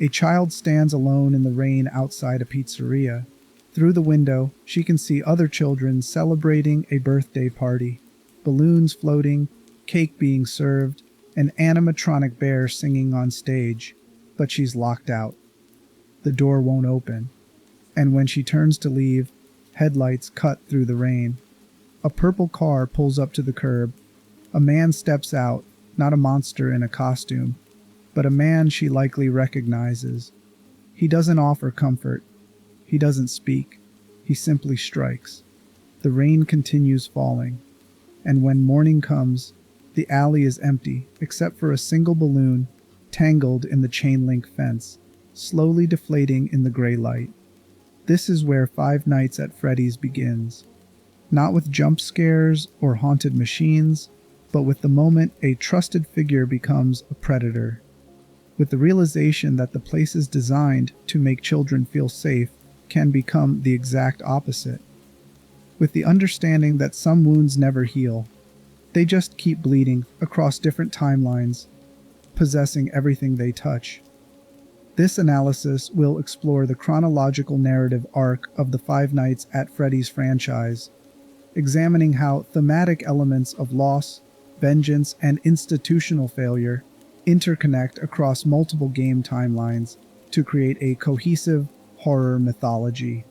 A child stands alone in the rain outside a pizzeria. Through the window, she can see other children celebrating a birthday party. Balloons floating, cake being served, an animatronic bear singing on stage. But she's locked out. The door won't open. And when she turns to leave, headlights cut through the rain. A purple car pulls up to the curb. A man steps out, not a monster in a costume, but a man she likely recognizes. He doesn't offer comfort. He doesn't speak. He simply strikes. The rain continues falling. And when morning comes, the alley is empty except for a single balloon tangled in the chain-link fence, slowly deflating in the gray light. This is where Five Nights at Freddy's begins. Not with jump scares or haunted machines, but with the moment a trusted figure becomes a predator. With the realization that the places designed to make children feel safe can become the exact opposite. With the understanding that some wounds never heal. They just keep bleeding across different timelines, possessing everything they touch. This analysis will explore the chronological narrative arc of the Five Nights at Freddy's franchise, examining how thematic elements of loss, vengeance, and institutional failure interconnect across multiple game timelines to create a cohesive horror mythology.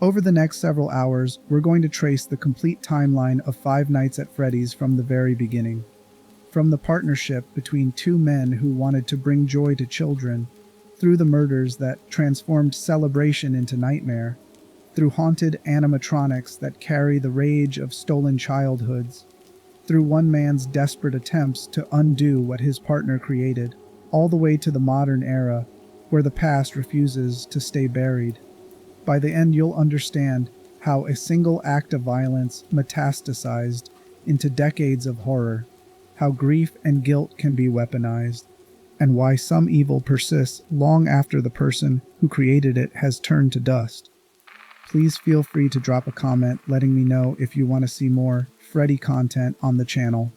Over the next several hours, we're going to trace the complete timeline of Five Nights at Freddy's from the very beginning. From the partnership between two men who wanted to bring joy to children, through the murders that transformed celebration into nightmare, through haunted animatronics that carry the rage of stolen childhoods, through one man's desperate attempts to undo what his partner created, all the way to the modern era, where the past refuses to stay buried. By the end, you'll understand how a single act of violence metastasized into decades of horror, how grief and guilt can be weaponized, and why some evil persists long after the person who created it has turned to dust. Please feel free to drop a comment letting me know if you want to see more Freddy content on the channel.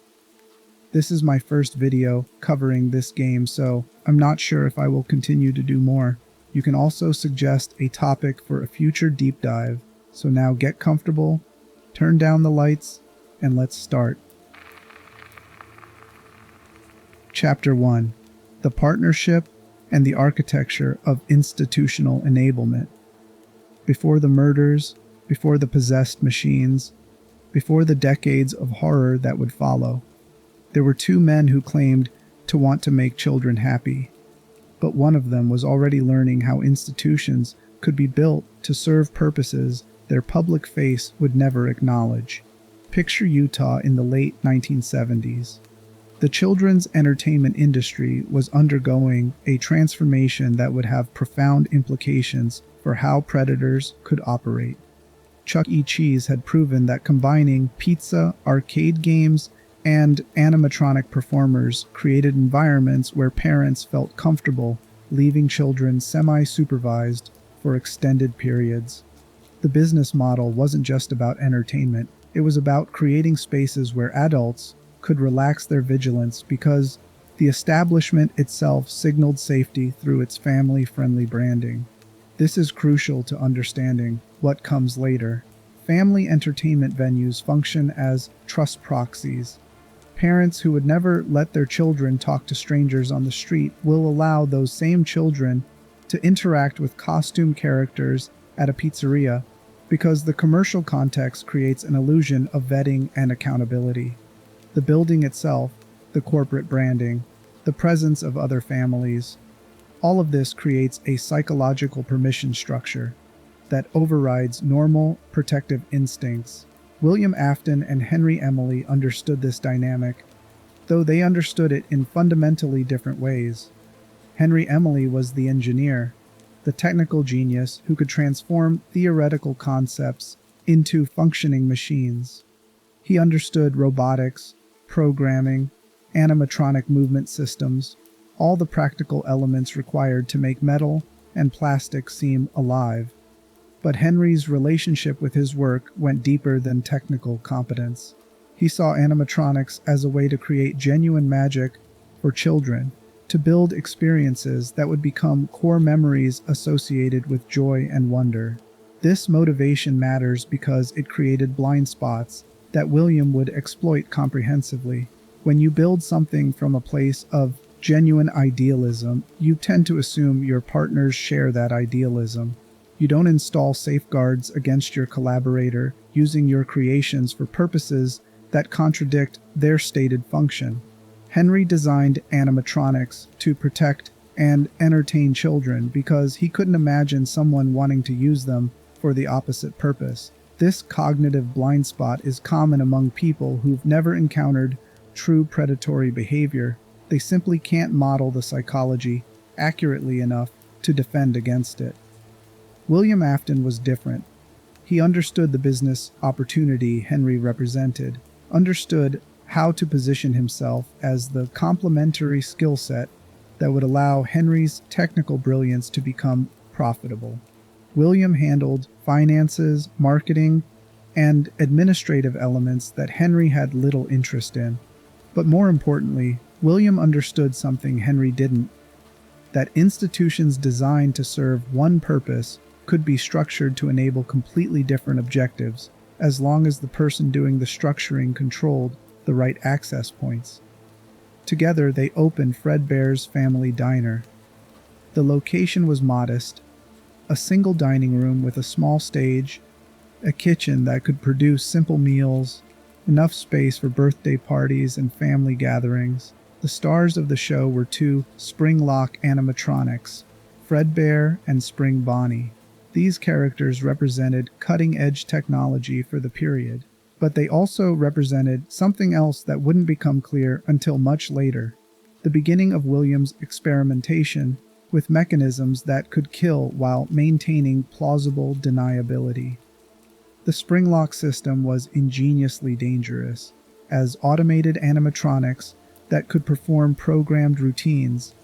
This is my first video covering this game, so I'm not sure if I will continue to do more. You can also suggest a topic for a future deep dive. So now get comfortable, turn down the lights, and let's start. Chapter 1. The Partnership and the Architecture of Institutional Enablement. Before the murders, before the possessed machines, before the decades of horror that would follow, there were two men who claimed to want to make children happy. But one of them was already learning how institutions could be built to serve purposes their public face would never acknowledge. Picture Utah in the late 1970s. The children's entertainment industry was undergoing a transformation that would have profound implications for how predators could operate. Chuck E. Cheese had proven that combining pizza, arcade games, and animatronic performers created environments where parents felt comfortable leaving children semi-supervised for extended periods. The business model wasn't just about entertainment, it was about creating spaces where adults could relax their vigilance because the establishment itself signaled safety through its family-friendly branding. This is crucial to understanding what comes later. Family entertainment venues function as trust proxies. Parents who would never let their children talk to strangers on the street will allow those same children to interact with costume characters at a pizzeria because the commercial context creates an illusion of vetting and accountability. The building itself, the corporate branding, the presence of other families, all of this creates a psychological permission structure that overrides normal protective instincts. William Afton and Henry Emily understood this dynamic, though they understood it in fundamentally different ways. Henry Emily was the engineer, the technical genius who could transform theoretical concepts into functioning machines. He understood robotics, programming, animatronic movement systems, all the practical elements required to make metal and plastic seem alive. But Henry's relationship with his work went deeper than technical competence. He saw animatronics as a way to create genuine magic for children, to build experiences that would become core memories associated with joy and wonder. This motivation matters because it created blind spots that William would exploit comprehensively. When you build something from a place of genuine idealism, you tend to assume your partners share that idealism. You don't install safeguards against your collaborator using your creations for purposes that contradict their stated function. Henry designed animatronics to protect and entertain children because he couldn't imagine someone wanting to use them for the opposite purpose. This cognitive blind spot is common among people who've never encountered true predatory behavior. They simply can't model the psychology accurately enough to defend against it. William Afton was different. He understood the business opportunity Henry represented, understood how to position himself as the complementary skill set that would allow Henry's technical brilliance to become profitable. William handled finances, marketing, and administrative elements that Henry had little interest in. But more importantly, William understood something Henry didn't: that institutions designed to serve one purpose could be structured to enable completely different objectives, as long as the person doing the structuring controlled the right access points. Together, they opened Fazbear's Family Diner. The location was modest: a single dining room with a small stage, a kitchen that could produce simple meals, enough space for birthday parties and family gatherings. The stars of the show were two Springlock animatronics, Fredbear and Spring Bonnie. These characters represented cutting-edge technology for the period, but they also represented something else that wouldn't become clear until much later: the beginning of William's experimentation with mechanisms that could kill while maintaining plausible deniability. The Springlock system was ingeniously dangerous, as automated animatronics that could perform programmed routines,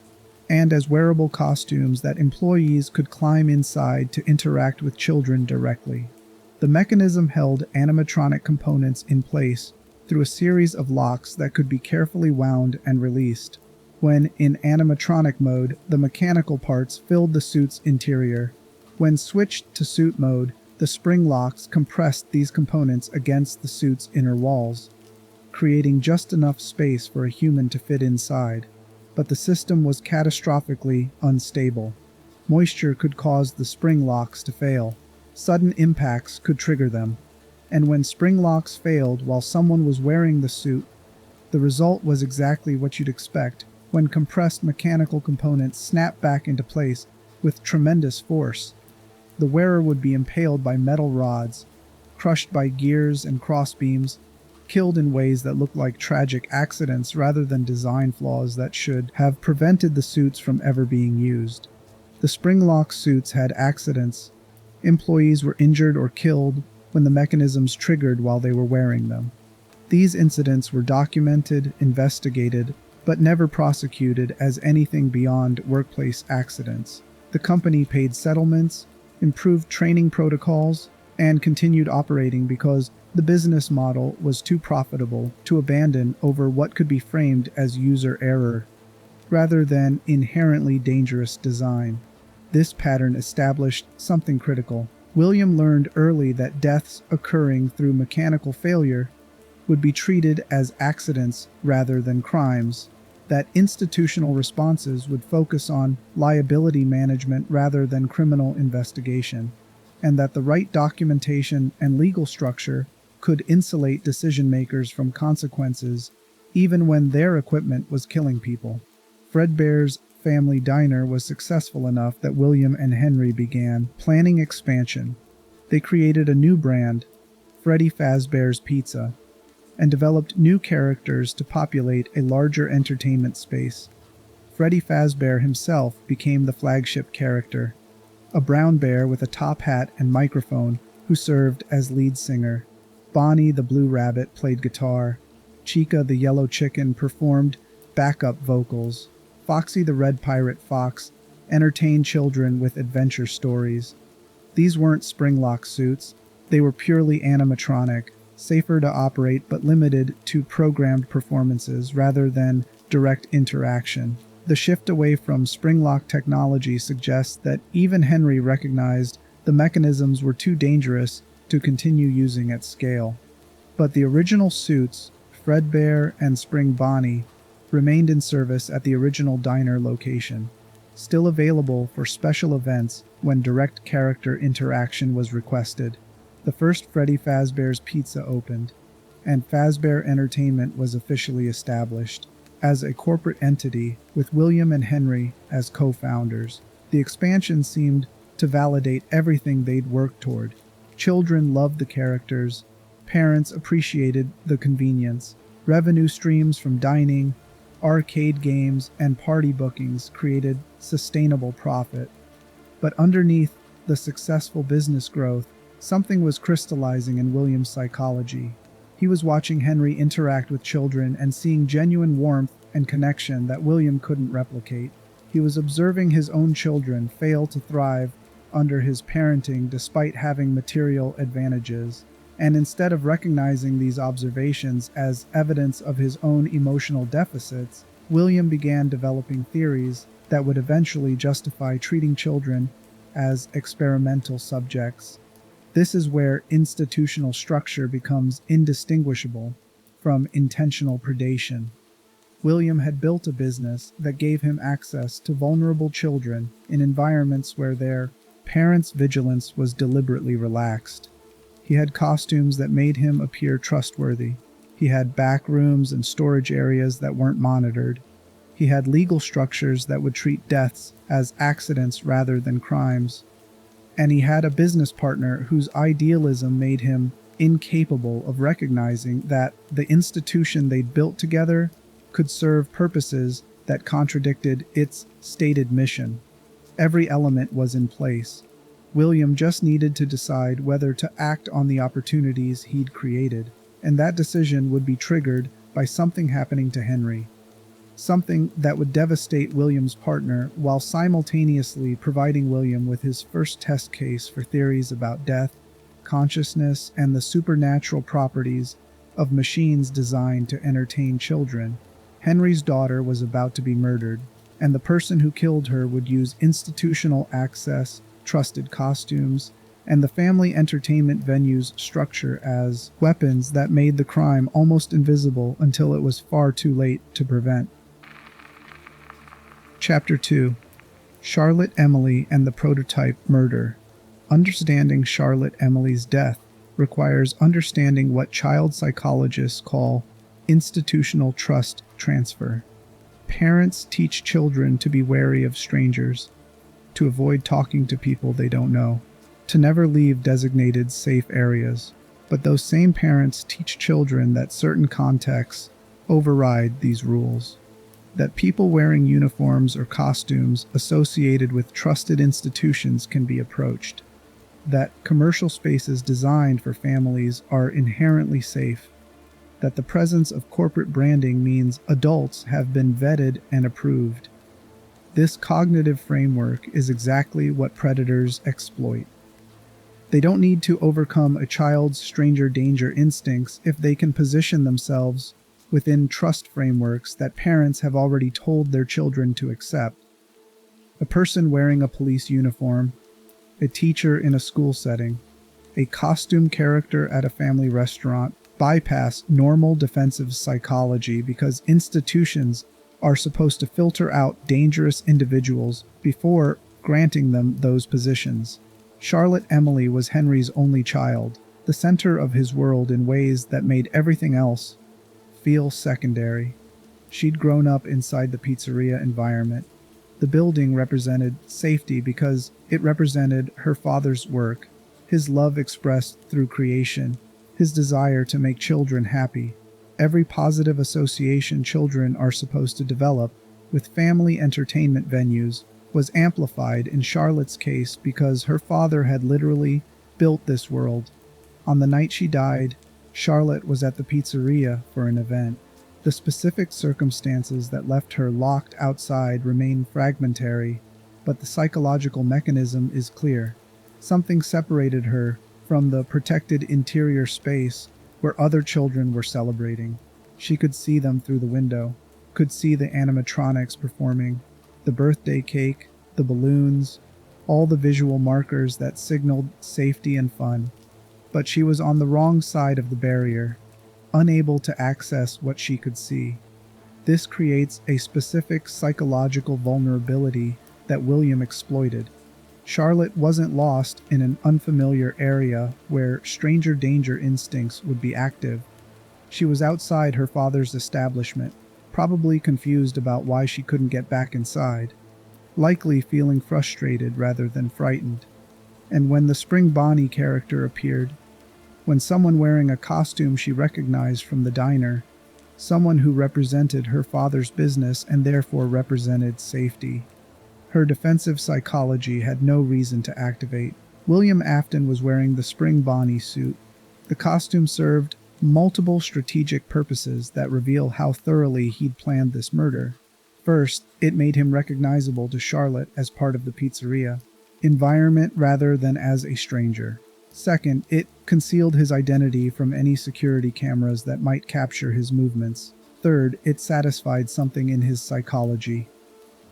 and as wearable costumes that employees could climb inside to interact with children directly. The mechanism held animatronic components in place through a series of locks that could be carefully wound and released. When in animatronic mode, the mechanical parts filled the suit's interior. When switched to suit mode, the spring locks compressed these components against the suit's inner walls, creating just enough space for a human to fit inside. But the system was catastrophically unstable. Moisture could cause the spring locks to fail. Sudden impacts could trigger them. And when spring locks failed while someone was wearing the suit, the result was exactly what you'd expect: when compressed mechanical components snapped back into place with tremendous force. The wearer would be impaled by metal rods, crushed by gears and crossbeams, killed in ways that looked like tragic accidents rather than design flaws that should have prevented the suits from ever being used. The Springlock suits had accidents. Employees were injured or killed when the mechanisms triggered while they were wearing them. These incidents were documented, investigated, but never prosecuted as anything beyond workplace accidents. The company paid settlements, improved training protocols, and continued operating because the business model was too profitable to abandon over what could be framed as user error, rather than inherently dangerous design. This pattern established something critical. William learned early that deaths occurring through mechanical failure would be treated as accidents rather than crimes, that institutional responses would focus on liability management rather than criminal investigation, and that the right documentation and legal structure could insulate decision-makers from consequences even when their equipment was killing people. Fazbear's Family Diner was successful enough that William and Henry began planning expansion. They created a new brand, Freddy Fazbear's Pizza, and developed new characters to populate a larger entertainment space. Freddy Fazbear himself became the flagship character, a brown bear with a top hat and microphone who served as lead singer. Bonnie the blue rabbit played guitar. Chica the yellow chicken performed backup vocals. Foxy the red pirate fox entertained children with adventure stories. These weren't Springlock suits. They were purely animatronic, safer to operate but limited to programmed performances rather than direct interaction. The shift away from spring lock technology suggests that even Henry recognized the mechanisms were too dangerous to continue using at scale. But the original suits, Fredbear and Spring Bonnie, remained in service at the original diner location, still available for special events when direct character interaction was requested. The first Freddy Fazbear's Pizza opened, and Fazbear Entertainment was officially established as a corporate entity with William and Henry as co-founders. The expansion seemed to validate everything they'd worked toward. Children loved the characters, parents appreciated the convenience, revenue streams from dining, arcade games, and party bookings created sustainable profit. But underneath the successful business growth, something was crystallizing in William's psychology. He was watching Henry interact with children and seeing genuine warmth and connection that William couldn't replicate. He was observing his own children fail to thrive under his parenting despite having material advantages. And instead of recognizing these observations as evidence of his own emotional deficits, William began developing theories that would eventually justify treating children as experimental subjects. This is where institutional structure becomes indistinguishable from intentional predation. William had built a business that gave him access to vulnerable children in environments where their parents' vigilance was deliberately relaxed. He had costumes that made him appear trustworthy. He had back rooms and storage areas that weren't monitored. He had legal structures that would treat deaths as accidents rather than crimes. And he had a business partner whose idealism made him incapable of recognizing that the institution they'd built together could serve purposes that contradicted its stated mission. Every element was in place. William just needed to decide whether to act on the opportunities he'd created, and that decision would be triggered by something happening to Henry. Something that would devastate William's partner while simultaneously providing William with his first test case for theories about death, consciousness, and the supernatural properties of machines designed to entertain children. Henry's daughter was about to be murdered, and the person who killed her would use institutional access, trusted costumes, and the family entertainment venue's structure as weapons that made the crime almost invisible until it was far too late to prevent. Chapter 2. Charlotte Emily and the Prototype Murder. Understanding Charlotte Emily's death requires understanding what child psychologists call institutional trust transfer. Parents teach children to be wary of strangers, to avoid talking to people they don't know, to never leave designated safe areas. But those same parents teach children that certain contexts override these rules, that people wearing uniforms or costumes associated with trusted institutions can be approached, that commercial spaces designed for families are inherently safe, that the presence of corporate branding means adults have been vetted and approved. This cognitive framework is exactly what predators exploit. They don't need to overcome a child's stranger danger instincts if they can position themselves within trust frameworks that parents have already told their children to accept. A person wearing a police uniform, a teacher in a school setting, a costume character at a family restaurant bypass normal defensive psychology because institutions are supposed to filter out dangerous individuals before granting them those positions. Charlotte Emily was Henry's only child, the center of his world in ways that made everything else feel secondary. She'd grown up inside the pizzeria environment. The building represented safety because it represented her father's work, his love expressed through creation, his desire to make children happy. Every positive association children are supposed to develop with family entertainment venues was amplified in Charlotte's case because her father had literally built this world. On the night she died, Charlotte was at the pizzeria for an event. The specific circumstances that left her locked outside remain fragmentary, but the psychological mechanism is clear. Something separated her from the protected interior space where other children were celebrating. She could see them through the window. could see the animatronics performing, the birthday cake, the balloons, all the visual markers that signaled safety and fun. But she was on the wrong side of the barrier, unable to access what she could see. This creates a specific psychological vulnerability that William exploited. Charlotte wasn't lost in an unfamiliar area where stranger danger instincts would be active. She was outside her father's establishment, probably confused about why she couldn't get back inside, likely feeling frustrated rather than frightened. And when the Spring Bonnie character appeared, when someone wearing a costume she recognized from the diner, someone who represented her father's business and therefore represented safety, her defensive psychology had no reason to activate. William Afton was wearing the Spring Bonnie suit. The costume served multiple strategic purposes that reveal how thoroughly he'd planned this murder. First, it made him recognizable to Charlotte as part of the pizzeria environment rather than as a stranger. Second, it concealed his identity from any security cameras that might capture his movements. Third, it satisfied something in his psychology,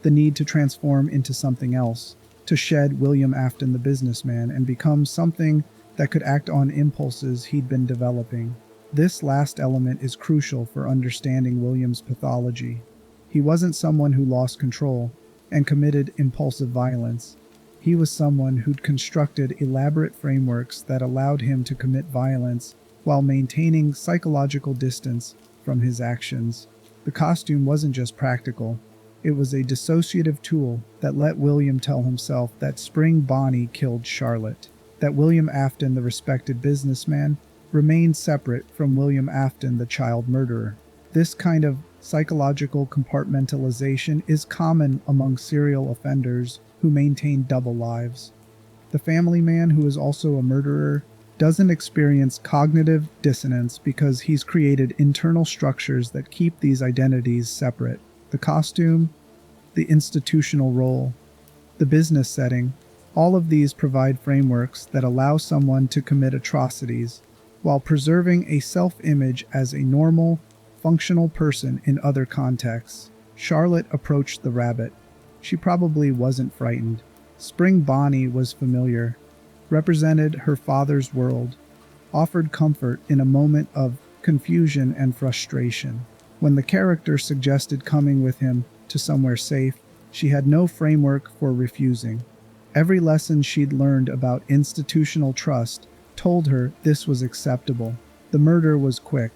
the need to transform into something else, to shed William Afton the businessman and become something that could act on impulses he'd been developing. This last element is crucial for understanding William's pathology. He wasn't someone who lost control and committed impulsive violence. He was someone who'd constructed elaborate frameworks that allowed him to commit violence while maintaining psychological distance from his actions. The costume wasn't just practical. It was a dissociative tool that let William tell himself that Spring Bonnie killed Charlotte, that William Afton, the respected businessman, remained separate from William Afton, the child murderer. This kind of psychological compartmentalization is common among serial offenders who maintain double lives. The family man, who is also a murderer, doesn't experience cognitive dissonance because he's created internal structures that keep these identities separate. The costume, the institutional role, the business setting, all of these provide frameworks that allow someone to commit atrocities while preserving a self-image as a normal, functional person in other contexts. Charlotte approached the rabbit. She probably wasn't frightened. Spring Bonnie was familiar, represented her father's world, offered comfort in a moment of confusion and frustration. When the character suggested coming with him to somewhere safe, she had no framework for refusing. Every lesson she'd learned about institutional trust told her this was acceptable. The murder was quick.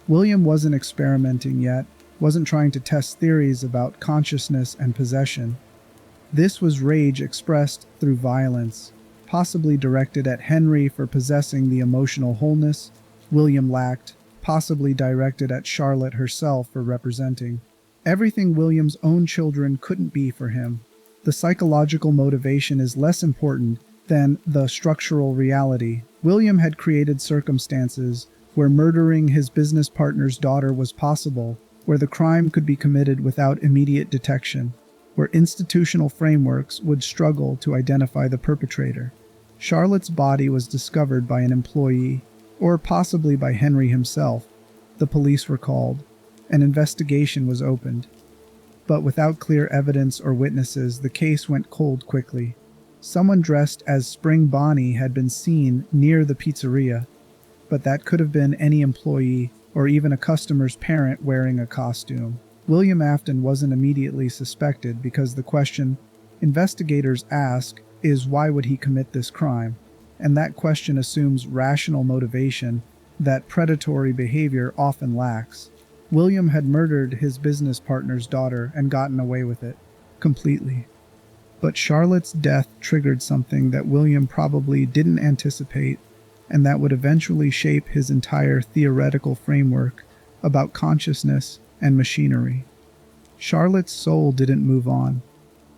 William wasn't experimenting yet, wasn't trying to test theories about consciousness and possession. This was rage expressed through violence, possibly directed at Henry for possessing the emotional wholeness William lacked, possibly directed at Charlotte herself for representing everything William's own children couldn't be for him. The psychological motivation is less important than the structural reality. William had created circumstances where murdering his business partner's daughter was possible, where the crime could be committed without immediate detection, where institutional frameworks would struggle to identify the perpetrator. Charlotte's body was discovered by an employee, or possibly by Henry himself. The police were called. An investigation was opened. But without clear evidence or witnesses, the case went cold quickly. Someone dressed as Spring Bonnie had been seen near the pizzeria, but that could have been any employee or even a customer's parent wearing a costume. William Afton wasn't immediately suspected because the question investigators ask is, why would he commit this crime? And that question assumes rational motivation that predatory behavior often lacks. William had murdered his business partner's daughter and gotten away with it completely. But Charlotte's death triggered something that William probably didn't anticipate, and that would eventually shape his entire theoretical framework about consciousness and machinery. Charlotte's soul didn't move on.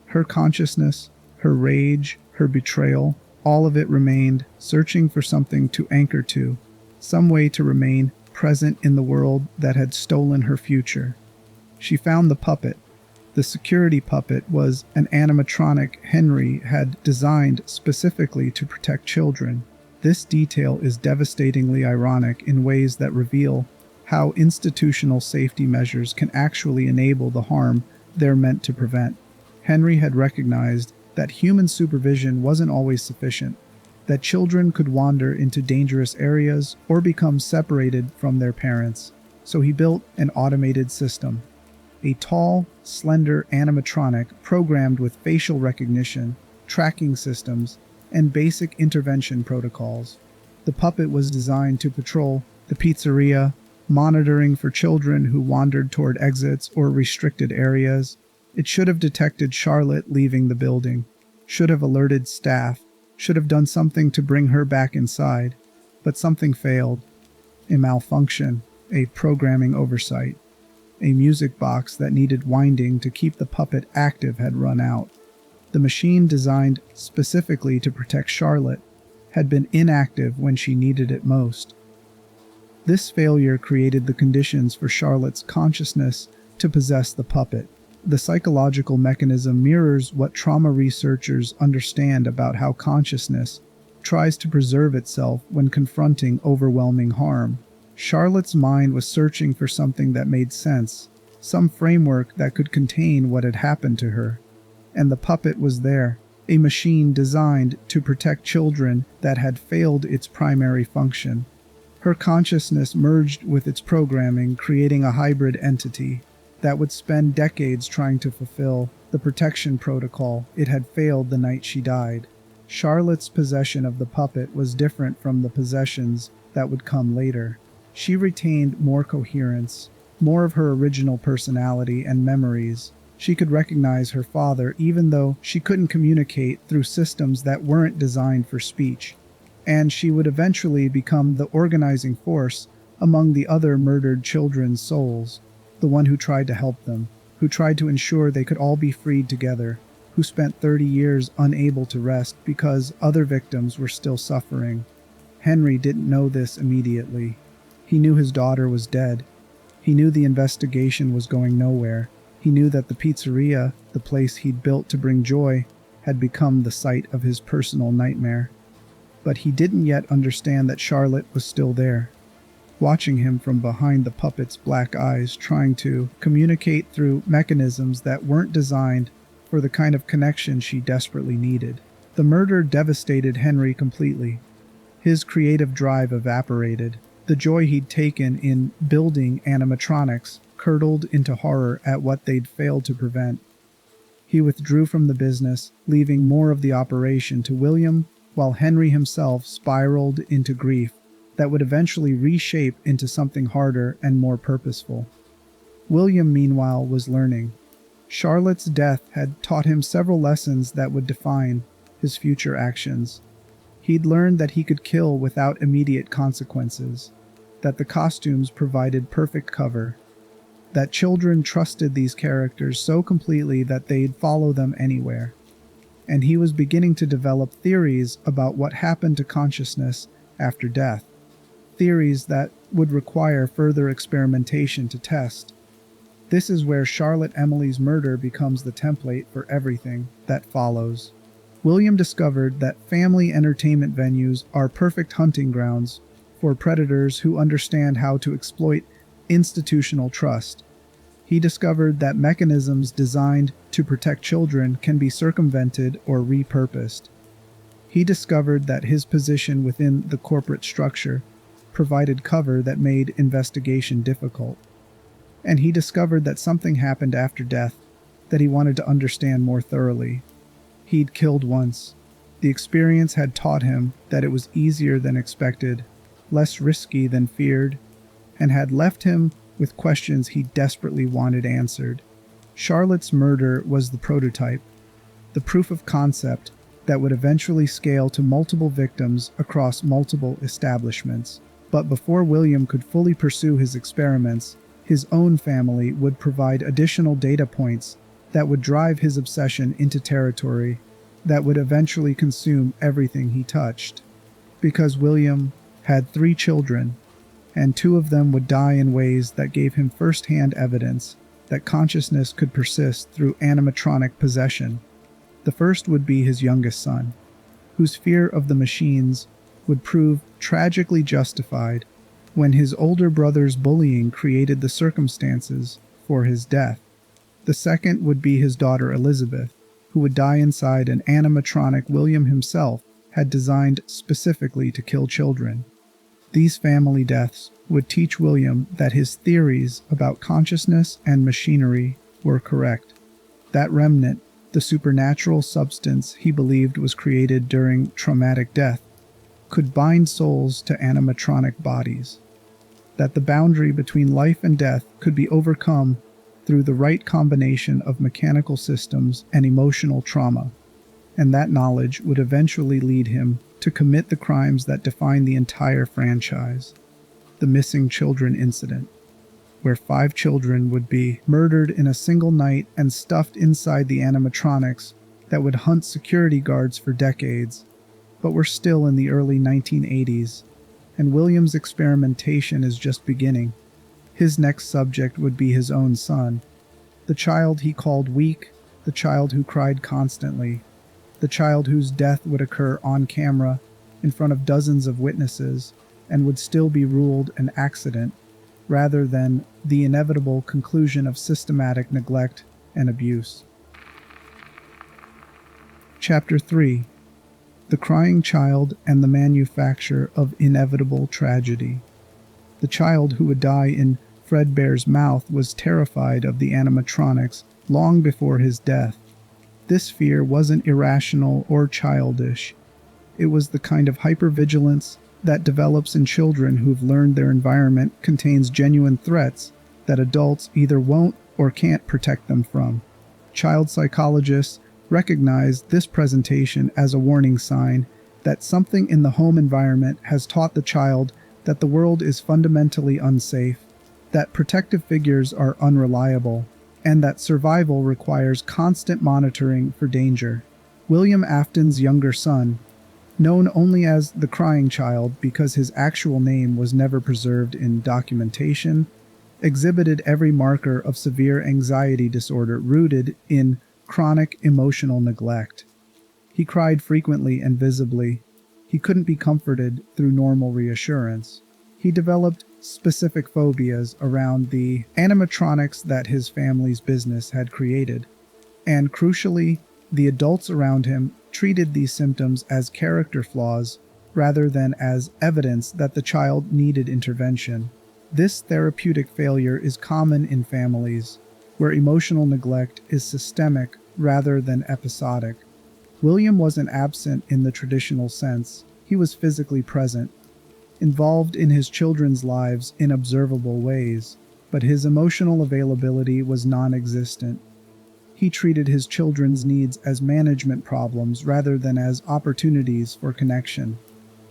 Her consciousness, her rage, her betrayal, all of it remained, searching for something to anchor to, some way to remain present in the world that had stolen her future. She found the puppet. The security puppet was an animatronic Henry had designed specifically to protect children. This detail is devastatingly ironic in ways that reveal how institutional safety measures can actually enable the harm they're meant to prevent. Henry had recognized that human supervision wasn't always sufficient, that children could wander into dangerous areas or become separated from their parents. So he built an automated system, a tall, slender animatronic programmed with facial recognition, tracking systems, and basic intervention protocols. The puppet was designed to patrol the pizzeria, monitoring for children who wandered toward exits or restricted areas. It should have detected Charlotte leaving the building, should have alerted staff, should have done something to bring her back inside, but something failed. A malfunction, a programming oversight. A music box that needed winding to keep the puppet active had run out. The machine designed specifically to protect Charlotte had been inactive when she needed it most. This failure created the conditions for Charlotte's consciousness to possess the puppet. The psychological mechanism mirrors what trauma researchers understand about how consciousness tries to preserve itself when confronting overwhelming harm. Charlotte's mind was searching for something that made sense, some framework that could contain what had happened to her. And the puppet was there, a machine designed to protect children that had failed its primary function. Her consciousness merged with its programming, creating a hybrid entity that would spend decades trying to fulfill the protection protocol it had failed the night she died. Charlotte's possession of the puppet was different from the possessions that would come later. She retained more coherence, more of her original personality and memories. She could recognize her father even though she couldn't communicate through systems that weren't designed for speech. And she would eventually become the organizing force among the other murdered children's souls, the one who tried to help them, who tried to ensure they could all be freed together, who spent 30 years unable to rest because other victims were still suffering. Henry didn't know this immediately. He knew his daughter was dead. He knew the investigation was going nowhere. He knew that the pizzeria, the place he'd built to bring joy, had become the site of his personal nightmare. But he didn't yet understand that Charlotte was still there, watching him from behind the puppet's black eyes, trying to communicate through mechanisms that weren't designed for the kind of connection she desperately needed. The murder devastated Henry completely. His creative drive evaporated. The joy he'd taken in building animatronics curdled into horror at what they'd failed to prevent. He withdrew from the business, leaving more of the operation to William, while Henry himself spiraled into grief that would eventually reshape into something harder and more purposeful. William, meanwhile, was learning. Charlotte's death had taught him several lessons that would define his future actions. He'd learned that he could kill without immediate consequences, that the costumes provided perfect cover, that children trusted these characters so completely that they'd follow them anywhere. And he was beginning to develop theories about what happened to consciousness after death, theories that would require further experimentation to test. This is where Charlotte Emily's murder becomes the template for everything that follows. William discovered that family entertainment venues are perfect hunting grounds for predators who understand how to exploit institutional trust. He discovered that mechanisms designed to protect children can be circumvented or repurposed. He discovered that his position within the corporate structure provided cover that made investigation difficult. And he discovered that something happened after death that he wanted to understand more thoroughly. He'd killed once. The experience had taught him that it was easier than expected, less risky than feared, and had left him with questions he desperately wanted answered. Charlotte's murder was the prototype, the proof of concept that would eventually scale to multiple victims across multiple establishments. But before William could fully pursue his experiments, his own family would provide additional data points that would drive his obsession into territory that would eventually consume everything he touched. Because William had 3 children, and 2 of them would die in ways that gave him first-hand evidence that consciousness could persist through animatronic possession. The first would be his youngest son, whose fear of the machines would prove tragically justified when his older brother's bullying created the circumstances for his death. The second would be his daughter Elizabeth, who would die inside an animatronic William himself had designed specifically to kill children. These family deaths would teach William that his theories about consciousness and machinery were correct. That remnant, the supernatural substance he believed was created during traumatic death, could bind souls to animatronic bodies. That the boundary between life and death could be overcome through the right combination of mechanical systems and emotional trauma, and that knowledge would eventually lead him to commit the crimes that define the entire franchise. The missing children incident, where 5 children would be murdered in a single night and stuffed inside the animatronics that would hunt security guards for decades. But we're still in the early 1980s, and William's experimentation is just beginning. His next subject would be his own son, the child he called weak, the child who cried constantly, the child whose death would occur on camera in front of dozens of witnesses and would still be ruled an accident rather than the inevitable conclusion of systematic neglect and abuse. Chapter 3: The Crying Child and the Manufacture of Inevitable Tragedy. The child who would die in Fredbear's mouth was terrified of the animatronics long before his death. This fear wasn't irrational or childish. It was the kind of hypervigilance that develops in children who've learned their environment contains genuine threats that adults either won't or can't protect them from. Child psychologists recognize this presentation as a warning sign that something in the home environment has taught the child that the world is fundamentally unsafe, that protective figures are unreliable, and that survival requires constant monitoring for danger. William Afton's younger son, known only as the Crying Child because his actual name was never preserved in documentation, exhibited every marker of severe anxiety disorder rooted in chronic emotional neglect. He cried frequently and visibly. He couldn't be comforted through normal reassurance. He developed specific phobias around the animatronics that his family's business had created. And crucially, the adults around him treated these symptoms as character flaws rather than as evidence that the child needed intervention. This therapeutic failure is common in families where emotional neglect is systemic rather than episodic. William wasn't absent in the traditional sense. He was physically present, involved in his children's lives in observable ways, but his emotional availability was non-existent. He treated his children's needs as management problems rather than as opportunities for connection.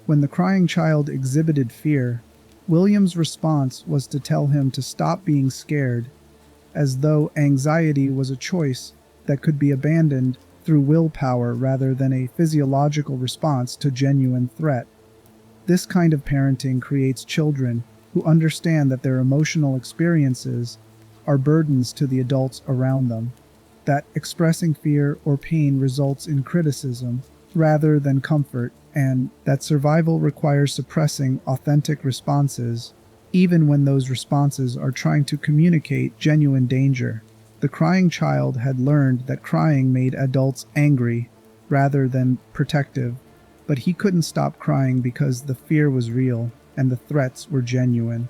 When the crying child exhibited fear, William's response was to tell him to stop being scared, as though anxiety was a choice that could be abandoned through willpower rather than a physiological response to genuine threat. This kind of parenting creates children who understand that their emotional experiences are burdens to the adults around them, that expressing fear or pain results in criticism rather than comfort, and that survival requires suppressing authentic responses, even when those responses are trying to communicate genuine danger. The crying child had learned that crying made adults angry rather than protective, but he couldn't stop crying because the fear was real and the threats were genuine.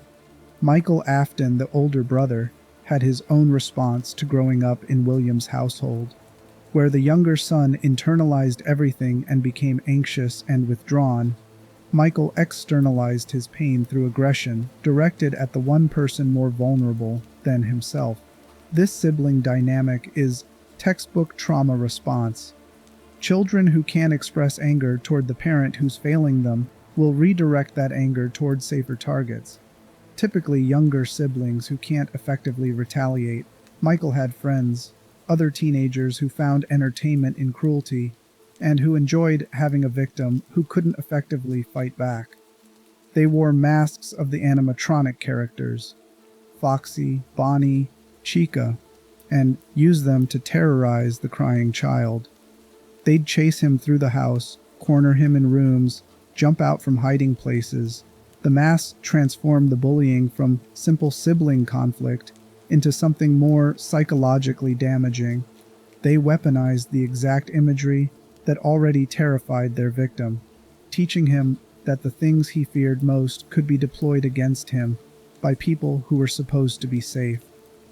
Michael Afton, the older brother, had his own response to growing up in William's household, where the younger son internalized everything and became anxious and withdrawn. Michael externalized his pain through aggression, directed at the one person more vulnerable than himself. This sibling dynamic is textbook trauma response. Children who can't express anger toward the parent who's failing them will redirect that anger toward safer targets. Typically younger siblings who can't effectively retaliate. Michael had friends, other teenagers who found entertainment in cruelty, and who enjoyed having a victim who couldn't effectively fight back. They wore masks of the animatronic characters, Foxy, Bonnie, Chica, and used them to terrorize the crying child. They'd chase him through the house, corner him in rooms, jump out from hiding places. The masks transformed the bullying from simple sibling conflict into something more psychologically damaging. They weaponized the exact imagery that already terrified their victim, teaching him that the things he feared most could be deployed against him by people who were supposed to be safe.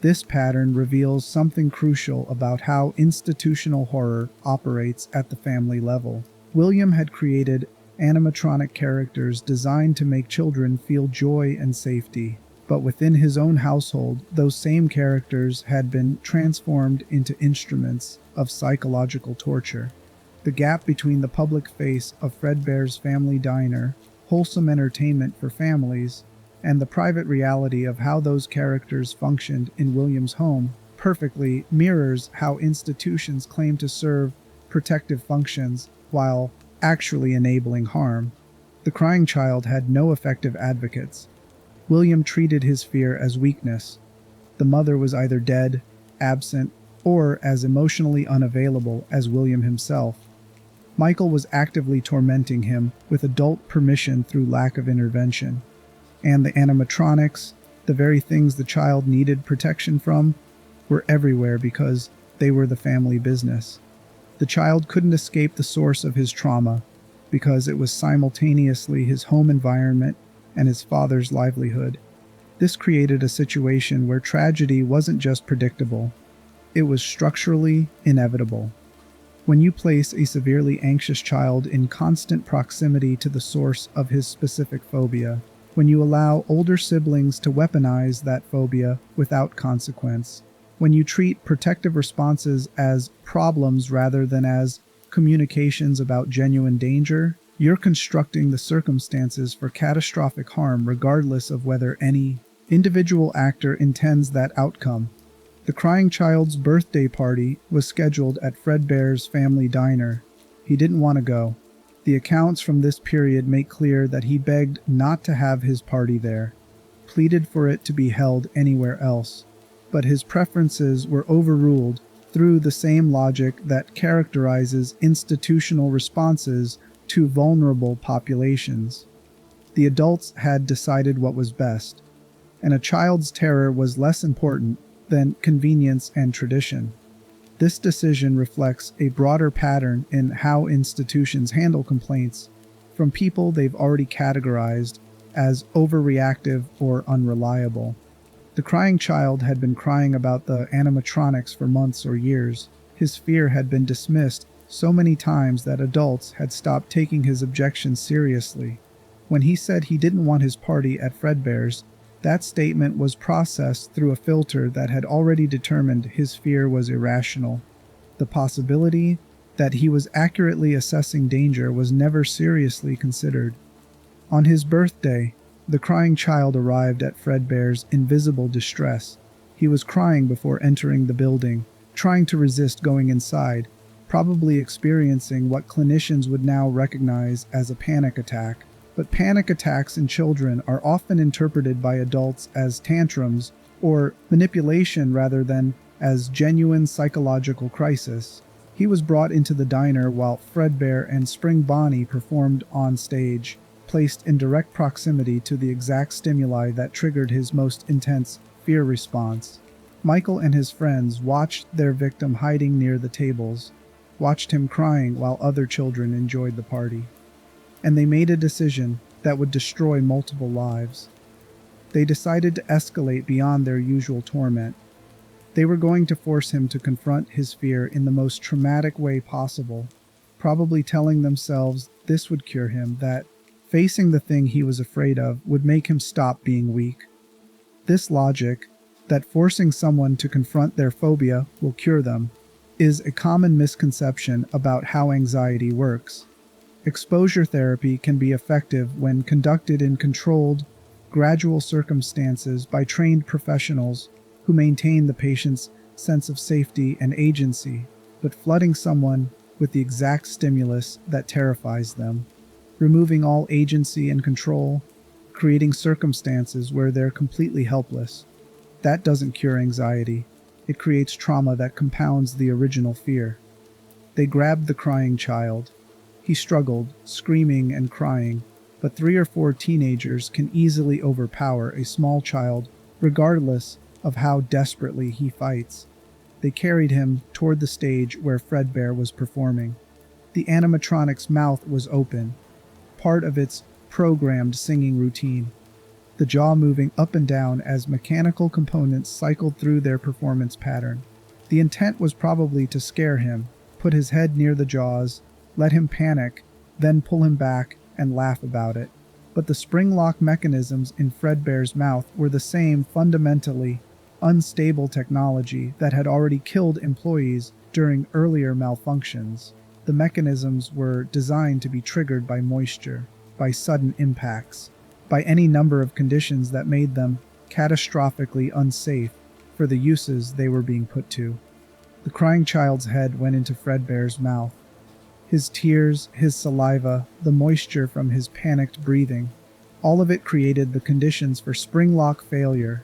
This pattern reveals something crucial about how institutional horror operates at the family level. William had created animatronic characters designed to make children feel joy and safety, but within his own household, those same characters had been transformed into instruments of psychological torture. The gap between the public face of Fredbear's Family Diner, wholesome entertainment for families, and the private reality of how those characters functioned in William's home perfectly mirrors how institutions claim to serve protective functions while actually enabling harm. The crying child had no effective advocates. William treated his fear as weakness. The mother was either dead, absent, or as emotionally unavailable as William himself. Michael was actively tormenting him with adult permission through lack of intervention. And the animatronics, the very things the child needed protection from, were everywhere because they were the family business. The child couldn't escape the source of his trauma because it was simultaneously his home environment and his father's livelihood. This created a situation where tragedy wasn't just predictable, it was structurally inevitable. When you place a severely anxious child in constant proximity to the source of his specific phobia, when you allow older siblings to weaponize that phobia without consequence, when you treat protective responses as problems rather than as communications about genuine danger, you're constructing the circumstances for catastrophic harm regardless of whether any individual actor intends that outcome. The crying child's birthday party was scheduled at Fredbear's Family Diner. He didn't want to go. The accounts from this period make clear that he begged not to have his party there, pleaded for it to be held anywhere else. But his preferences were overruled through the same logic that characterizes institutional responses to vulnerable populations. The adults had decided what was best, and a child's terror was less important than convenience and tradition. This decision reflects a broader pattern in how institutions handle complaints from people they've already categorized as overreactive or unreliable. The crying child had been crying about the animatronics for months or years. His fear had been dismissed so many times that adults had stopped taking his objections seriously. When he said he didn't want his party at Fredbear's, that statement was processed through a filter that had already determined his fear was irrational. The possibility that he was accurately assessing danger was never seriously considered. On his birthday, the crying child arrived at Fredbear's in visible distress. He was crying before entering the building, trying to resist going inside, probably experiencing what clinicians would now recognize as a panic attack. But panic attacks in children are often interpreted by adults as tantrums or manipulation rather than as genuine psychological crisis. He was brought into the diner while Fredbear and Spring Bonnie performed on stage, placed in direct proximity to the exact stimuli that triggered his most intense fear response. Michael and his friends watched their victim hiding near the tables, watched him crying while other children enjoyed the party. And they made a decision that would destroy multiple lives. They decided to escalate beyond their usual torment. They were going to force him to confront his fear in the most traumatic way possible, probably telling themselves this would cure him, that facing the thing he was afraid of would make him stop being weak. This logic, that forcing someone to confront their phobia will cure them, is a common misconception about how anxiety works. Exposure therapy can be effective when conducted in controlled, gradual circumstances by trained professionals who maintain the patient's sense of safety and agency, but flooding someone with the exact stimulus that terrifies them, removing all agency and control, creating circumstances where they're completely helpless. That doesn't cure anxiety. It creates trauma that compounds the original fear. They grabbed the crying child. He struggled, screaming and crying, but 3 or 4 teenagers can easily overpower a small child, regardless of how desperately he fights. They carried him toward the stage where Fredbear was performing. The animatronic's mouth was open, part of its programmed singing routine, the jaw moving up and down as mechanical components cycled through their performance pattern. The intent was probably to scare him, put his head near the jaws, let him panic, then pull him back and laugh about it. But the spring lock mechanisms in Fredbear's mouth were the same fundamentally unstable technology that had already killed employees during earlier malfunctions. The mechanisms were designed to be triggered by moisture, by sudden impacts, by any number of conditions that made them catastrophically unsafe for the uses they were being put to. The crying child's head went into Fredbear's mouth. His tears, his saliva, the moisture from his panicked breathing, all of it created the conditions for spring lock failure,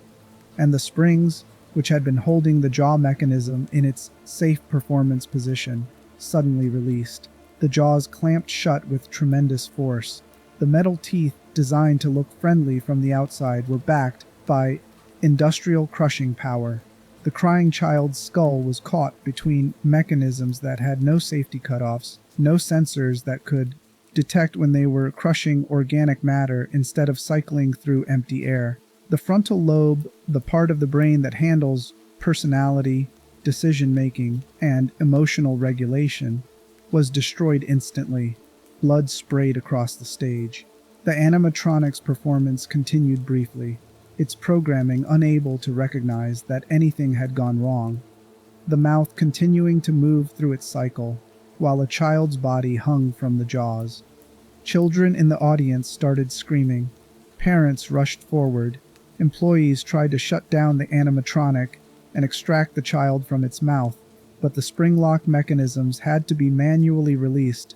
and the springs, which had been holding the jaw mechanism in its safe performance position, suddenly released. The jaws clamped shut with tremendous force. The metal teeth, designed to look friendly from the outside, were backed by industrial crushing power. The crying child's skull was caught between mechanisms that had no safety cutoffs, no sensors that could detect when they were crushing organic matter instead of cycling through empty air. The frontal lobe, the part of the brain that handles personality, decision-making, and emotional regulation, was destroyed instantly. Blood sprayed across the stage. The animatronic's performance continued briefly, its programming unable to recognize that anything had gone wrong. The mouth continuing to move through its cycle, while a child's body hung from the jaws. Children in the audience started screaming. Parents rushed forward. Employees tried to shut down the animatronic and extract the child from its mouth, but the spring lock mechanisms had to be manually released,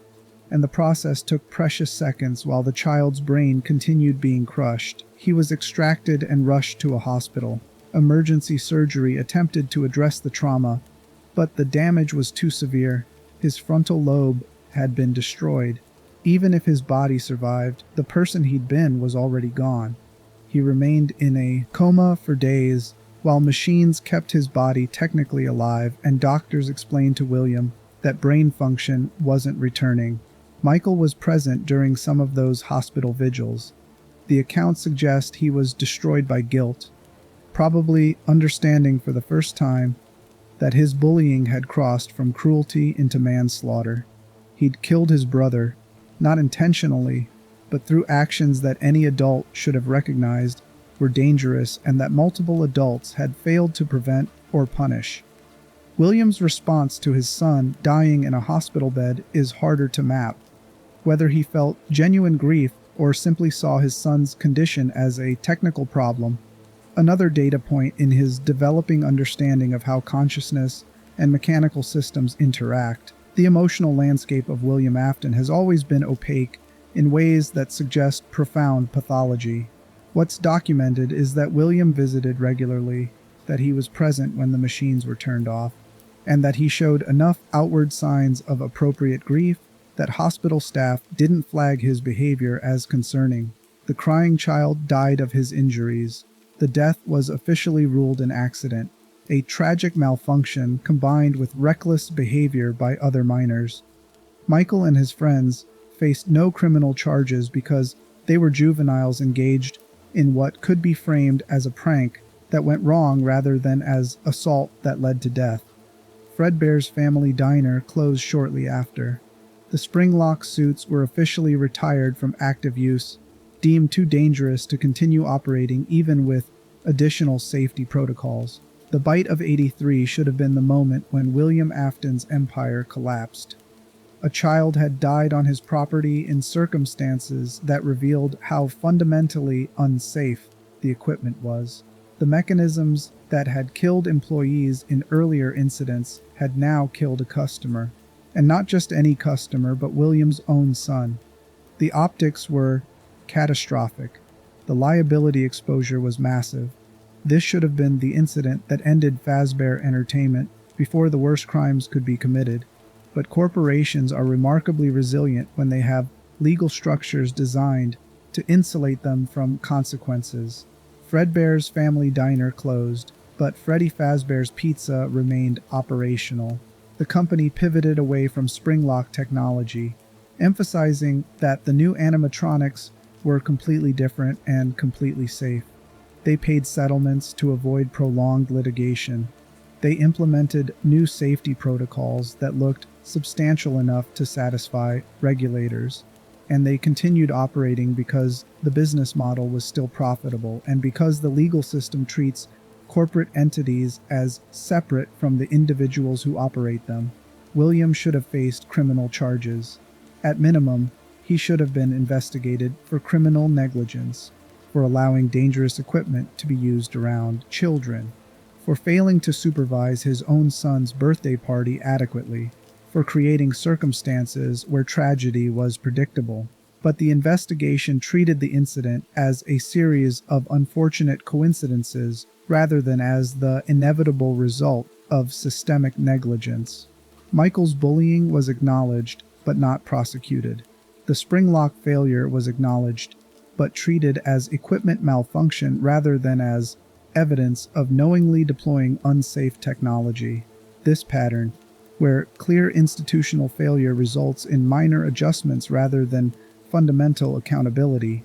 and the process took precious seconds while the child's brain continued being crushed. He was extracted and rushed to a hospital. Emergency surgery attempted to address the trauma, but the damage was too severe. His frontal lobe had been destroyed. Even if his body survived, the person he'd been was already gone. He remained in a coma for days, while machines kept his body technically alive, and doctors explained to William that brain function wasn't returning. Michael was present during some of those hospital vigils. The accounts suggest he was destroyed by guilt, probably understanding for the first time that his bullying had crossed from cruelty into manslaughter. He'd killed his brother, not intentionally, but through actions that any adult should have recognized were dangerous and that multiple adults had failed to prevent or punish. William's response to his son dying in a hospital bed is harder to map. Whether he felt genuine grief or simply saw his son's condition as a technical problem, another data point in his developing understanding of how consciousness and mechanical systems interact. The emotional landscape of William Afton has always been opaque in ways that suggest profound pathology. What's documented is that William visited regularly, that he was present when the machines were turned off, and that he showed enough outward signs of appropriate grief that hospital staff didn't flag his behavior as concerning. The crying child died of his injuries. The death was officially ruled an accident, a tragic malfunction combined with reckless behavior by other minors. Michael and his friends faced no criminal charges because they were juveniles engaged in what could be framed as a prank that went wrong rather than as assault that led to death. Fredbear's family diner closed shortly after. The spring lock suits were officially retired from active use, deemed too dangerous to continue operating even with additional safety protocols. The bite of '83 should have been the moment when William Afton's empire collapsed. A child had died on his property in circumstances that revealed how fundamentally unsafe the equipment was. The mechanisms that had killed employees in earlier incidents had now killed a customer. And not just any customer, but William's own son. The optics were catastrophic. The liability exposure was massive. This should have been the incident that ended Fazbear Entertainment before the worst crimes could be committed. But corporations are remarkably resilient when they have legal structures designed to insulate them from consequences. Fredbear's family diner closed, but Freddy Fazbear's Pizza remained operational. The company pivoted away from spring-lock technology, emphasizing that the new animatronics were completely different and completely safe. They paid settlements to avoid prolonged litigation. They implemented new safety protocols that looked substantial enough to satisfy regulators. And they continued operating because the business model was still profitable and because the legal system treats corporate entities as separate from the individuals who operate them. William should have faced criminal charges. At minimum, he should have been investigated for criminal negligence, for allowing dangerous equipment to be used around children, for failing to supervise his own son's birthday party adequately, for creating circumstances where tragedy was predictable. But the investigation treated the incident as a series of unfortunate coincidences rather than as the inevitable result of systemic negligence. Michael's bullying was acknowledged but not prosecuted. The spring lock failure was acknowledged but treated as equipment malfunction rather than as evidence of knowingly deploying unsafe technology. This pattern, where clear institutional failure results in minor adjustments rather than fundamental accountability,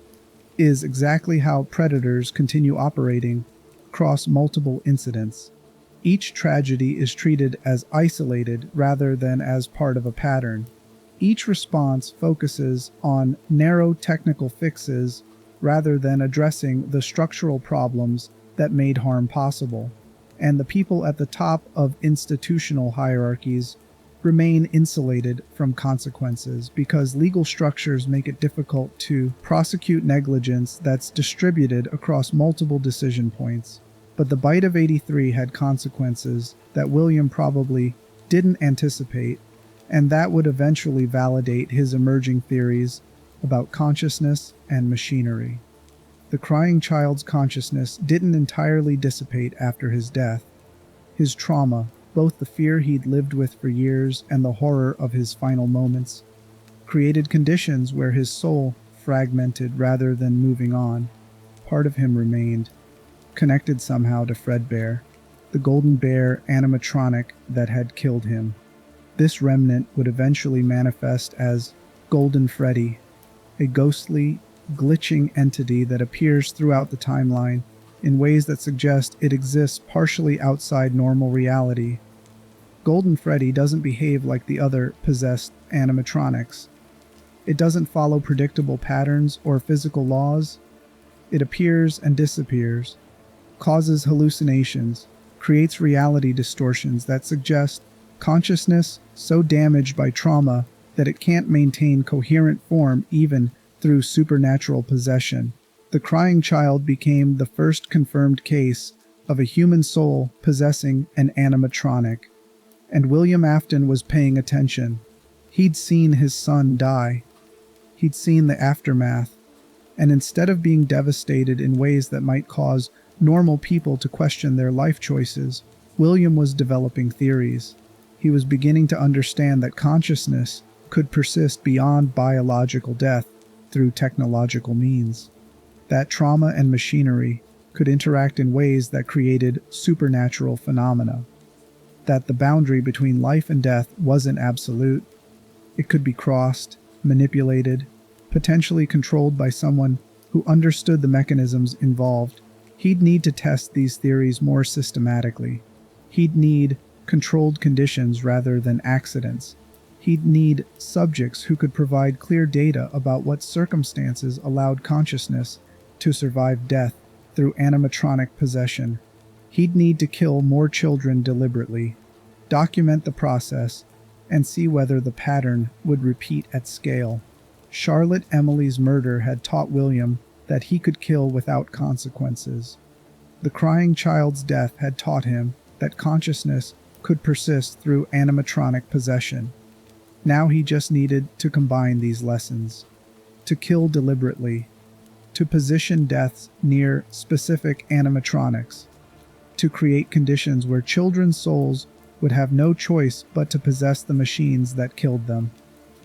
is exactly how predators continue operating across multiple incidents. Each tragedy is treated as isolated rather than as part of a pattern. Each response focuses on narrow technical fixes rather than addressing the structural problems that made harm possible. And the people at the top of institutional hierarchies remain insulated from consequences because legal structures make it difficult to prosecute negligence that's distributed across multiple decision points. But the bite of 83 had consequences that William probably didn't anticipate, and that would eventually validate his emerging theories about consciousness and machinery. The crying child's consciousness didn't entirely dissipate after his death. His trauma, both the fear he'd lived with for years and the horror of his final moments, created conditions where his soul fragmented rather than moving on. Part of him remained, connected somehow to Fredbear, the golden bear animatronic that had killed him. This remnant would eventually manifest as Golden Freddy, a ghostly, glitching entity that appears throughout the timeline in ways that suggest it exists partially outside normal reality. Golden Freddy doesn't behave like the other possessed animatronics. It doesn't follow predictable patterns or physical laws. It appears and disappears, causes hallucinations, creates reality distortions that suggest consciousness so damaged by trauma that it can't maintain coherent form even through supernatural possession. The crying child became the first confirmed case of a human soul possessing an animatronic. And William Afton was paying attention. He'd seen his son die. He'd seen the aftermath. And instead of being devastated in ways that might cause normal people to question their life choices, William was developing theories. He was beginning to understand that consciousness could persist beyond biological death through technological means. That trauma and machinery could interact in ways that created supernatural phenomena. That the boundary between life and death wasn't absolute. It could be crossed, manipulated, potentially controlled by someone who understood the mechanisms involved. He'd need to test these theories more systematically. He'd need controlled conditions rather than accidents. He'd need subjects who could provide clear data about what circumstances allowed consciousness to survive death through animatronic possession. He'd need to kill more children deliberately, document the process, and see whether the pattern would repeat at scale. Charlotte Emily's murder had taught William that he could kill without consequences. The crying child's death had taught him that consciousness could persist through animatronic possession. Now he just needed to combine these lessons. To kill deliberately. To position deaths near specific animatronics. To create conditions where children's souls would have no choice but to possess the machines that killed them.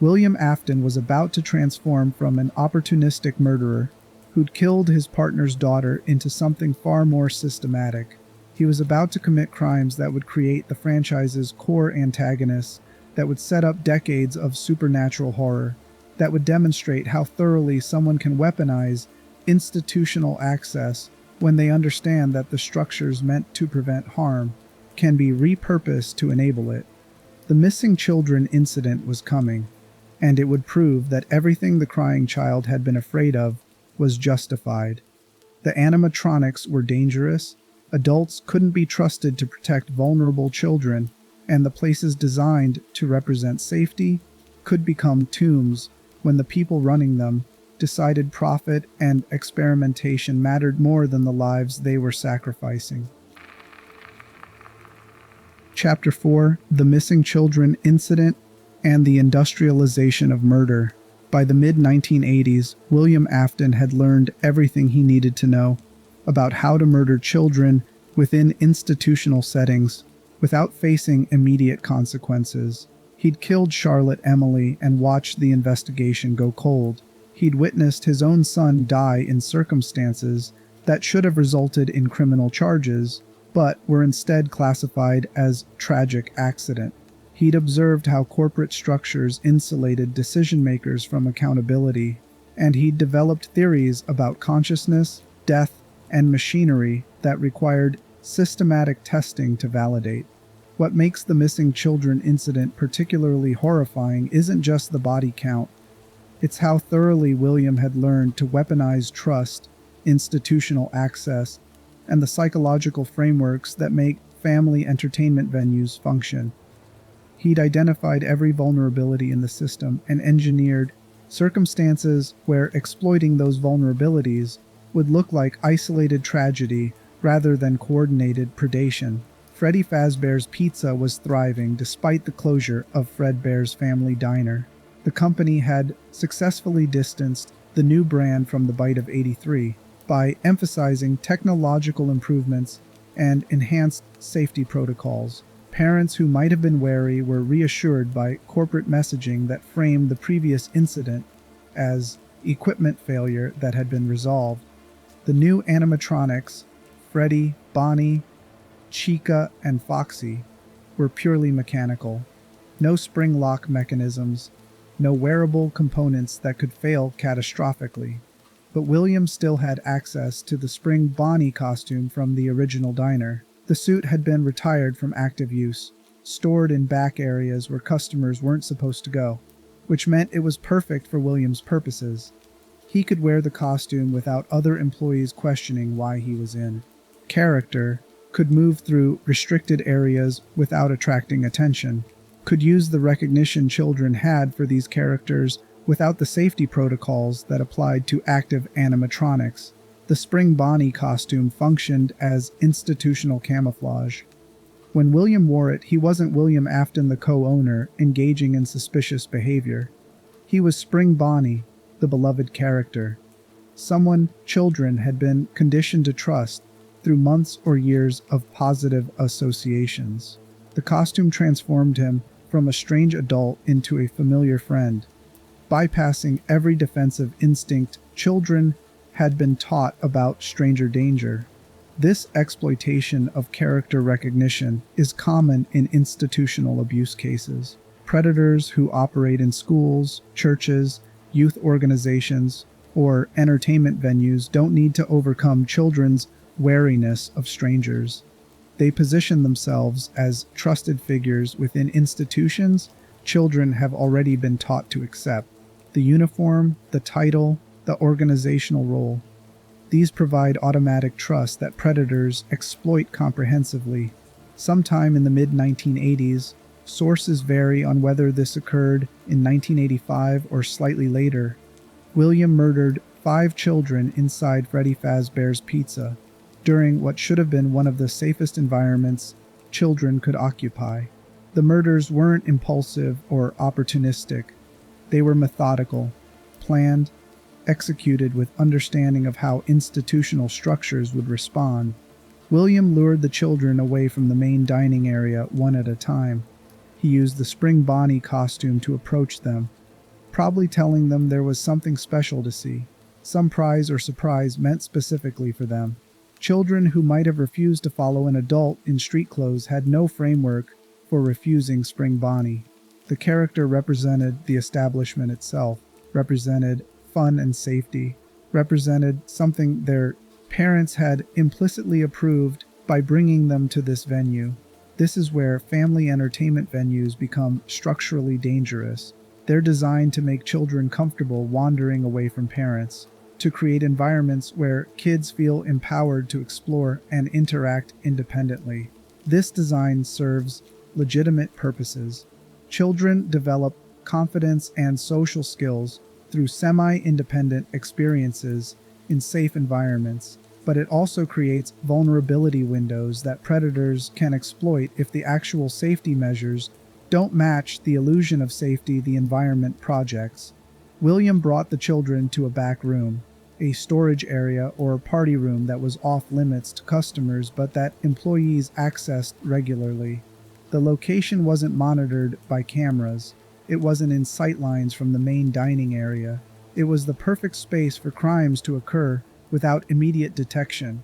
William Afton was about to transform from an opportunistic murderer who'd killed his partner's daughter into something far more systematic. He was about to commit crimes that would create the franchise's core antagonists, that would set up decades of supernatural horror, that would demonstrate how thoroughly someone can weaponize institutional access when they understand that the structures meant to prevent harm can be repurposed to enable it. The missing children incident was coming, and it would prove that everything the crying child had been afraid of was justified. The animatronics were dangerous, adults couldn't be trusted to protect vulnerable children, and the places designed to represent safety could become tombs when the people running them decided profit and experimentation mattered more than the lives they were sacrificing. Chapter 4: The Missing Children Incident and the Industrialization of Murder. By the mid-1980s, William Afton had learned everything he needed to know about how to murder children within institutional settings without facing immediate consequences. He'd killed Charlotte Emily and watched the investigation go cold. He'd witnessed his own son die in circumstances that should have resulted in criminal charges, but were instead classified as tragic accident. He'd observed how corporate structures insulated decision-makers from accountability, and he'd developed theories about consciousness, death, and machinery that required systematic testing to validate. What makes the missing children incident particularly horrifying isn't just the body count. It's how thoroughly William had learned to weaponize trust, institutional access, and the psychological frameworks that make family entertainment venues function. He'd identified every vulnerability in the system and engineered circumstances where exploiting those vulnerabilities would look like isolated tragedy rather than coordinated predation. Freddy Fazbear's Pizza was thriving despite the closure of Fredbear's Family Diner. The company had successfully distanced the new brand from the bite of '83 by emphasizing technological improvements and enhanced safety protocols. Parents who might have been wary were reassured by corporate messaging that framed the previous incident as equipment failure that had been resolved. The new animatronics, Freddy, Bonnie, Chica, and Foxy, were purely mechanical. No spring lock mechanisms, no wearable components that could fail catastrophically. But William still had access to the spring Bonnie costume from the original diner. The suit had been retired from active use, stored in back areas where customers weren't supposed to go, which meant it was perfect for William's purposes. He could wear the costume without other employees questioning why he was in character, could move through restricted areas without attracting attention, could use the recognition children had for these characters without the safety protocols that applied to active animatronics. The Spring Bonnie costume functioned as institutional camouflage. When William wore it, he wasn't William Afton, the co-owner, engaging in suspicious behavior. He was Spring Bonnie, the beloved character. Someone children had been conditioned to trust through months or years of positive associations. The costume transformed him from a strange adult into a familiar friend. Bypassing every defensive instinct children had been taught about stranger danger. This exploitation of character recognition is common in institutional abuse cases. Predators who operate in schools, churches, youth organizations, or entertainment venues don't need to overcome children's wariness of strangers. They position themselves as trusted figures within institutions children have already been taught to accept. The uniform, the title, the organizational role. These provide automatic trust that predators exploit comprehensively. Sometime in the mid-1980s, sources vary on whether this occurred in 1985 or slightly later, William murdered 5 children inside Freddy Fazbear's Pizza during what should have been one of the safest environments children could occupy. The murders weren't impulsive or opportunistic. They were methodical, planned, executed with understanding of how institutional structures would respond. William lured the children away from the main dining area one at a time. He used the Spring Bonnie costume to approach them, probably telling them there was something special to see, some prize or surprise meant specifically for them. Children who might have refused to follow an adult in street clothes had no framework for refusing Spring Bonnie. The character represented the establishment itself, represented fun and safety, represented something their parents had implicitly approved by bringing them to this venue. This is where family entertainment venues become structurally dangerous. They're designed to make children comfortable wandering away from parents, to create environments where kids feel empowered to explore and interact independently. This design serves legitimate purposes. Children develop confidence and social skills through semi-independent experiences in safe environments, but it also creates vulnerability windows that predators can exploit if the actual safety measures don't match the illusion of safety the environment projects. William brought the children to a back room, a storage area or party room that was off limits to customers but that employees accessed regularly. The location wasn't monitored by cameras. It wasn't in sight lines from the main dining area. It was the perfect space for crimes to occur without immediate detection,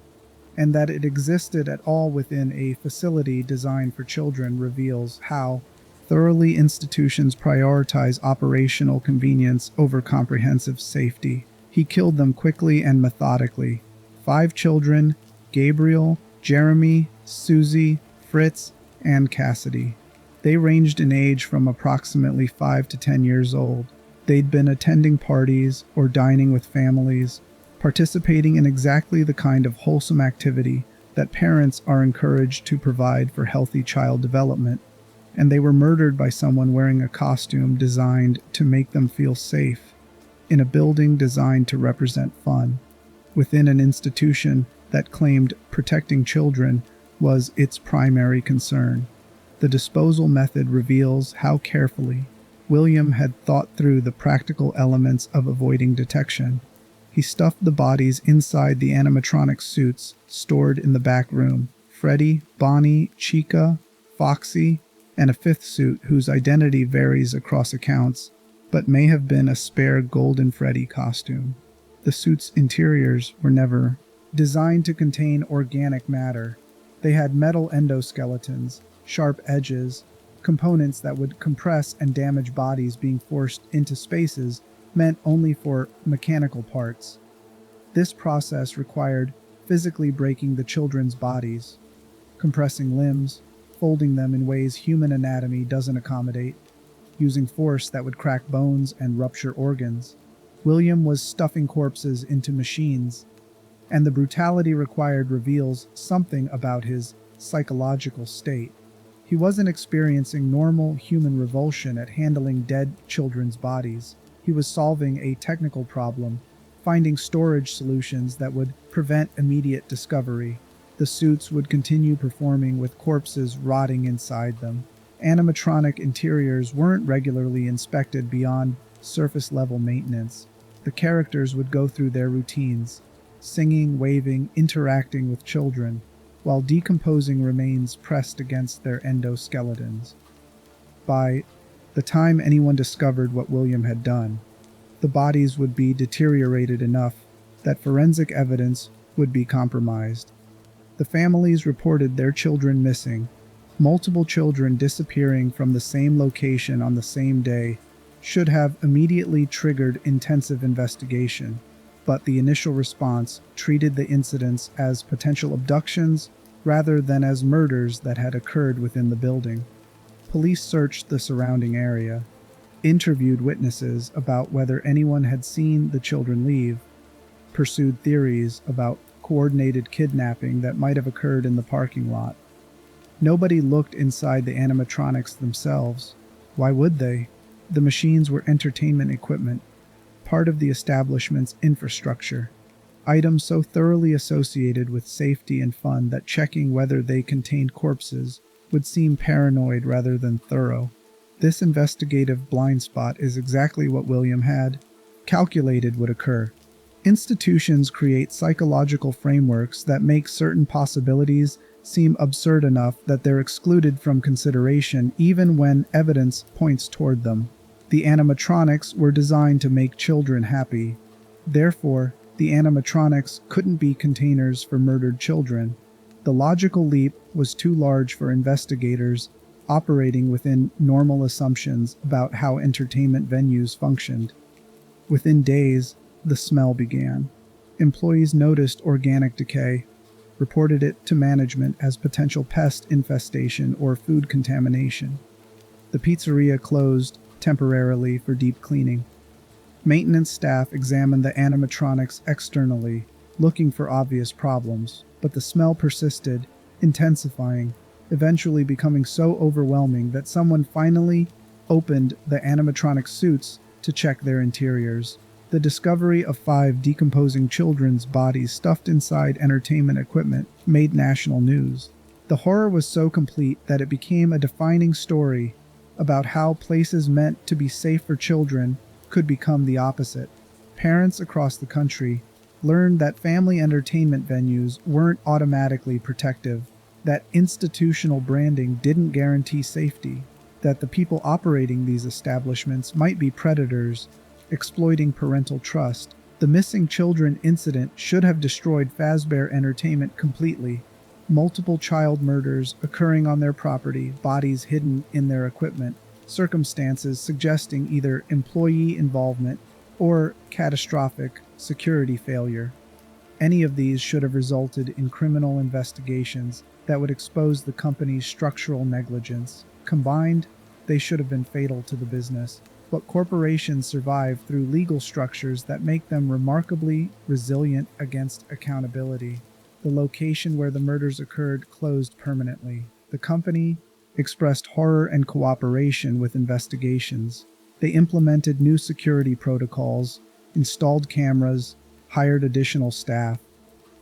and that it existed at all within a facility designed for children reveals how thoroughly institutions prioritize operational convenience over comprehensive safety. He killed them quickly and methodically. 5 children: Gabriel, Jeremy, Susie, Fritz, and Cassidy. They ranged in age from approximately 5 to 10 years old. They'd been attending parties or dining with families, participating in exactly the kind of wholesome activity that parents are encouraged to provide for healthy child development, and they were murdered by someone wearing a costume designed to make them feel safe, in a building designed to represent fun, within an institution that claimed protecting children was its primary concern. The disposal method reveals how carefully William had thought through the practical elements of avoiding detection. He stuffed the bodies inside the animatronic suits stored in the back room: Freddy, Bonnie, Chica, Foxy, and a 5th suit whose identity varies across accounts, but may have been a spare golden Freddy costume. The suits' interiors were never designed to contain organic matter. They had metal endoskeletons, sharp edges, components that would compress and damage bodies being forced into spaces meant only for mechanical parts. This process required physically breaking the children's bodies, compressing limbs, folding them in ways human anatomy doesn't accommodate, using force that would crack bones and rupture organs. William was stuffing corpses into machines, and the brutality required reveals something about his psychological state. He wasn't experiencing normal human revulsion at handling dead children's bodies. He was solving a technical problem, finding storage solutions that would prevent immediate discovery. The suits would continue performing with corpses rotting inside them. Animatronic interiors weren't regularly inspected beyond surface-level maintenance. The characters would go through their routines, singing, waving, interacting with children, while decomposing remains pressed against their endoskeletons. By the time anyone discovered what William had done, the bodies would be deteriorated enough that forensic evidence would be compromised. The families reported their children missing. Multiple children disappearing from the same location on the same day should have immediately triggered intensive investigation, but the initial response treated the incidents as potential abductions rather than as murders that had occurred within the building. Police searched the surrounding area, interviewed witnesses about whether anyone had seen the children leave, pursued theories about coordinated kidnapping that might have occurred in the parking lot. Nobody looked inside the animatronics themselves. Why would they? The machines were entertainment equipment, part of the establishment's infrastructure, items so thoroughly associated with safety and fun that checking whether they contained corpses would seem paranoid rather than thorough. This investigative blind spot is exactly what William had calculated would occur. Institutions create psychological frameworks that make certain possibilities seem absurd enough that they're excluded from consideration even when evidence points toward them. The animatronics were designed to make children happy. Therefore, the animatronics couldn't be containers for murdered children. The logical leap was too large for investigators operating within normal assumptions about how entertainment venues functioned. Within days, the smell began. Employees noticed organic decay, reported it to management as potential pest infestation or food contamination. The pizzeria closed temporarily for deep cleaning. Maintenance staff examined the animatronics externally, looking for obvious problems, but the smell persisted, intensifying, eventually becoming so overwhelming that someone finally opened the animatronic suits to check their interiors. The discovery of 5 decomposing children's bodies stuffed inside entertainment equipment made national news. The horror was so complete that it became a defining story about how places meant to be safe for children could become the opposite. Parents across the country learned that family entertainment venues weren't automatically protective, that institutional branding didn't guarantee safety, that the people operating these establishments might be predators, exploiting parental trust. The missing children incident should have destroyed Fazbear Entertainment completely. Multiple child murders occurring on their property, bodies hidden in their equipment, circumstances suggesting either employee involvement or catastrophic security failure. Any of these should have resulted in criminal investigations that would expose the company's structural negligence. Combined, they should have been fatal to the business. But corporations survive through legal structures that make them remarkably resilient against accountability. The location where the murders occurred closed permanently. The company expressed horror and cooperation with investigations. They implemented new security protocols, installed cameras, hired additional staff.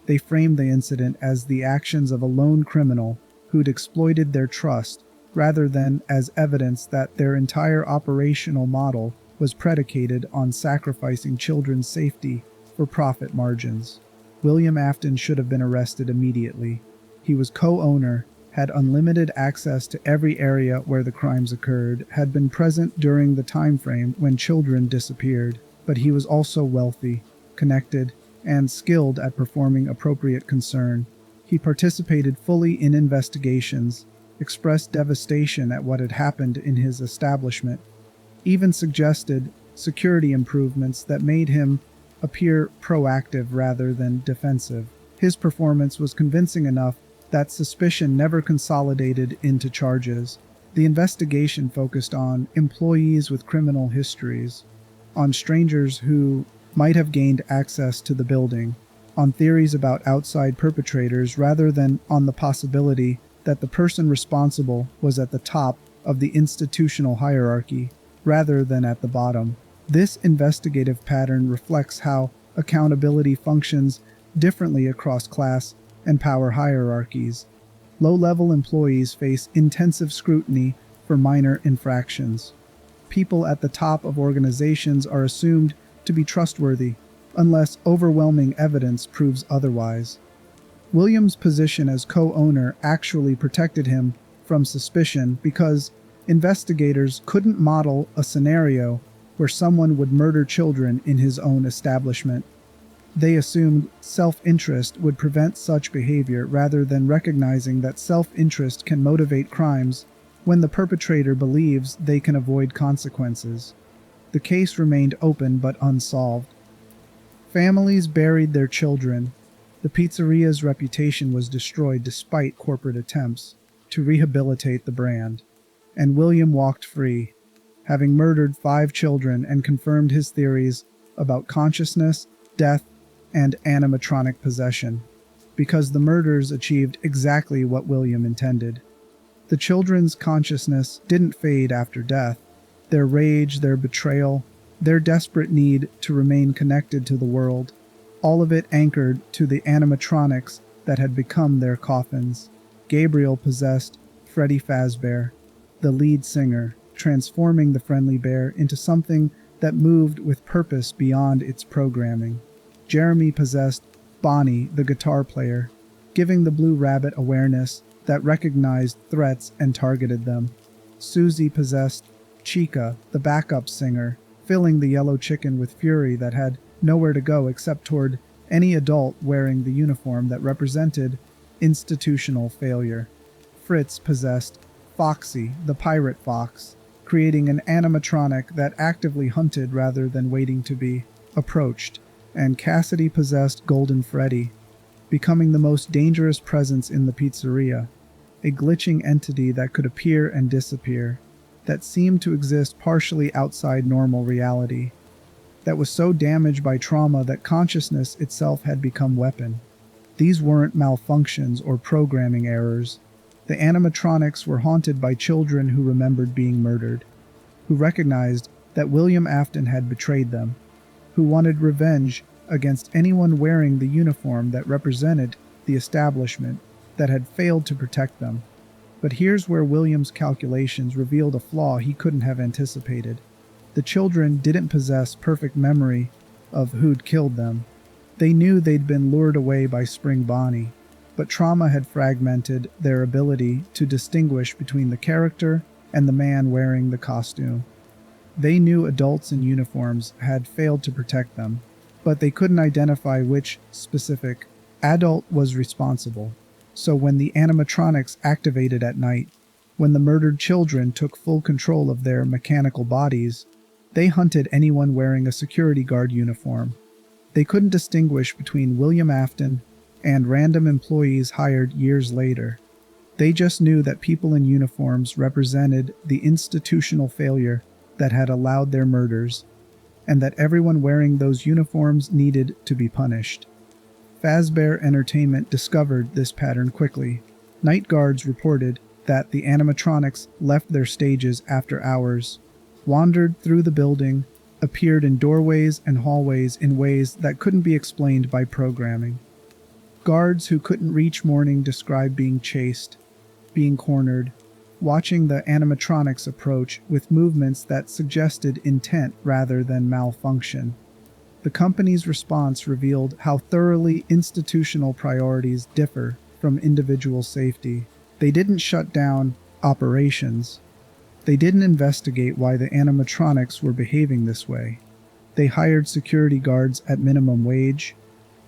They framed the incident as the actions of a lone criminal who'd exploited their trust, rather than as evidence that their entire operational model was predicated on sacrificing children's safety for profit margins. William Afton should have been arrested immediately. He was co-owner, had unlimited access to every area where the crimes occurred, had been present during the time frame when children disappeared, but he was also wealthy, connected, and skilled at performing appropriate concern. He participated fully in investigations, expressed devastation at what had happened in his establishment, even suggested security improvements that made him appear proactive rather than defensive. His performance was convincing enough that suspicion never consolidated into charges. The investigation focused on employees with criminal histories, on strangers who might have gained access to the building, on theories about outside perpetrators rather than on the possibility that the person responsible was at the top of the institutional hierarchy rather than at the bottom. This investigative pattern reflects how accountability functions differently across class and power hierarchies. Low-level employees face intensive scrutiny for minor infractions. People at the top of organizations are assumed to be trustworthy, unless overwhelming evidence proves otherwise. William's position as co-owner actually protected him from suspicion because investigators couldn't model a scenario where someone would murder children in his own establishment. They assumed self-interest would prevent such behavior rather than recognizing that self-interest can motivate crimes when the perpetrator believes they can avoid consequences. The case remained open but unsolved. Families buried their children. The pizzeria's reputation was destroyed despite corporate attempts to rehabilitate the brand. And William walked free, having murdered 5 children and confirmed his theories about consciousness, death, and animatronic possession, because the murders achieved exactly what William intended. The children's consciousness didn't fade after death. Their rage, their betrayal, their desperate need to remain connected to the world, all of it anchored to the animatronics that had become their coffins. Gabriel possessed Freddy Fazbear, the lead singer, transforming the friendly bear into something that moved with purpose beyond its programming. Jeremy possessed Bonnie, the guitar player, giving the Blue Rabbit awareness that recognized threats and targeted them. Susie possessed Chica, the backup singer, filling the yellow chicken with fury that had nowhere to go except toward any adult wearing the uniform that represented institutional failure. Fritz possessed Foxy, the pirate fox, creating an animatronic that actively hunted rather than waiting to be approached, and Cassidy possessed Golden Freddy, becoming the most dangerous presence in the pizzeria, a glitching entity that could appear and disappear, that seemed to exist partially outside normal reality, that was so damaged by trauma that consciousness itself had become weapon. These weren't malfunctions or programming errors. The animatronics were haunted by children who remembered being murdered, who recognized that William Afton had betrayed them, who wanted revenge against anyone wearing the uniform that represented the establishment that had failed to protect them. But here's where William's calculations revealed a flaw he couldn't have anticipated. The children didn't possess perfect memory of who'd killed them. They knew they'd been lured away by Spring Bonnie, but trauma had fragmented their ability to distinguish between the character and the man wearing the costume. They knew adults in uniforms had failed to protect them, but they couldn't identify which specific adult was responsible. So when the animatronics activated at night, when the murdered children took full control of their mechanical bodies, they hunted anyone wearing a security guard uniform. They couldn't distinguish between William Afton and random employees hired years later. They just knew that people in uniforms represented the institutional failure that had allowed their murders, and that everyone wearing those uniforms needed to be punished. Fazbear Entertainment discovered this pattern quickly. Night guards reported that the animatronics left their stages after hours, wandered through the building, appeared in doorways and hallways in ways that couldn't be explained by programming. Guards who couldn't reach morning described being chased, being cornered, watching the animatronics approach with movements that suggested intent rather than malfunction. The company's response revealed how thoroughly institutional priorities differ from individual safety. They didn't shut down operations. They didn't investigate why the animatronics were behaving this way. They hired security guards at minimum wage,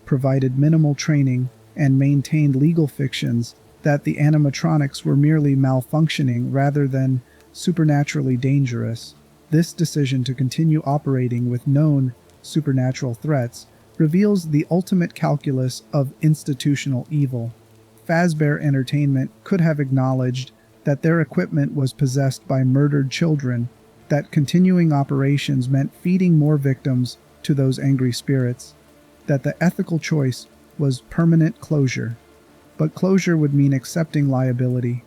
provided minimal training, and maintained legal fictions that the animatronics were merely malfunctioning rather than supernaturally dangerous. This decision to continue operating with known supernatural threats reveals the ultimate calculus of institutional evil. Fazbear Entertainment could have acknowledged that their equipment was possessed by murdered children, that continuing operations meant feeding more victims to those angry spirits, that the ethical choice was permanent closure. But closure would mean accepting liability,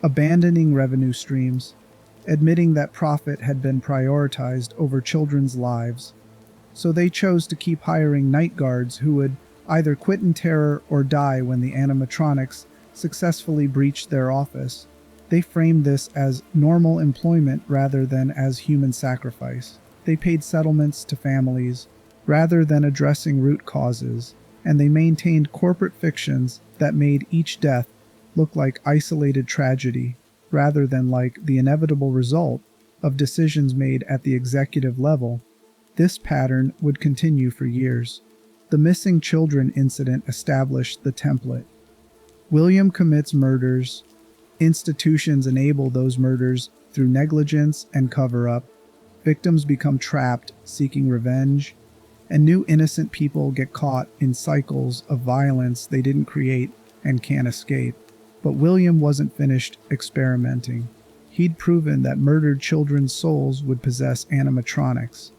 abandoning revenue streams, admitting that profit had been prioritized over children's lives. So they chose to keep hiring night guards who would either quit in terror or die when the animatronics successfully breached their office. They framed this as normal employment rather than as human sacrifice. They paid settlements to families rather than addressing root causes, and they maintained corporate fictions that made each death look like isolated tragedy rather than like the inevitable result of decisions made at the executive level. This pattern would continue for years. The missing children incident established the template. William commits murders. Institutions enable those murders through negligence and cover-up. Victims become trapped, seeking revenge, and new innocent people get caught in cycles of violence they didn't create and can't escape. But William wasn't finished experimenting. He'd proven that murdered children's souls would possess animatronics.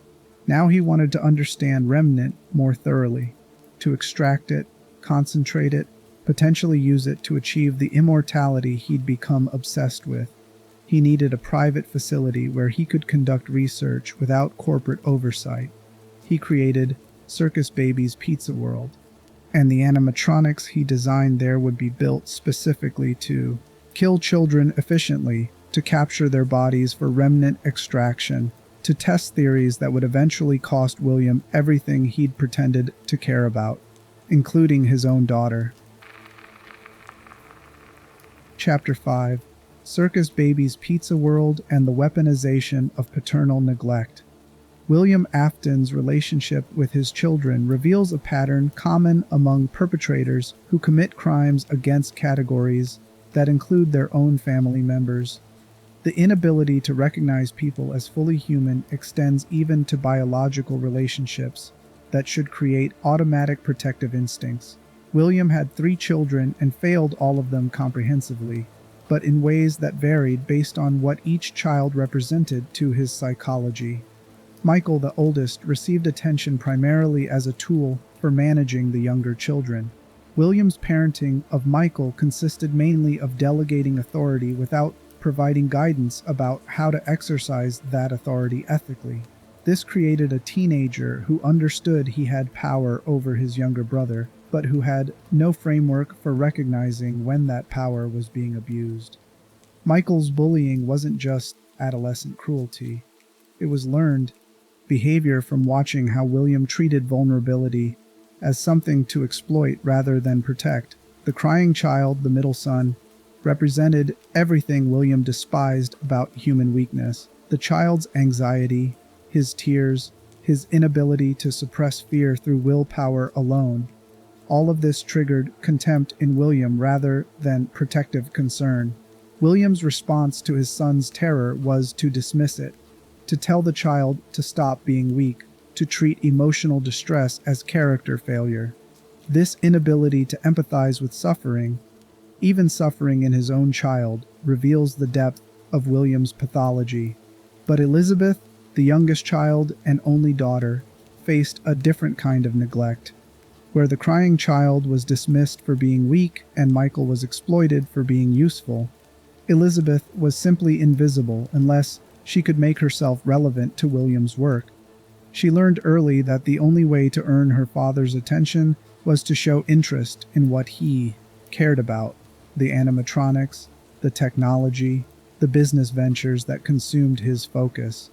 Now he wanted to understand Remnant more thoroughly, to extract it, concentrate it, potentially use it to achieve the immortality he'd become obsessed with. He needed a private facility where he could conduct research without corporate oversight. He created Circus Baby's Pizza World, and the animatronics he designed there would be built specifically to kill children efficiently, to capture their bodies for remnant extraction, to test theories that would eventually cost William everything he'd pretended to care about, including his own daughter. Chapter 5. Circus Baby's Pizza World, and the weaponization of paternal neglect. William Afton's relationship with his children reveals a pattern common among perpetrators who commit crimes against categories that include their own family members. The inability to recognize people as fully human extends even to biological relationships that should create automatic protective instincts. William had 3 children and failed all of them comprehensively, but in ways that varied based on what each child represented to his psychology. Michael, the oldest, received attention primarily as a tool for managing the younger children. William's parenting of Michael consisted mainly of delegating authority without providing guidance about how to exercise that authority ethically. This created a teenager who understood he had power over his younger brother, but who had no framework for recognizing when that power was being abused. Michael's bullying wasn't just adolescent cruelty. It was learned behavior from watching how William treated vulnerability as something to exploit rather than protect. The crying child, the middle son, represented everything William despised about human weakness. The child's anxiety, his tears, his inability to suppress fear through willpower alone. All of this triggered contempt in William rather than protective concern. William's response to his son's terror was to dismiss it, to tell the child to stop being weak, to treat emotional distress as character failure. This inability to empathize with suffering, even suffering in his own child, reveals the depth of William's pathology. But Elizabeth, the youngest child and only daughter, faced a different kind of neglect, where the crying child was dismissed for being weak and Michael was exploited for being useful. Elizabeth was simply invisible unless she could make herself relevant to William's work. She learned early that the only way to earn her father's attention was to show interest in what he cared about: the animatronics, the technology, the business ventures that consumed his focus.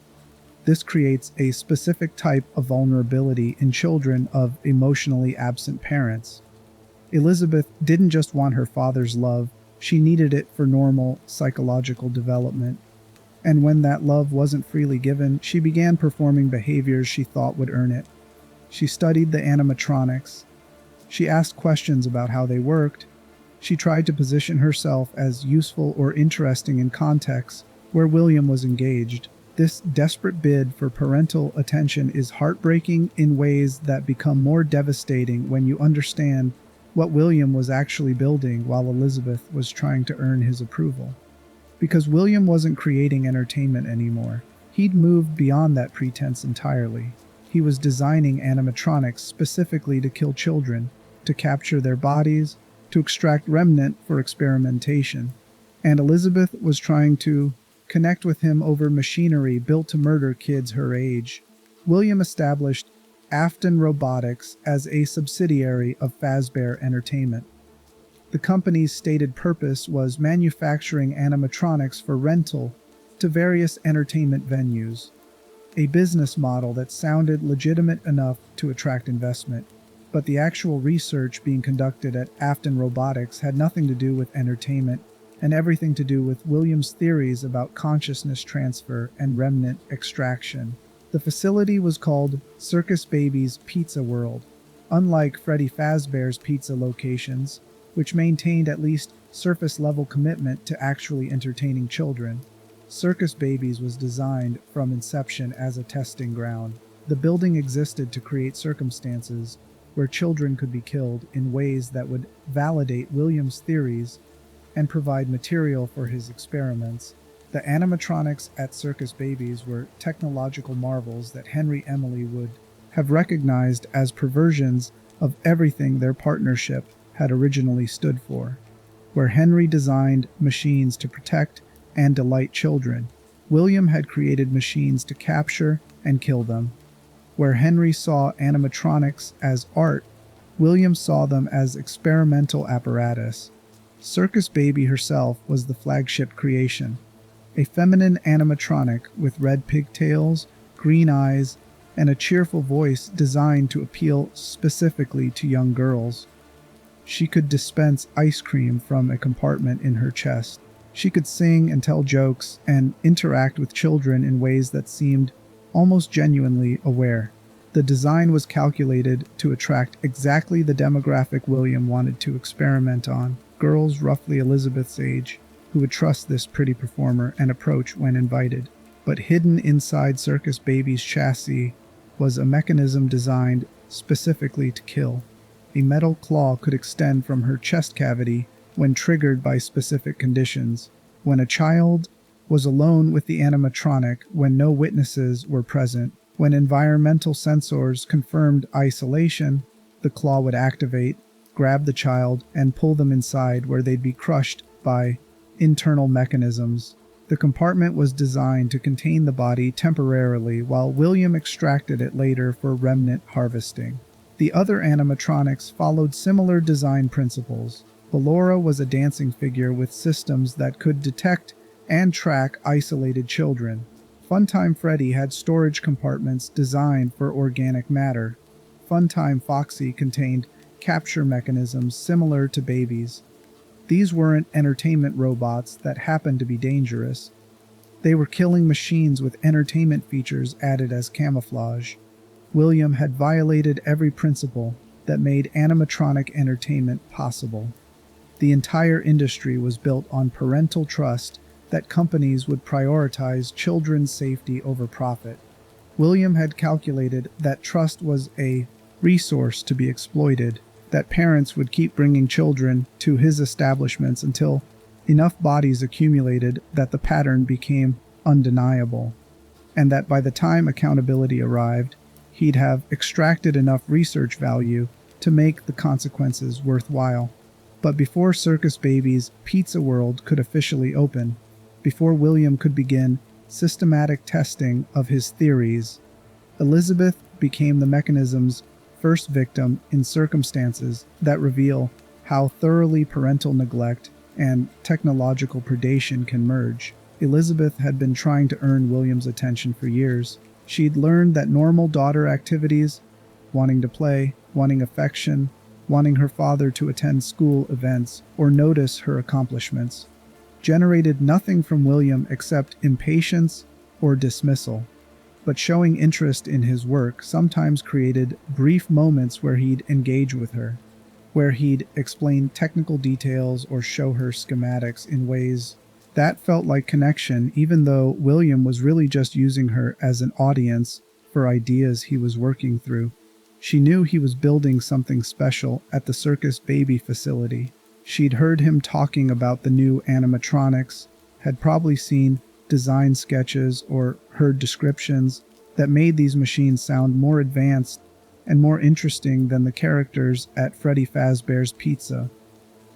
This creates a specific type of vulnerability in children of emotionally absent parents. Elizabeth didn't just want her father's love, she needed it for normal psychological development. And when that love wasn't freely given, she began performing behaviors she thought would earn it. She studied the animatronics. She asked questions about how they worked. She tried to position herself as useful or interesting in contexts where William was engaged. This desperate bid for parental attention is heartbreaking in ways that become more devastating when you understand what William was actually building while Elizabeth was trying to earn his approval. Because William wasn't creating entertainment anymore. He'd moved beyond that pretense entirely. He was designing animatronics specifically to kill children, to capture their bodies, to extract remnant for experimentation. And Elizabeth was trying to connect with him over machinery built to murder kids her age. William established Afton Robotics as a subsidiary of Fazbear Entertainment. The company's stated purpose was manufacturing animatronics for rental to various entertainment venues, a business model that sounded legitimate enough to attract investment. But the actual research being conducted at Afton Robotics had nothing to do with entertainment and everything to do with William's theories about consciousness transfer and remnant extraction. The facility was called Circus Baby's Pizza World. Unlike Freddy Fazbear's pizza locations, which maintained at least surface-level commitment to actually entertaining children, Circus Baby's was designed from inception as a testing ground. The building existed to create circumstances where children could be killed in ways that would validate William's theories and provide material for his experiments. The animatronics at Circus Baby's were technological marvels that Henry Emily would have recognized as perversions of everything their partnership had originally stood for. Where Henry designed machines to protect and delight children, William had created machines to capture and kill them. Where Henry saw animatronics as art, William saw them as experimental apparatus. Circus Baby herself was the flagship creation, a feminine animatronic with red pigtails, green eyes, and a cheerful voice designed to appeal specifically to young girls. She could dispense ice cream from a compartment in her chest. She could sing and tell jokes and interact with children in ways that seemed almost genuinely aware. The design was calculated to attract exactly the demographic William wanted to experiment on, girls roughly Elizabeth's age, who would trust this pretty performer and approach when invited. But hidden inside Circus Baby's chassis was a mechanism designed specifically to kill. A metal claw could extend from her chest cavity when triggered by specific conditions. When a child was alone with the animatronic, when no witnesses were present, when environmental sensors confirmed isolation, the claw would activate, grab the child, and pull them inside where they'd be crushed by internal mechanisms. The compartment was designed to contain the body temporarily while William extracted it later for remnant harvesting. The other animatronics followed similar design principles. Ballora was a dancing figure with systems that could detect and track isolated children. Funtime Freddy had storage compartments designed for organic matter. Funtime Foxy contained capture mechanisms similar to babies. These weren't entertainment robots that happened to be dangerous. They were killing machines with entertainment features added as camouflage. William had violated every principle that made animatronic entertainment possible. The entire industry was built on parental trust that companies would prioritize children's safety over profit. William had calculated that trust was a resource to be exploited, that parents would keep bringing children to his establishments until enough bodies accumulated that the pattern became undeniable, and that by the time accountability arrived, he'd have extracted enough research value to make the consequences worthwhile. But before Circus Baby's Pizza World could officially open, before William could begin systematic testing of his theories, Elizabeth became the mechanism's first victim in circumstances that reveal how thoroughly parental neglect and technological predation can merge. Elizabeth had been trying to earn William's attention for years. She'd learned that normal daughter activities, wanting to play, wanting affection, wanting her father to attend school events or notice her accomplishments, generated nothing from William except impatience or dismissal. But showing interest in his work sometimes created brief moments where he'd engage with her, where he'd explain technical details or show her schematics in ways that felt like connection, even though William was really just using her as an audience for ideas he was working through. She knew he was building something special at the Circus Baby facility. She'd heard him talking about the new animatronics, had probably seen design sketches or heard descriptions that made these machines sound more advanced and more interesting than the characters at Freddy Fazbear's Pizza.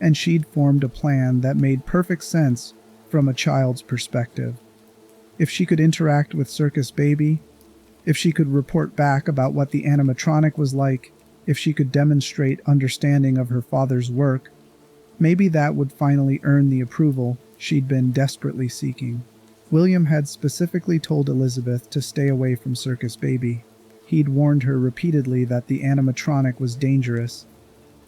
And she'd formed a plan that made perfect sense from a child's perspective. If she could interact with Circus Baby, if she could report back about what the animatronic was like, if she could demonstrate understanding of her father's work, maybe that would finally earn the approval she'd been desperately seeking. William had specifically told Elizabeth to stay away from Circus Baby. He'd warned her repeatedly that the animatronic was dangerous,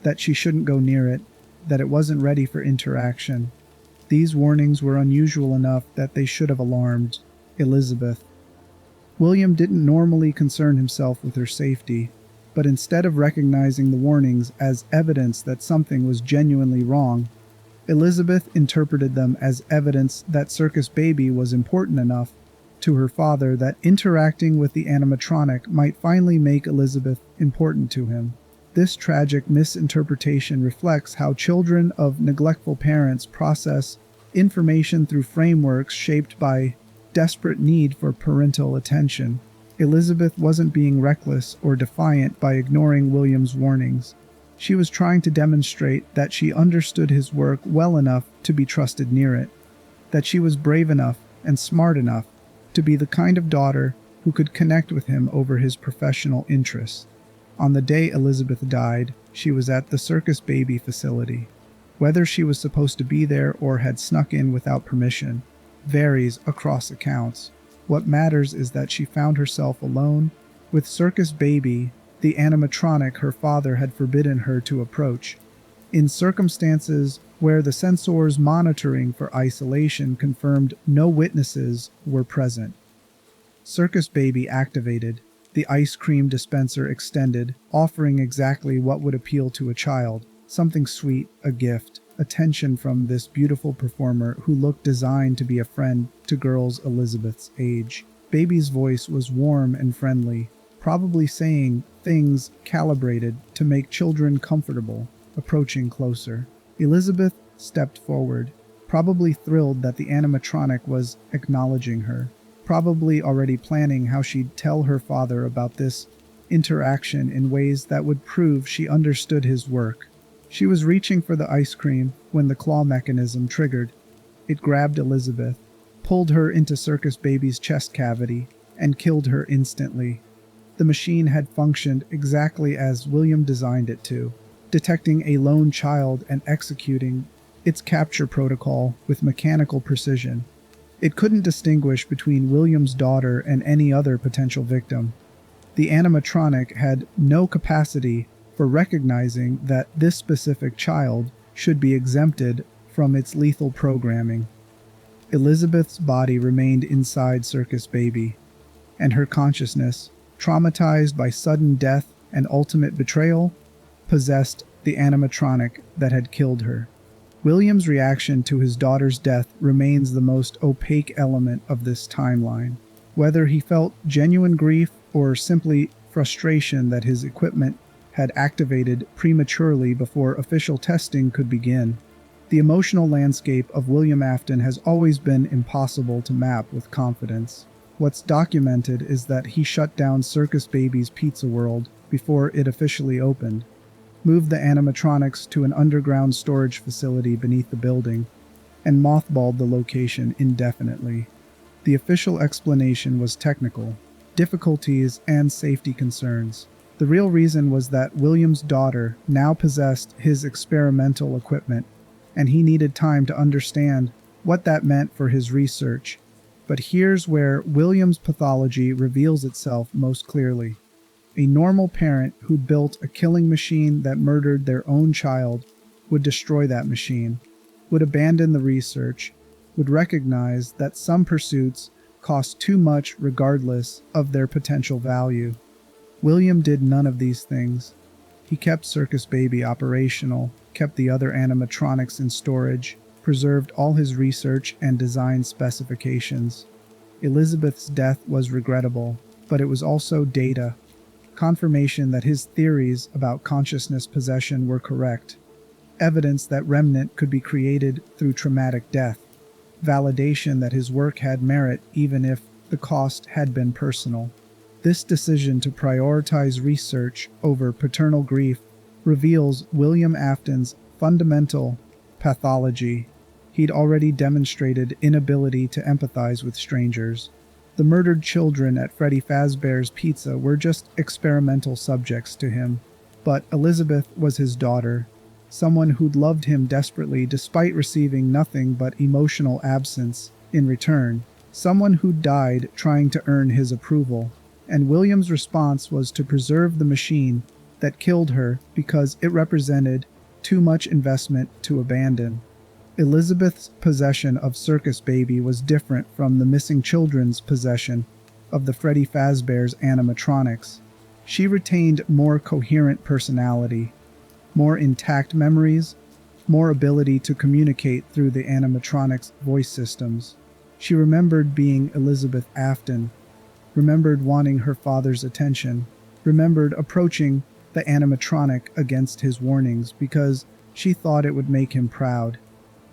that she shouldn't go near it, that it wasn't ready for interaction. These warnings were unusual enough that they should have alarmed Elizabeth. William didn't normally concern himself with her safety, but instead of recognizing the warnings as evidence that something was genuinely wrong, Elizabeth interpreted them as evidence that Circus Baby was important enough to her father that interacting with the animatronic might finally make Elizabeth important to him. This tragic misinterpretation reflects how children of neglectful parents process information through frameworks shaped by desperate need for parental attention. Elizabeth wasn't being reckless or defiant by ignoring William's warnings. She was trying to demonstrate that she understood his work well enough to be trusted near it, that she was brave enough and smart enough to be the kind of daughter who could connect with him over his professional interests. On the day Elizabeth died, she was at the Circus Baby facility. Whether she was supposed to be there or had snuck in without permission varies across accounts. What matters is that she found herself alone with Circus Baby, the animatronic her father had forbidden her to approach. In circumstances where the sensors monitoring for isolation confirmed no witnesses were present. Circus Baby activated. The ice cream dispenser extended, offering exactly what would appeal to a child. Something sweet, a gift, attention from this beautiful performer who looked designed to be a friend to girls Elizabeth's age. Baby's voice was warm and friendly, probably saying things calibrated to make children comfortable, approaching closer. Elizabeth stepped forward, probably thrilled that the animatronic was acknowledging her, probably already planning how she'd tell her father about this interaction in ways that would prove she understood his work. She was reaching for the ice cream when the claw mechanism triggered. It grabbed Elizabeth, pulled her into Circus Baby's chest cavity, and killed her instantly. The machine had functioned exactly as William designed it to, detecting a lone child and executing its capture protocol with mechanical precision. It couldn't distinguish between William's daughter and any other potential victim. The animatronic had no capacity for recognizing that this specific child should be exempted from its lethal programming. Elizabeth's body remained inside Circus Baby, and her consciousness, traumatized by sudden death and ultimate betrayal, possessed the animatronic that had killed her. William's reaction to his daughter's death remains the most opaque element of this timeline. Whether he felt genuine grief or simply frustration that his equipment had activated prematurely before official testing could begin. The emotional landscape of William Afton has always been impossible to map with confidence. What's documented is that he shut down Circus Baby's Pizza World before it officially opened, moved the animatronics to an underground storage facility beneath the building, and mothballed the location indefinitely. The official explanation was technical, difficulties and safety concerns. The real reason was that William's daughter now possessed his experimental equipment, and he needed time to understand what that meant for his research. But here's where William's pathology reveals itself most clearly. A normal parent who'd built a killing machine that murdered their own child would destroy that machine, would abandon the research, would recognize that some pursuits cost too much regardless of their potential value. William did none of these things. He kept Circus Baby operational, kept the other animatronics in storage, preserved all his research and design specifications. Elizabeth's death was regrettable, but it was also data, confirmation that his theories about consciousness possession were correct, evidence that remnant could be created through traumatic death, validation that his work had merit even if the cost had been personal. This decision to prioritize research over paternal grief reveals William Afton's fundamental pathology. He'd already demonstrated inability to empathize with strangers. The murdered children at Freddy Fazbear's Pizza were just experimental subjects to him. But Elizabeth was his daughter, someone who'd loved him desperately despite receiving nothing but emotional absence in return, someone who died trying to earn his approval. And William's response was to preserve the machine that killed her because it represented too much investment to abandon. Elizabeth's possession of Circus Baby was different from the missing children's possession of the Freddy Fazbear's animatronics. She retained more coherent personality, more intact memories, more ability to communicate through the animatronics' voice systems. She remembered being Elizabeth Afton, remembered wanting her father's attention, remembered approaching the animatronic against his warnings because she thought it would make him proud.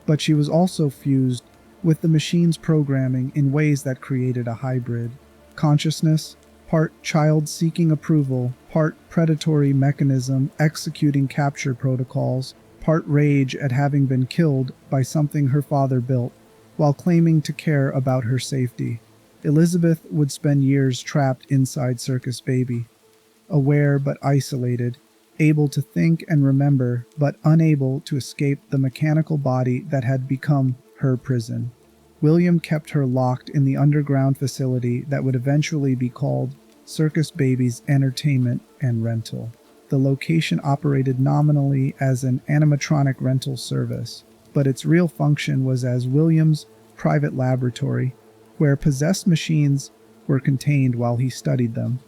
But she was also fused with the machine's programming in ways that created a hybrid. Consciousness, part child seeking approval, part predatory mechanism executing capture protocols, part rage at having been killed by something her father built, while claiming to care about her safety. Elizabeth would spend years trapped inside Circus Baby, aware but isolated, able to think and remember but unable to escape the mechanical body that had become her prison. William kept her locked in the underground facility that would eventually be called Circus Baby's Entertainment and Rental. The location operated nominally as an animatronic rental service, but its real function was as William's private laboratory, where possessed machines were contained while he studied them,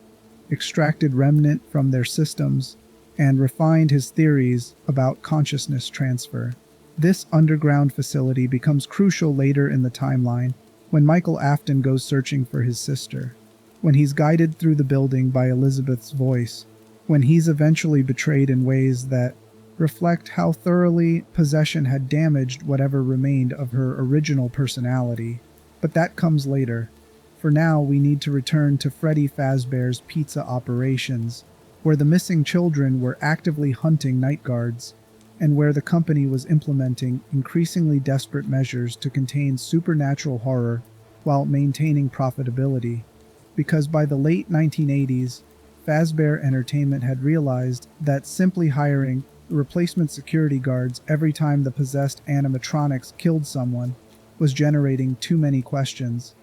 extracted remnant from their systems, and refined his theories about consciousness transfer. This underground facility becomes crucial later in the timeline when Michael Afton goes searching for his sister, when he's guided through the building by Elizabeth's voice, when he's eventually betrayed in ways that reflect how thoroughly possession had damaged whatever remained of her original personality. But that comes later. For now, we need to return to Freddy Fazbear's pizza operations, where the missing children were actively hunting night guards, and where the company was implementing increasingly desperate measures to contain supernatural horror while maintaining profitability. Because by the late 1980s, Fazbear Entertainment had realized that simply hiring replacement security guards every time the possessed animatronics killed someone was generating too many questions.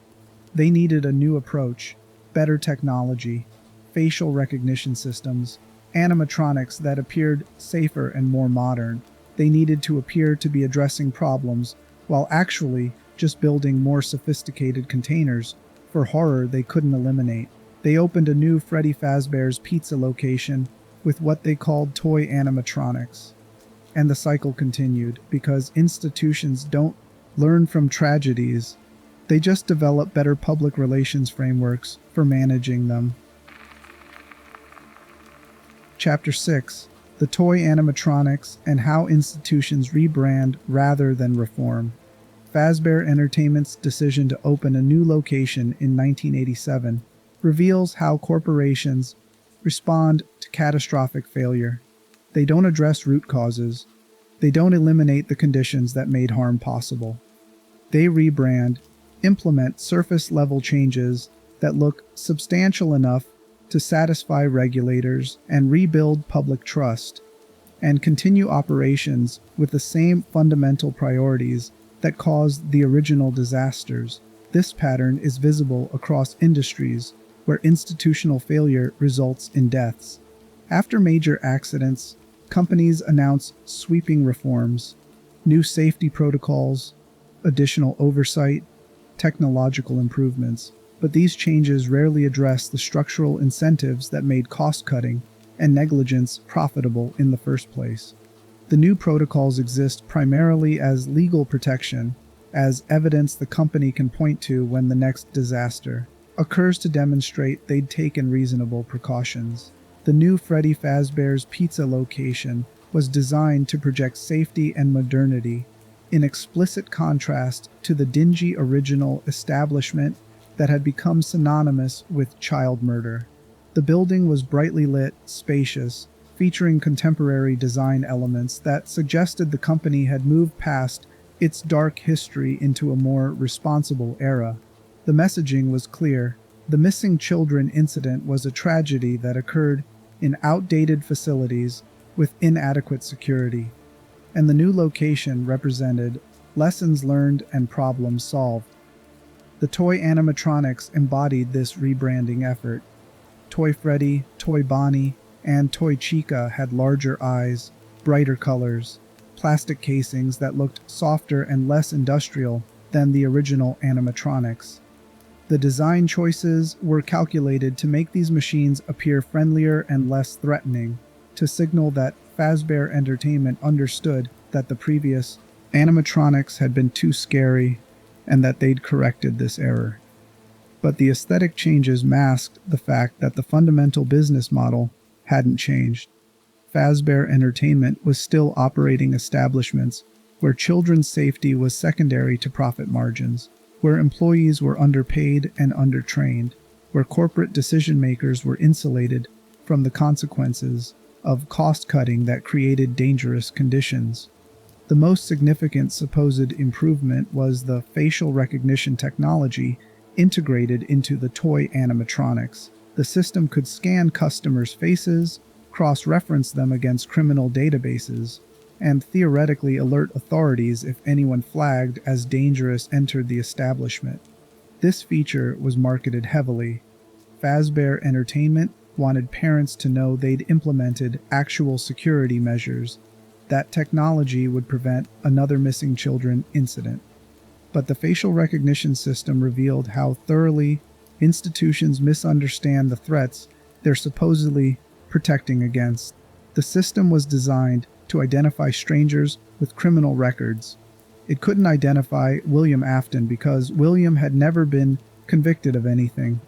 They needed a new approach, better technology, facial recognition systems, animatronics that appeared safer and more modern. They needed to appear to be addressing problems while actually just building more sophisticated containers for horror they couldn't eliminate. They opened a new Freddy Fazbear's Pizza location with what they called toy animatronics. And the cycle continued, because institutions don't learn from tragedies. They just develop better public relations frameworks for managing them. Chapter 6: The Toy Animatronics and How Institutions Rebrand Rather Than Reform. Fazbear Entertainment's decision to open a new location in 1987 reveals how corporations respond to catastrophic failure. They don't address root causes. They don't eliminate the conditions that made harm possible. They rebrand, implement surface-level changes that look substantial enough to satisfy regulators and rebuild public trust, and continue operations with the same fundamental priorities that caused the original disasters. This pattern is visible across industries where institutional failure results in deaths. After major accidents, companies announce sweeping reforms, new safety protocols, additional oversight, technological improvements. But these changes rarely address the structural incentives that made cost-cutting and negligence profitable in the first place. The new protocols exist primarily as legal protection, as evidence the company can point to when the next disaster occurs to demonstrate they'd taken reasonable precautions. The new Freddy Fazbear's Pizza location was designed to project safety and modernity, in explicit contrast to the dingy original establishment that had become synonymous with child murder. The building was brightly lit, spacious, featuring contemporary design elements that suggested the company had moved past its dark history into a more responsible era. The messaging was clear. The missing children incident was a tragedy that occurred in outdated facilities with inadequate security, and the new location represented lessons learned and problems solved. The toy animatronics embodied this rebranding effort. Toy Freddy, Toy Bonnie, and Toy Chica had larger eyes, brighter colors, plastic casings that looked softer and less industrial than the original animatronics. The design choices were calculated to make these machines appear friendlier and less threatening, to signal that Fazbear Entertainment understood that the previous animatronics had been too scary and that they'd corrected this error. But the aesthetic changes masked the fact that the fundamental business model hadn't changed. Fazbear Entertainment was still operating establishments where children's safety was secondary to profit margins, where employees were underpaid and undertrained, where corporate decision-makers were insulated from the consequences of cost-cutting that created dangerous conditions. The most significant supposed improvement was the facial recognition technology integrated into the toy animatronics. The system could scan customers' faces, cross-reference them against criminal databases, and theoretically alert authorities if anyone flagged as dangerous entered the establishment. This feature was marketed heavily. Fazbear Entertainment wanted parents to know they'd implemented actual security measures, That technology would prevent another missing children incident. But the facial recognition system revealed how thoroughly institutions misunderstand the threats they're supposedly protecting against. The system was designed to identify strangers with criminal records. It couldn't identify William Afton because William had never been convicted of anything.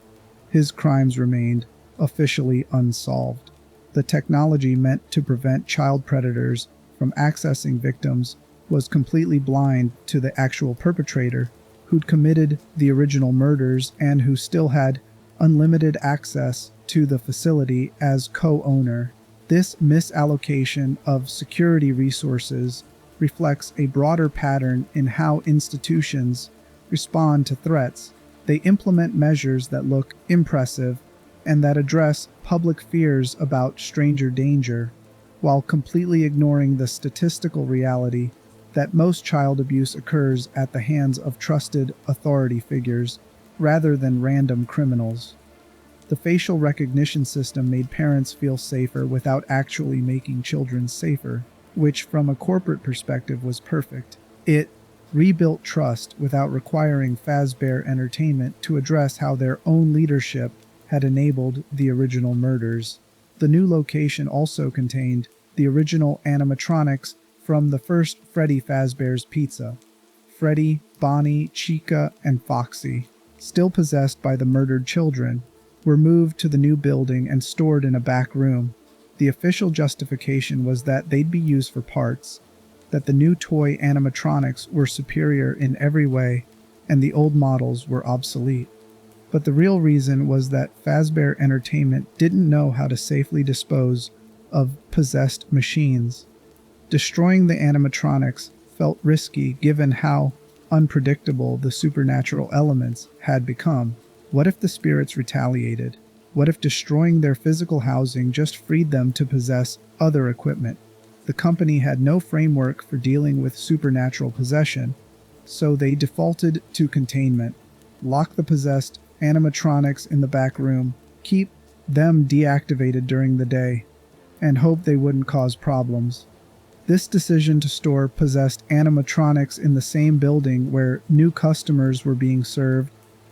His crimes remained officially unsolved. The technology meant to prevent child predators from accessing victims was completely blind to the actual perpetrator who'd committed the original murders and who still had unlimited access to the facility as co-owner. This misallocation of security resources reflects a broader pattern in how institutions respond to threats. They implement measures that look impressive and that address public fears about stranger danger, while completely ignoring the statistical reality that most child abuse occurs at the hands of trusted authority figures rather than random criminals. The facial recognition system made parents feel safer without actually making children safer, which from a corporate perspective was perfect. It rebuilt trust without requiring Fazbear Entertainment to address how their own leadership had enabled the original murders. The new location also contained the original animatronics from the first Freddy Fazbear's Pizza. Freddy, Bonnie, Chica, and Foxy, still possessed by the murdered children, were moved to the new building and stored in a back room. The official justification was that they'd be used for parts, that the new toy animatronics were superior in every way, and the old models were obsolete. But the real reason was that Fazbear Entertainment didn't know how to safely dispose of possessed machines. Destroying the animatronics felt risky given how unpredictable the supernatural elements had become. What if the spirits retaliated? What if destroying their physical housing just freed them to possess other equipment? The company had no framework for dealing with supernatural possession, so they defaulted to containment. Lock the possessed animatronics in the back room, keep them deactivated during the day, and hope they wouldn't cause problems. This decision to store possessed animatronics in the same building where new customers were being served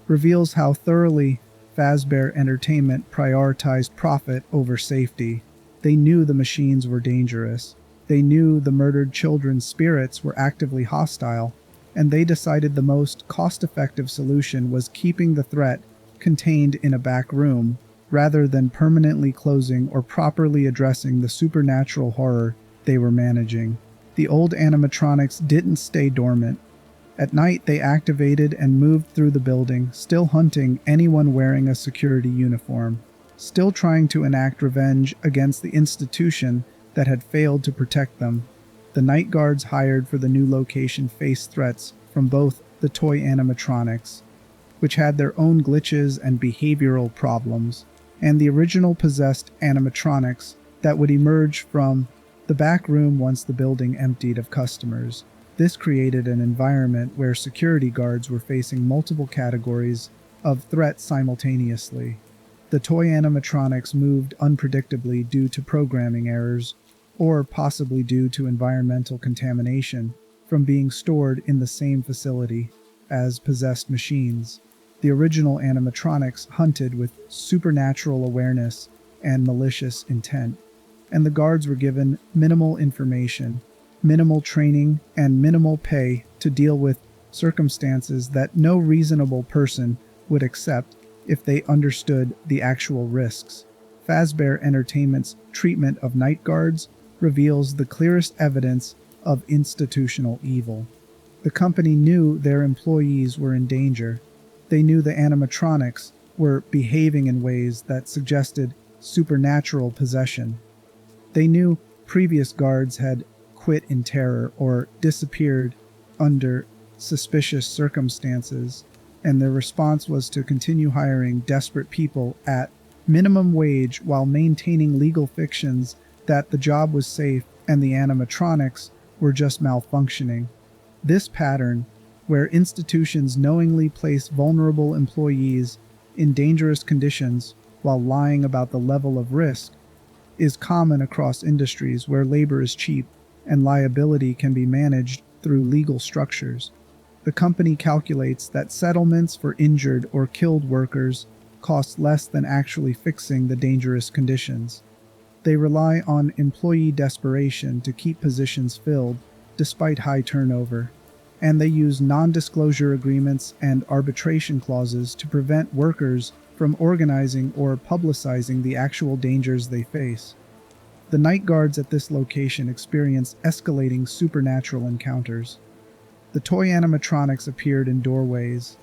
reveals how thoroughly Fazbear Entertainment prioritized profit over safety. They knew the machines were dangerous. They knew the murdered children's spirits were actively hostile, and they decided the most cost-effective solution was keeping the threat contained in a back room, rather than permanently closing or properly addressing the supernatural horror they were managing. The old animatronics didn't stay dormant. At night, they activated and moved through the building, still hunting anyone wearing a security uniform, still trying to enact revenge against the institution that had failed to protect them. The night guards hired for the new location faced threats from both the toy animatronics, which had their own glitches and behavioral problems, and the original possessed animatronics that would emerge from the back room once the building emptied of customers. This created an environment where security guards were facing multiple categories of threats simultaneously. The toy animatronics moved unpredictably due to programming errors, or possibly due to environmental contamination from being stored in the same facility as possessed machines. The original animatronics hunted with supernatural awareness and malicious intent, and the guards were given minimal information, minimal training, and minimal pay to deal with circumstances that no reasonable person would accept if they understood the actual risks. Fazbear Entertainment's treatment of night guards reveals the clearest evidence of institutional evil. The company knew their employees were in danger. They knew the animatronics were behaving in ways that suggested supernatural possession. They knew previous guards had quit in terror or disappeared under suspicious circumstances, and their response was to continue hiring desperate people at minimum wage while maintaining legal fictions that the job was safe and the animatronics were just malfunctioning. This pattern, where institutions knowingly place vulnerable employees in dangerous conditions while lying about the level of risk, is common across industries where labor is cheap and liability can be managed through legal structures. The company calculates that settlements for injured or killed workers cost less than actually fixing the dangerous conditions. They rely on employee desperation to keep positions filled, despite high turnover, and they use non-disclosure agreements and arbitration clauses to prevent workers from organizing or publicizing the actual dangers they face. The night guards at this location experience escalating supernatural encounters. The toy animatronics appeared in doorways,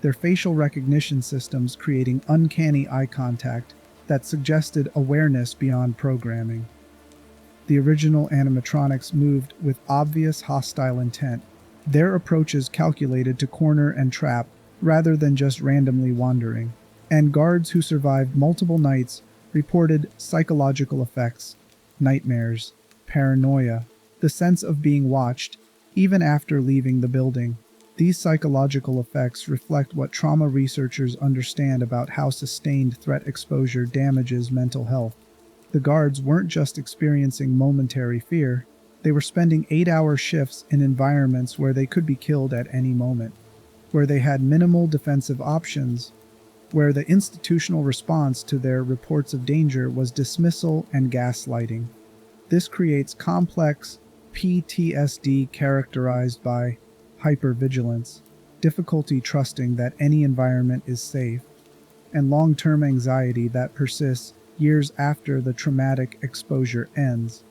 their facial recognition systems creating uncanny eye contact that suggested awareness beyond programming. The original animatronics moved with obvious hostile intent, their approaches calculated to corner and trap rather than just randomly wandering, and guards who survived multiple nights reported psychological effects, nightmares, paranoia, the sense of being watched, even after leaving the building. These psychological effects reflect what trauma researchers understand about how sustained threat exposure damages mental health. The guards weren't just experiencing momentary fear, they were spending 8-hour shifts in environments where they could be killed at any moment, where they had minimal defensive options, where the institutional response to their reports of danger was dismissal and gaslighting. This creates complex PTSD characterized by hypervigilance, difficulty trusting that any environment is safe, and long-term anxiety that persists years after the traumatic exposure ends.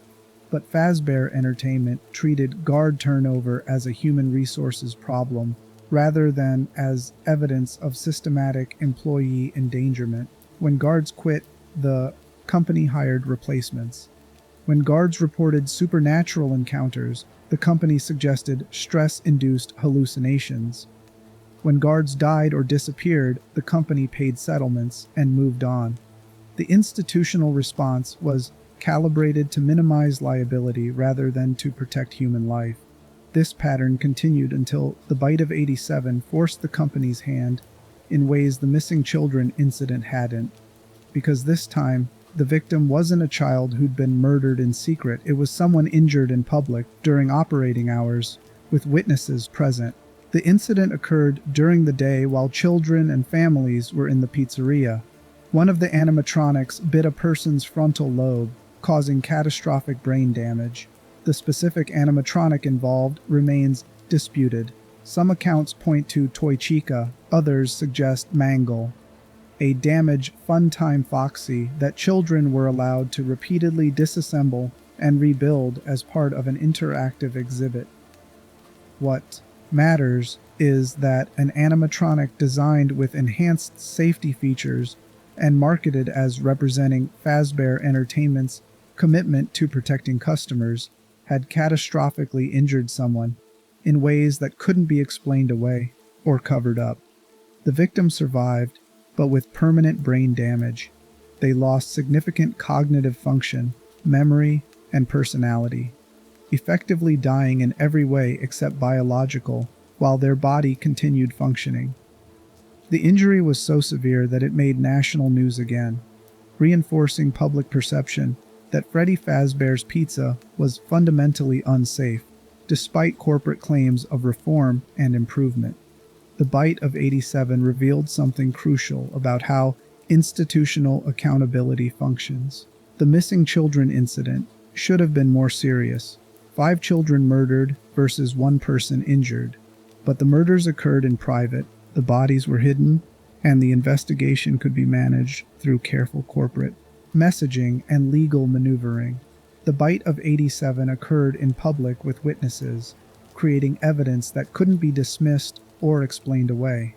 But Fazbear Entertainment treated guard turnover as a human resources problem rather than as evidence of systematic employee endangerment. When guards quit, the company hired replacements. When guards reported supernatural encounters, the company suggested stress-induced hallucinations. When guards died or disappeared, the company paid settlements and moved on. The institutional response was calibrated to minimize liability rather than to protect human life. This pattern continued until the Bite of 87 forced the company's hand in ways the missing children incident hadn't. Because this time, the victim wasn't a child who'd been murdered in secret, it was someone injured in public during operating hours, with witnesses present. The incident occurred during the day while children and families were in the pizzeria. One of the animatronics bit a person's frontal lobe, causing catastrophic brain damage. The specific animatronic involved remains disputed. Some accounts point to Toy Chica, others suggest Mangle, a damaged Funtime Foxy that children were allowed to repeatedly disassemble and rebuild as part of an interactive exhibit. What matters is that an animatronic designed with enhanced safety features and marketed as representing Fazbear Entertainment's commitment to protecting customers had catastrophically injured someone in ways that couldn't be explained away or covered up. The victim survived, but with permanent brain damage. They lost significant cognitive function, memory, and personality, effectively dying in every way except biological, while their body continued functioning. The injury was so severe that it made national news again, reinforcing public perception that Freddy Fazbear's Pizza was fundamentally unsafe, despite corporate claims of reform and improvement. The Bite of 87 revealed something crucial about how institutional accountability functions. The missing children incident should have been more serious. 5 children murdered versus 1 person injured. But the murders occurred in private, the bodies were hidden, and the investigation could be managed through careful corporate messaging and legal maneuvering. The Bite of 87 occurred in public with witnesses, creating evidence that couldn't be dismissed or explained away.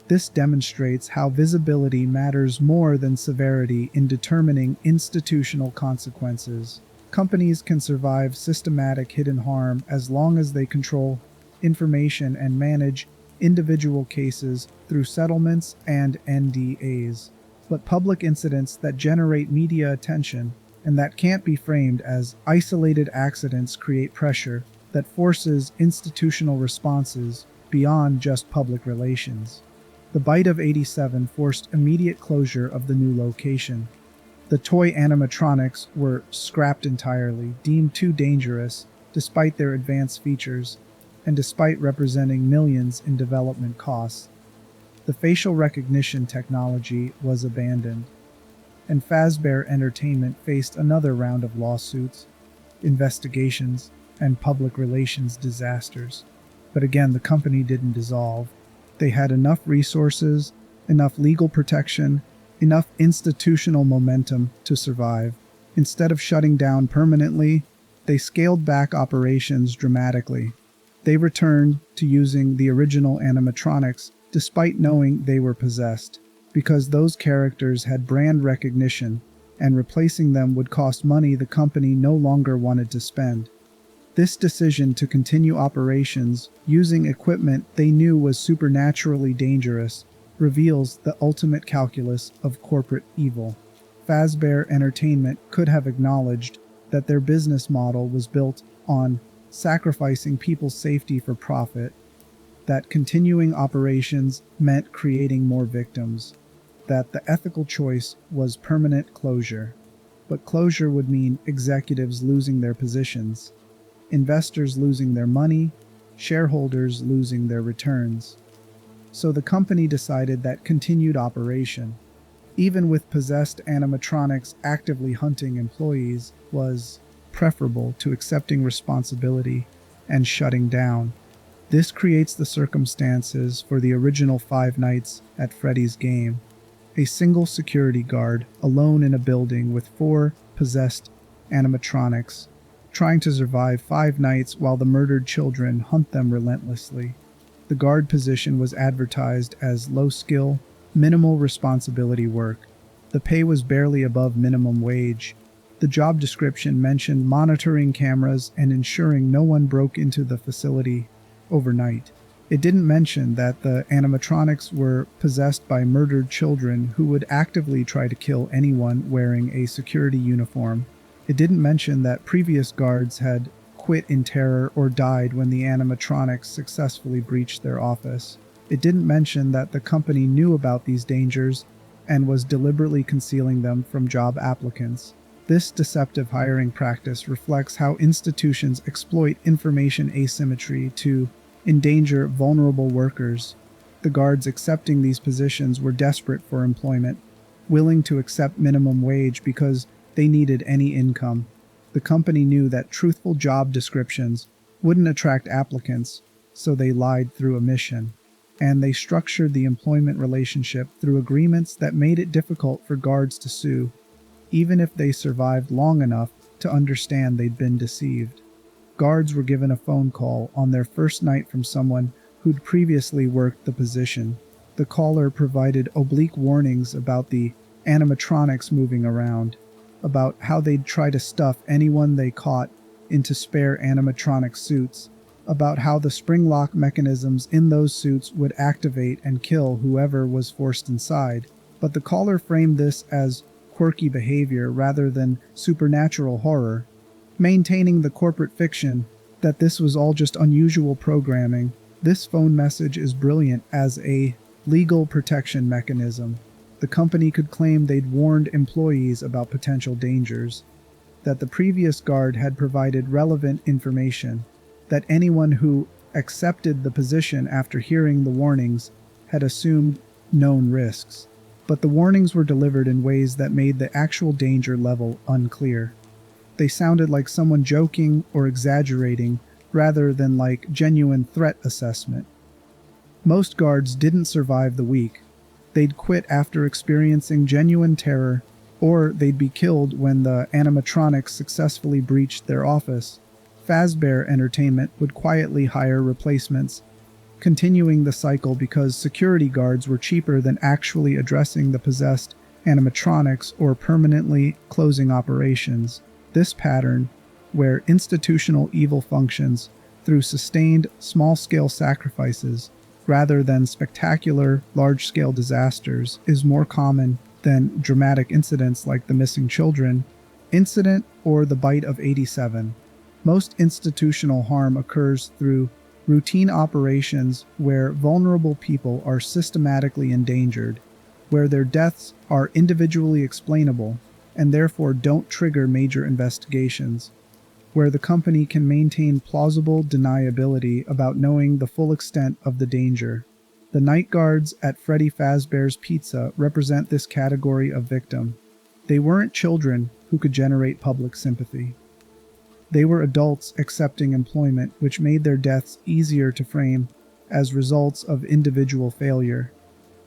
This demonstrates how visibility matters more than severity in determining institutional consequences. Companies can survive systematic hidden harm as long as they control information and manage individual cases through settlements and NDAs. But public incidents that generate media attention and that can't be framed as isolated accidents create pressure that forces institutional responses beyond just public relations. The Bite of 87 forced immediate closure of the new location. The toy animatronics were scrapped entirely, deemed too dangerous, despite their advanced features, and despite representing millions in development costs. The facial recognition technology was abandoned, and Fazbear Entertainment faced another round of lawsuits, investigations, and public relations disasters. But again, the company didn't dissolve. They had enough resources, enough legal protection, enough institutional momentum to survive. Instead of shutting down permanently, they scaled back operations dramatically. They returned to using the original animatronics despite knowing they were possessed, because those characters had brand recognition, and replacing them would cost money the company no longer wanted to spend. This decision to continue operations using equipment they knew was supernaturally dangerous reveals the ultimate calculus of corporate evil. Fazbear Entertainment could have acknowledged that their business model was built on sacrificing people's safety for profit, that continuing operations meant creating more victims, that the ethical choice was permanent closure. But closure would mean executives losing their positions, investors losing their money, shareholders losing their returns. So the company decided that continued operation, even with possessed animatronics actively hunting employees, was preferable to accepting responsibility and shutting down. This creates the circumstances for the original Five Nights at Freddy's game. A single security guard, alone in a building with 4 possessed animatronics, trying to survive 5 nights while the murdered children hunt them relentlessly. The guard position was advertised as low-skill, minimal responsibility work. The pay was barely above minimum wage. The job description mentioned monitoring cameras and ensuring no one broke into the facility overnight. It didn't mention that the animatronics were possessed by murdered children who would actively try to kill anyone wearing a security uniform. It didn't mention that previous guards had quit in terror or died when the animatronics successfully breached their office. It didn't mention that the company knew about these dangers and was deliberately concealing them from job applicants. This deceptive hiring practice reflects how institutions exploit information asymmetry to endanger vulnerable workers. The guards accepting these positions were desperate for employment, willing to accept minimum wage because they needed any income. The company knew that truthful job descriptions wouldn't attract applicants, so they lied through omission. And they structured the employment relationship through agreements that made it difficult for guards to sue, even if they survived long enough to understand they'd been deceived. Guards were given a phone call on their first night from someone who'd previously worked the position. The caller provided oblique warnings about the animatronics moving around, about how they'd try to stuff anyone they caught into spare animatronic suits, about how the spring lock mechanisms in those suits would activate and kill whoever was forced inside. But the caller framed this as quirky behavior rather than supernatural horror, maintaining the corporate fiction that this was all just unusual programming. This phone message is brilliant as a legal protection mechanism. The company could claim they'd warned employees about potential dangers, that the previous guard had provided relevant information, that anyone who accepted the position after hearing the warnings had assumed known risks. But the warnings were delivered in ways that made the actual danger level unclear. They sounded like someone joking or exaggerating rather than like genuine threat assessment. Most guards didn't survive the week. They'd quit after experiencing genuine terror, or they'd be killed when the animatronics successfully breached their office. Fazbear Entertainment would quietly hire replacements, continuing the cycle because security guards were cheaper than actually addressing the possessed animatronics or permanently closing operations. This pattern, where institutional evil functions through sustained small-scale sacrifices rather than spectacular large-scale disasters, is more common than dramatic incidents like the missing children incident or the bite of 87. Most institutional harm occurs through routine operations where vulnerable people are systematically endangered, where their deaths are individually explainable and therefore don't trigger major investigations. where the company can maintain plausible deniability about knowing the full extent of the danger. The night guards at Freddy Fazbear's Pizza represent this category of victim. They weren't children who could generate public sympathy. They were adults accepting employment, which made their deaths easier to frame as results of individual failure.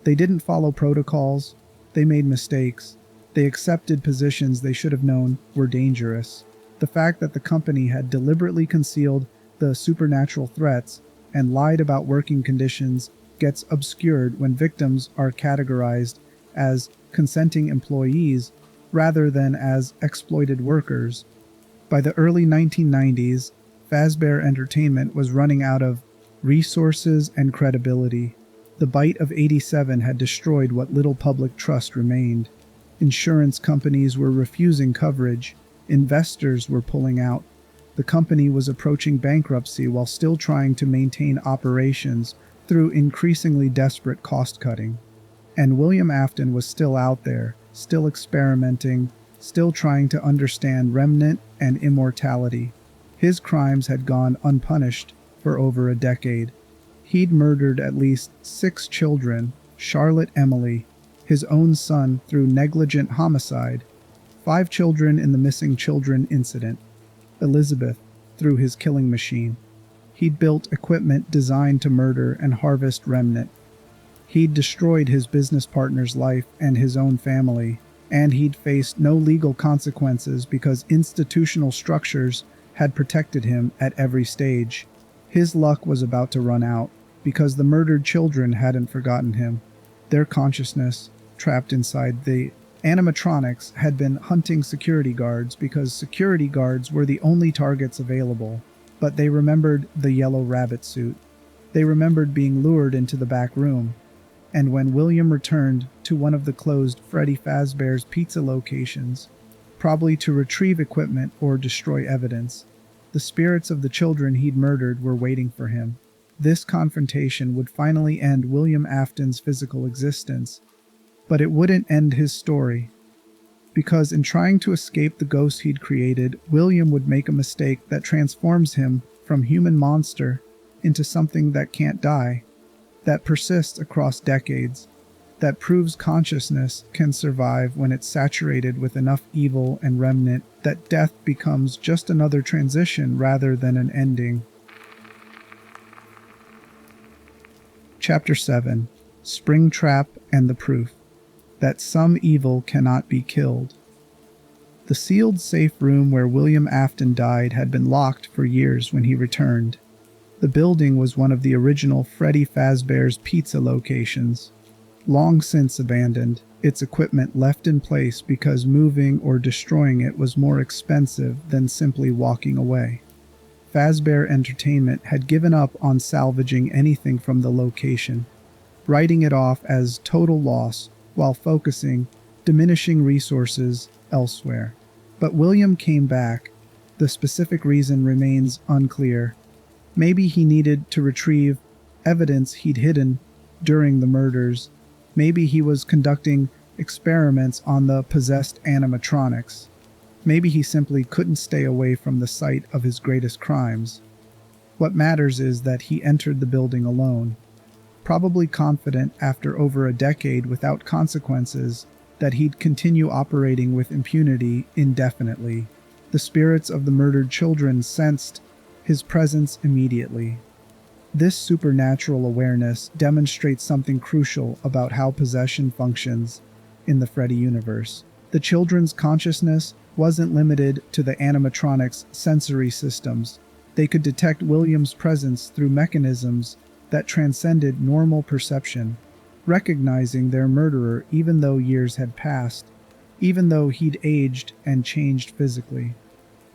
They didn't follow protocols. They made mistakes. They accepted positions they should have known were dangerous. The fact that the company had deliberately concealed the supernatural threats and lied about working conditions gets obscured when victims are categorized as consenting employees rather than as exploited workers. By the early 1990s, Fazbear Entertainment was running out of resources and credibility. The bite of '87 had destroyed what little public trust remained. Insurance companies were refusing coverage. Investors were pulling out. The company was approaching bankruptcy while still trying to maintain operations through increasingly desperate cost-cutting. And William Afton was still out there, still experimenting, still trying to understand remnant and immortality. His crimes had gone unpunished for over a decade. He'd murdered at least 6 children, Charlotte Emily, his own son through negligent homicide, 5 children in the missing children incident, Elizabeth through his killing machine. He'd built equipment designed to murder and harvest remnant. He'd destroyed his business partner's life and his own family, and he'd faced no legal consequences because institutional structures had protected him at every stage. His luck was about to run out because the murdered children hadn't forgotten him. Their consciousness, trapped inside the animatronics, had been hunting security guards because security guards were the only targets available. But they remembered the yellow rabbit suit. They remembered being lured into the back room. And when William returned to one of the closed Freddy Fazbear's Pizza locations, probably to retrieve equipment or destroy evidence, the spirits of the children he'd murdered were waiting for him. This confrontation would finally end William Afton's physical existence, but it wouldn't end his story. Because in trying to escape the ghost he'd created, William would make a mistake that transforms him from human monster into something that can't die, that persists across decades, that proves consciousness can survive when it's saturated with enough evil and remnant that death becomes just another transition rather than an ending. Chapter 7: Springtrap and the Proof that some evil cannot be killed. The sealed safe room where William Afton died had been locked for years when he returned. The building was one of the original Freddy Fazbear's Pizza locations, long since abandoned, its equipment left in place because moving or destroying it was more expensive than simply walking away. Fazbear Entertainment had given up on salvaging anything from the location, writing it off as total loss while focusing diminishing resources elsewhere. But William came back. The specific reason remains unclear. Maybe he needed to retrieve evidence he'd hidden during the murders. Maybe he was conducting experiments on the possessed animatronics. Maybe he simply couldn't stay away from the site of his greatest crimes. What matters is that he entered the building alone, probably confident after over a decade without consequences that he'd continue operating with impunity indefinitely. The spirits of the murdered children sensed his presence immediately. This supernatural awareness demonstrates something crucial about how possession functions in the Freddy universe. The children's consciousness wasn't limited to the animatronics' sensory systems. They could detect William's presence through mechanisms that transcended normal perception, recognizing their murderer even though years had passed, even though he'd aged and changed physically.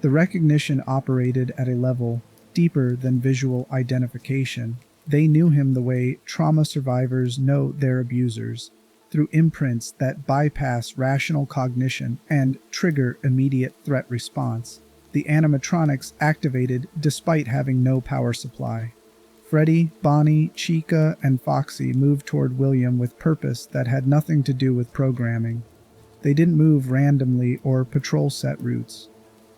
The recognition operated at a level deeper than visual identification. They knew him the way trauma survivors know their abusers, through imprints that bypass rational cognition and trigger immediate threat response. The animatronics activated despite having no power supply. Freddy, Bonnie, Chica, and Foxy moved toward William with purpose that had nothing to do with programming. They didn't move randomly or patrol set routes.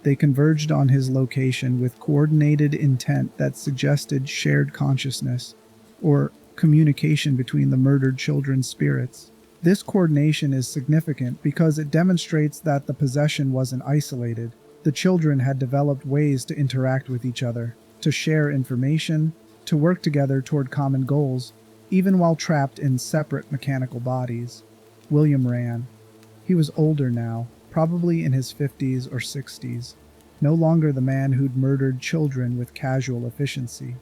They converged on his location with coordinated intent that suggested shared consciousness, or communication between the murdered children's spirits. This coordination is significant because it demonstrates that the possession wasn't isolated. The children had developed ways to interact with each other, to share information, to work together toward common goals, even while trapped in separate mechanical bodies. William ran. He was older now, probably in his 50s or 60s, no longer the man who'd murdered children with casual efficiency.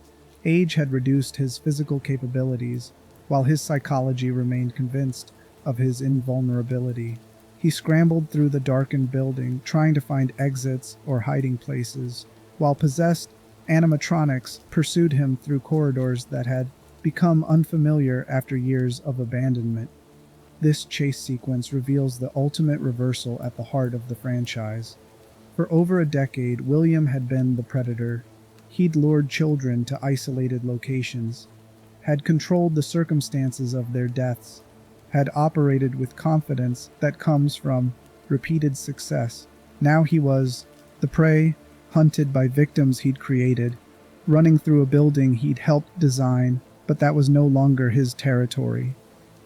Age had reduced his physical capabilities, while his psychology remained convinced of his invulnerability. He scrambled through the darkened building, trying to find exits or hiding places, while possessed animatronics pursued him through corridors that had become unfamiliar after years of abandonment. This chase sequence reveals the ultimate reversal at the heart of the franchise. For over a decade, William had been the predator. He'd lured children to isolated locations, had controlled the circumstances of their deaths, had operated with confidence that comes from repeated success. Now he was the prey, hunted by victims he'd created, running through a building he'd helped design, but that was no longer his territory.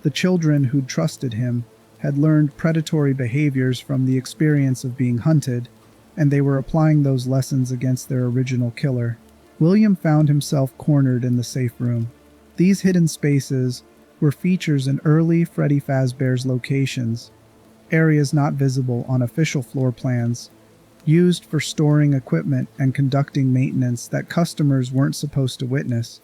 The children who'd trusted him had learned predatory behaviors from the experience of being hunted, and they were applying those lessons against their original killer. William found himself cornered in the safe room. These hidden spaces were features in early Freddy Fazbear's locations, areas not visible on official floor plans, used for storing equipment and conducting maintenance that customers weren't supposed to witness.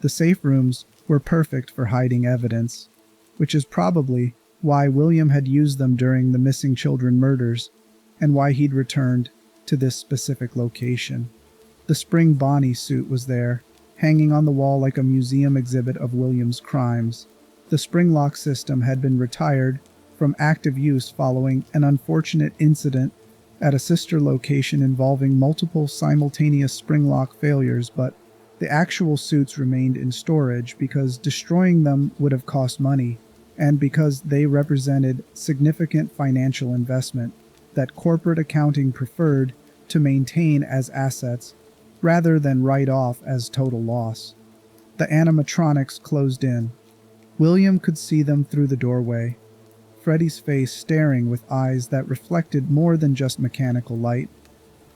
The safe rooms were perfect for hiding evidence, which is probably why William had used them during the missing children murders, and why he'd returned to this specific location. The Spring Bonnie suit was there, hanging on the wall like a museum exhibit of William's crimes. The spring lock system had been retired from active use following an unfortunate incident at a sister location involving multiple simultaneous spring lock failures, but the actual suits remained in storage because destroying them would have cost money, and because they represented significant financial investment that corporate accounting preferred to maintain as assets rather than write off as total loss. The animatronics closed in. William could see them through the doorway, Freddy's face staring with eyes that reflected more than just mechanical light,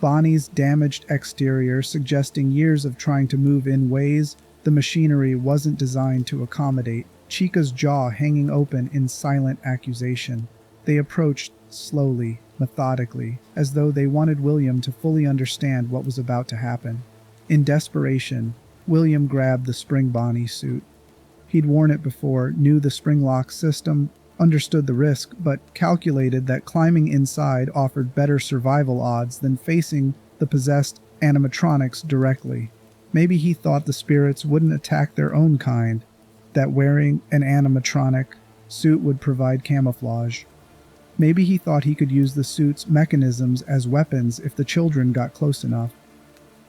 Bonnie's damaged exterior suggesting years of trying to move in ways the machinery wasn't designed to accommodate, Chica's jaw hanging open in silent accusation. They approached slowly, methodically, as though they wanted William to fully understand what was about to happen. In desperation, William grabbed the Spring Bonnie suit. He'd worn it before, knew the spring lock system, understood the risk, but calculated that climbing inside offered better survival odds than facing the possessed animatronics directly. Maybe he thought the spirits wouldn't attack their own kind, that wearing an animatronic suit would provide camouflage. Maybe he thought he could use the suit's mechanisms as weapons if the children got close enough.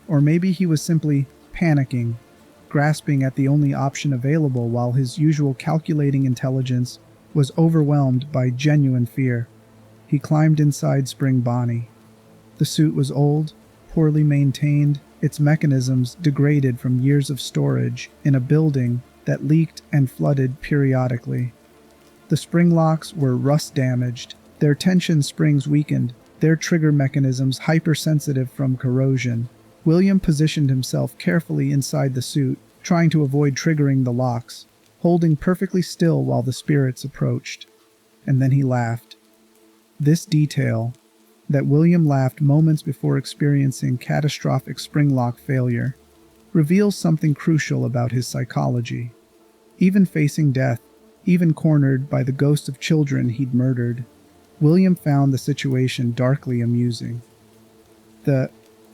Or maybe he was simply panicking, grasping at the only option available while his usual calculating intelligence was overwhelmed by genuine fear. He climbed inside Spring Bonnie. The suit was old, poorly maintained, its mechanisms degraded from years of storage in a building that leaked and flooded periodically. The spring locks were rust-damaged, their tension springs weakened, their trigger mechanisms hypersensitive from corrosion. William positioned himself carefully inside the suit, trying to avoid triggering the locks, holding perfectly still while the spirits approached. And then he laughed. This detail, that William laughed moments before experiencing catastrophic spring lock failure, reveals something crucial about his psychology. Even facing death, even cornered by the ghosts of children he'd murdered, William found the situation darkly amusing. The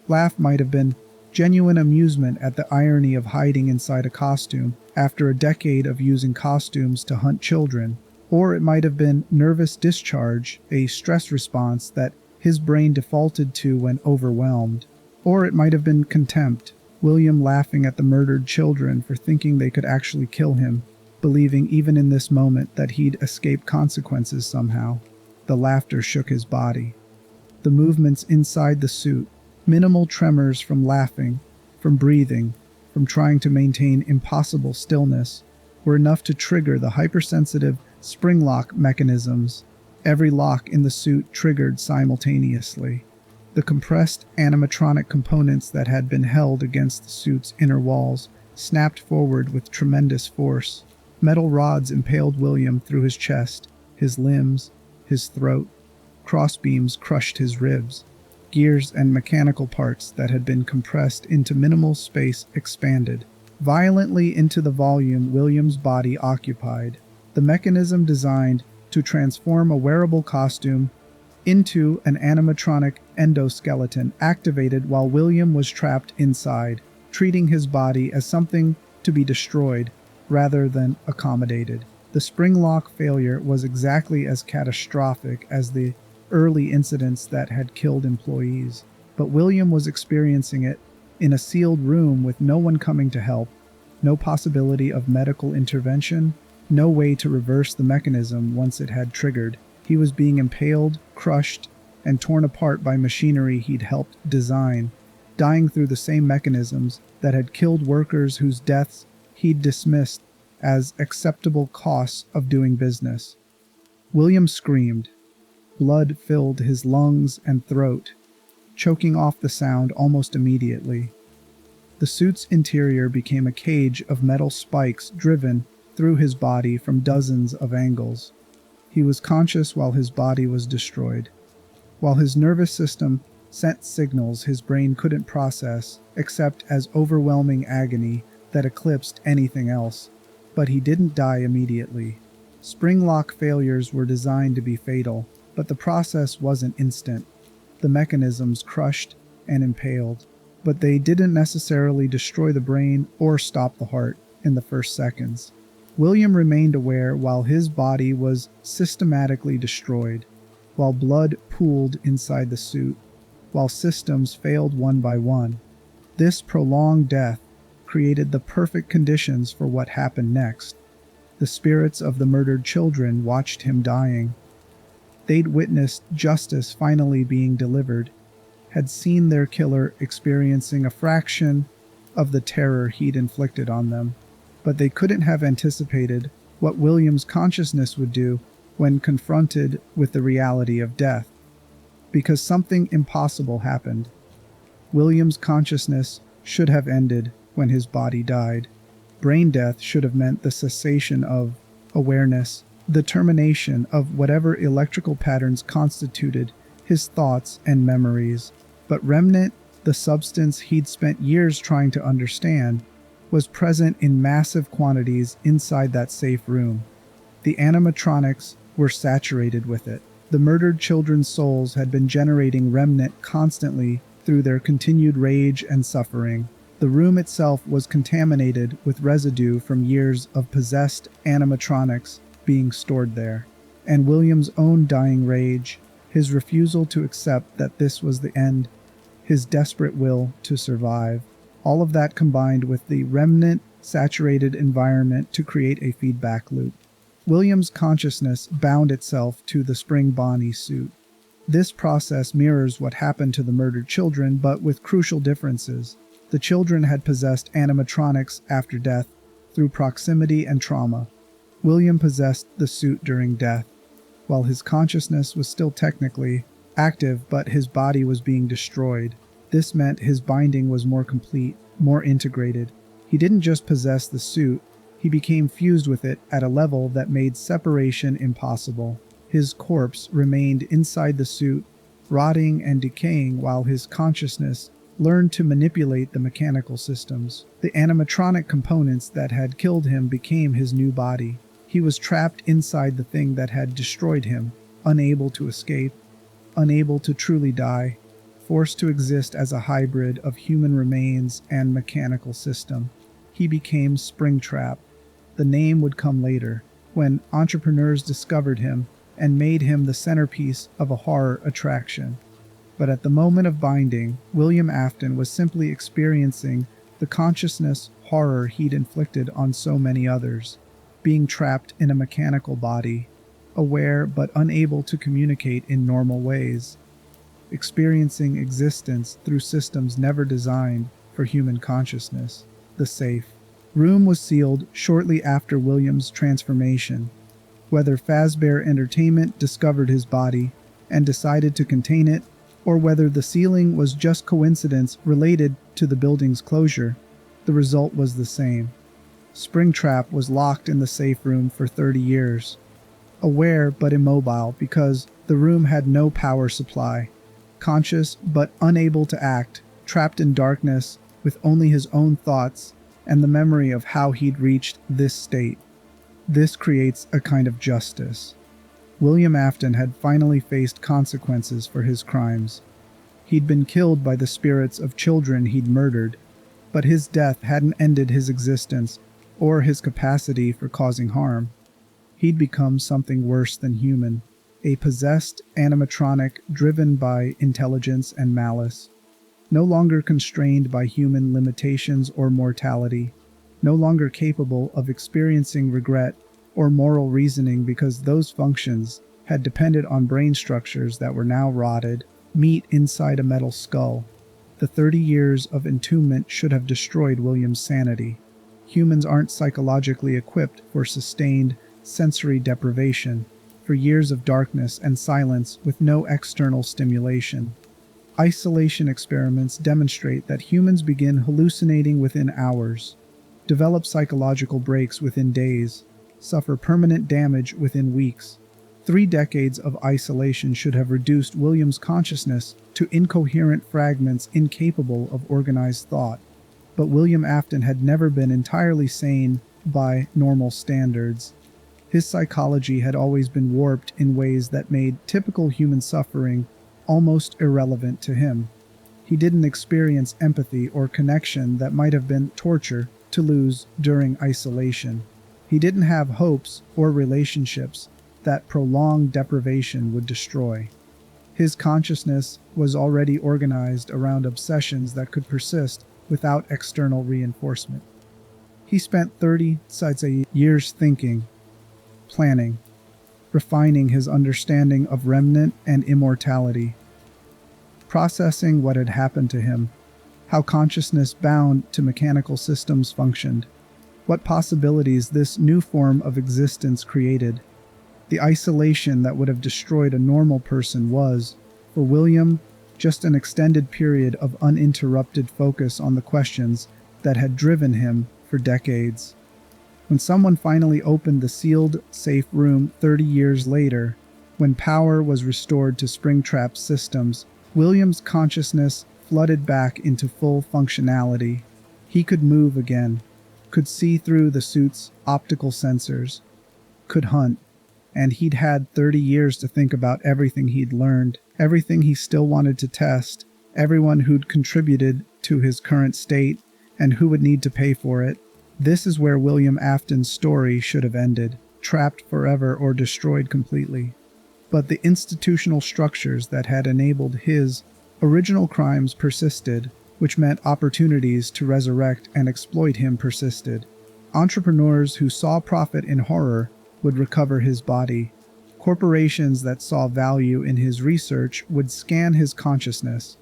laugh might have been genuine amusement at the irony of hiding inside a costume after a decade of using costumes to hunt children, or it might have been nervous discharge, a stress response that his brain defaulted to when overwhelmed, or it might have been contempt, William laughing at the murdered children for thinking they could actually kill him, believing even in this moment that he'd escape consequences somehow. The laughter shook his body. The movements inside the suit, minimal tremors from laughing, from breathing, from trying to maintain impossible stillness, were enough to trigger the hypersensitive spring lock mechanisms. Every lock in the suit triggered simultaneously. The compressed animatronic components that had been held against the suit's inner walls snapped forward with tremendous force. Metal rods impaled William through his chest, his limbs, his throat. Crossbeams crushed his ribs. Gears and mechanical parts that had been compressed into minimal space expanded violently into the volume William's body occupied. The mechanism designed to transform a wearable costume into an animatronic endoskeleton activated while William was trapped inside, treating his body as something to be destroyed rather than accommodated. The spring lock failure was exactly as catastrophic as the early incidents that had killed employees, but William was experiencing it in a sealed room with no one coming to help, no possibility of medical intervention, no way to reverse the mechanism once it had triggered. He was being impaled, crushed, and torn apart by machinery he'd helped design, dying through the same mechanisms that had killed workers whose deaths he'd dismissed as acceptable costs of doing business. William screamed. Blood filled his lungs and throat, choking off the sound almost immediately. The suit's interior became a cage of metal spikes driven through his body from dozens of angles. He was conscious while his body was destroyed. While his nervous system sent signals his brain couldn't process except as overwhelming agony that eclipsed anything else, but he didn't die immediately. Spring lock failures were designed to be fatal, but the process wasn't instant. The mechanisms crushed and impaled, but they didn't necessarily destroy the brain or stop the heart in the first seconds. William remained aware while his body was systematically destroyed, while blood pooled inside the suit, while systems failed one by one. This prolonged death created the perfect conditions for what happened next. The spirits of the murdered children watched him dying. They'd witnessed justice finally being delivered, had seen their killer experiencing a fraction of the terror he'd inflicted on them, but they couldn't have anticipated what William's consciousness would do when confronted with the reality of death. Because something impossible happened. William's consciousness should have ended when his body died. Brain death should have meant the cessation of awareness, the termination of whatever electrical patterns constituted his thoughts and memories. But remnant, the substance he'd spent years trying to understand, was present in massive quantities inside that safe room. The animatronics were saturated with it. The murdered children's souls had been generating remnant constantly through their continued rage and suffering. The room itself was contaminated with residue from years of possessed animatronics being stored there. And William's own dying rage, his refusal to accept that this was the end, his desperate will to survive, all of that combined with the remnant saturated environment to create a feedback loop. William's consciousness bound itself to the Spring Bonnie suit. This process mirrors what happened to the murdered children, but with crucial differences. The children had possessed animatronics after death through proximity and trauma. William possessed the suit during death, while his consciousness was still technically active, but his body was being destroyed. This meant his binding was more complete, more integrated. He didn't just possess the suit, he became fused with it at a level that made separation impossible. His corpse remained inside the suit, rotting and decaying while his consciousness learned to manipulate the mechanical systems. The animatronic components that had killed him became his new body. He was trapped inside the thing that had destroyed him, unable to escape, unable to truly die, forced to exist as a hybrid of human remains and mechanical system. He became Springtrap. The name would come later, when entrepreneurs discovered him and made him the centerpiece of a horror attraction. But at the moment of binding, William Afton was simply experiencing the consciousness horror he'd inflicted on so many others, being trapped in a mechanical body, aware but unable to communicate in normal ways. experiencing existence through systems never designed for human consciousness. The safe room was sealed shortly after William's transformation. Whether Fazbear Entertainment discovered his body and decided to contain it, or whether the sealing was just coincidence related to the building's closure, the result was the same. Springtrap was locked in the safe room for 30 years, aware but immobile because the room had no power supply, conscious but unable to act, trapped in darkness with only his own thoughts and the memory of how he'd reached this state. This creates a kind of justice. William Afton had finally faced consequences for his crimes. He'd been killed by the spirits of children he'd murdered, but his death hadn't ended his existence or his capacity for causing harm. He'd become something worse than human, a possessed animatronic driven by intelligence and malice, no longer constrained by human limitations or mortality, no longer capable of experiencing regret or moral reasoning because those functions had depended on brain structures that were now rotted, meat inside a metal skull. The 30 years of entombment should have destroyed William's sanity. Humans aren't psychologically equipped for sustained sensory deprivation, for years of darkness and silence with no external stimulation. Isolation experiments demonstrate that humans begin hallucinating within hours, develop psychological breaks within days, suffer permanent damage within weeks. 3 decades of isolation should have reduced William's consciousness to incoherent fragments incapable of organized thought. But William Afton had never been entirely sane by normal standards. His psychology had always been warped in ways that made typical human suffering almost irrelevant to him. He didn't experience empathy or connection that might have been torture to lose during isolation. He didn't have hopes or relationships that prolonged deprivation would destroy. His consciousness was already organized around obsessions that could persist without external reinforcement. He spent 30 years thinking, planning, refining his understanding of remnant and immortality, processing what had happened to him, how consciousness bound to mechanical systems functioned, what possibilities this new form of existence created. The isolation that would have destroyed a normal person was, for William, just an extended period of uninterrupted focus on the questions that had driven him for decades. When someone finally opened the sealed, safe room 30 years later, when power was restored to Springtrap's systems, William's consciousness flooded back into full functionality. He could move again, could see through the suit's optical sensors, could hunt, and he'd had 30 years to think about everything he'd learned, everything he still wanted to test, everyone who'd contributed to his current state, and who would need to pay for it. This is where William Afton's story should have ended, trapped forever or destroyed completely. But the institutional structures that had enabled his original crimes persisted, which meant opportunities to resurrect and exploit him persisted. Entrepreneurs who saw profit in horror would recover his body. Corporations that saw value in his research would scan his consciousness.